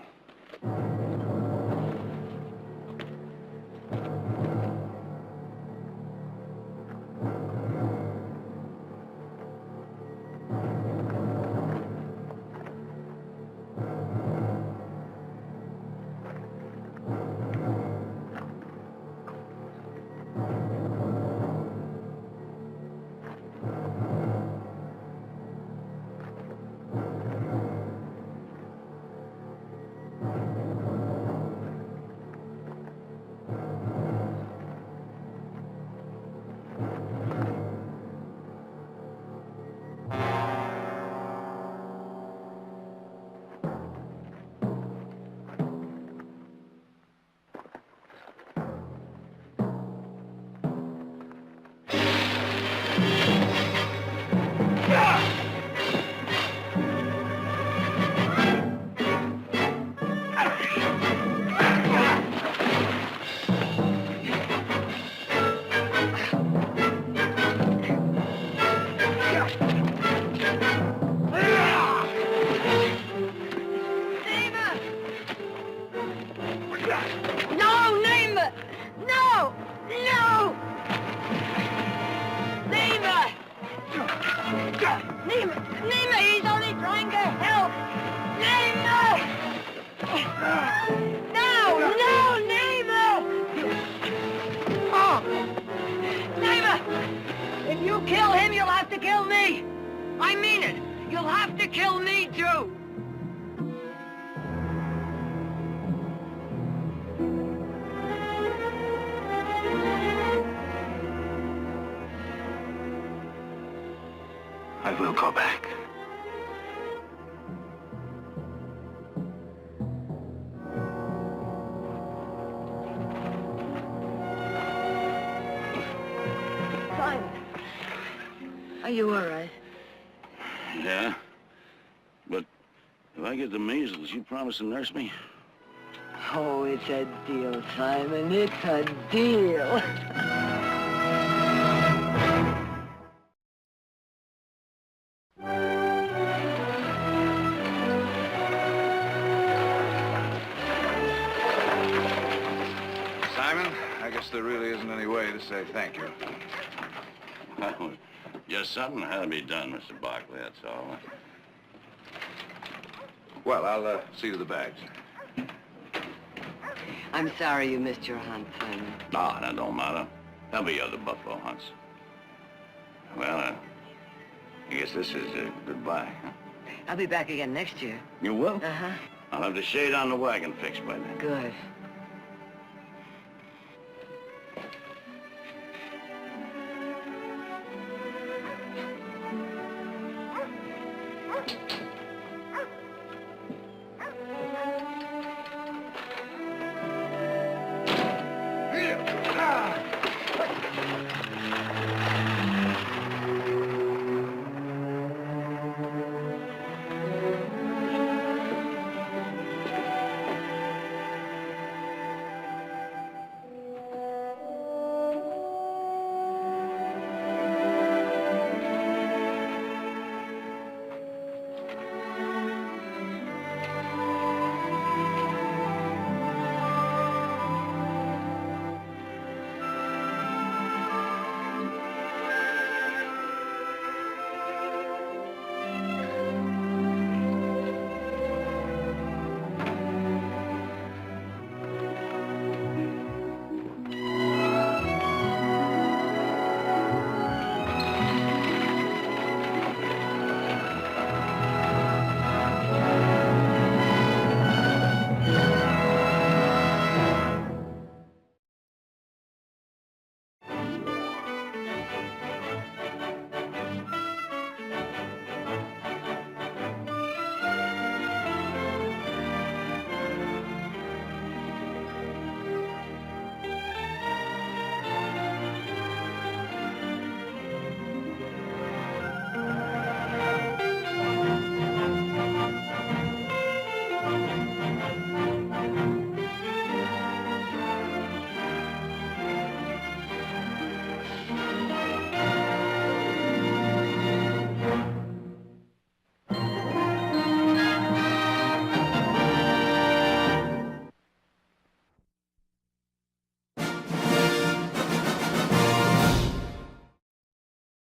Nima, he's only trying to help! Nima! No, Nima! Oh! Nima! If you kill him, you'll have to kill me! I mean it! You'll have to kill me, too! I will go back. Simon, are you all right? Yeah? But if I get the measles, you promise to nurse me? Oh, it's a deal, Simon. It's a deal. Simon, I guess there really isn't any way to say thank you. Well, just something had to be done, Mr. Barkley, that's all. Well, I'll see to the bags. I'm sorry you missed your hunt, Simon. No, that don't matter. There'll be other buffalo hunts. Well, I guess this is goodbye, huh? I'll be back again next year. You will? Uh-huh. I'll have the shade on the wagon fixed by then. Good.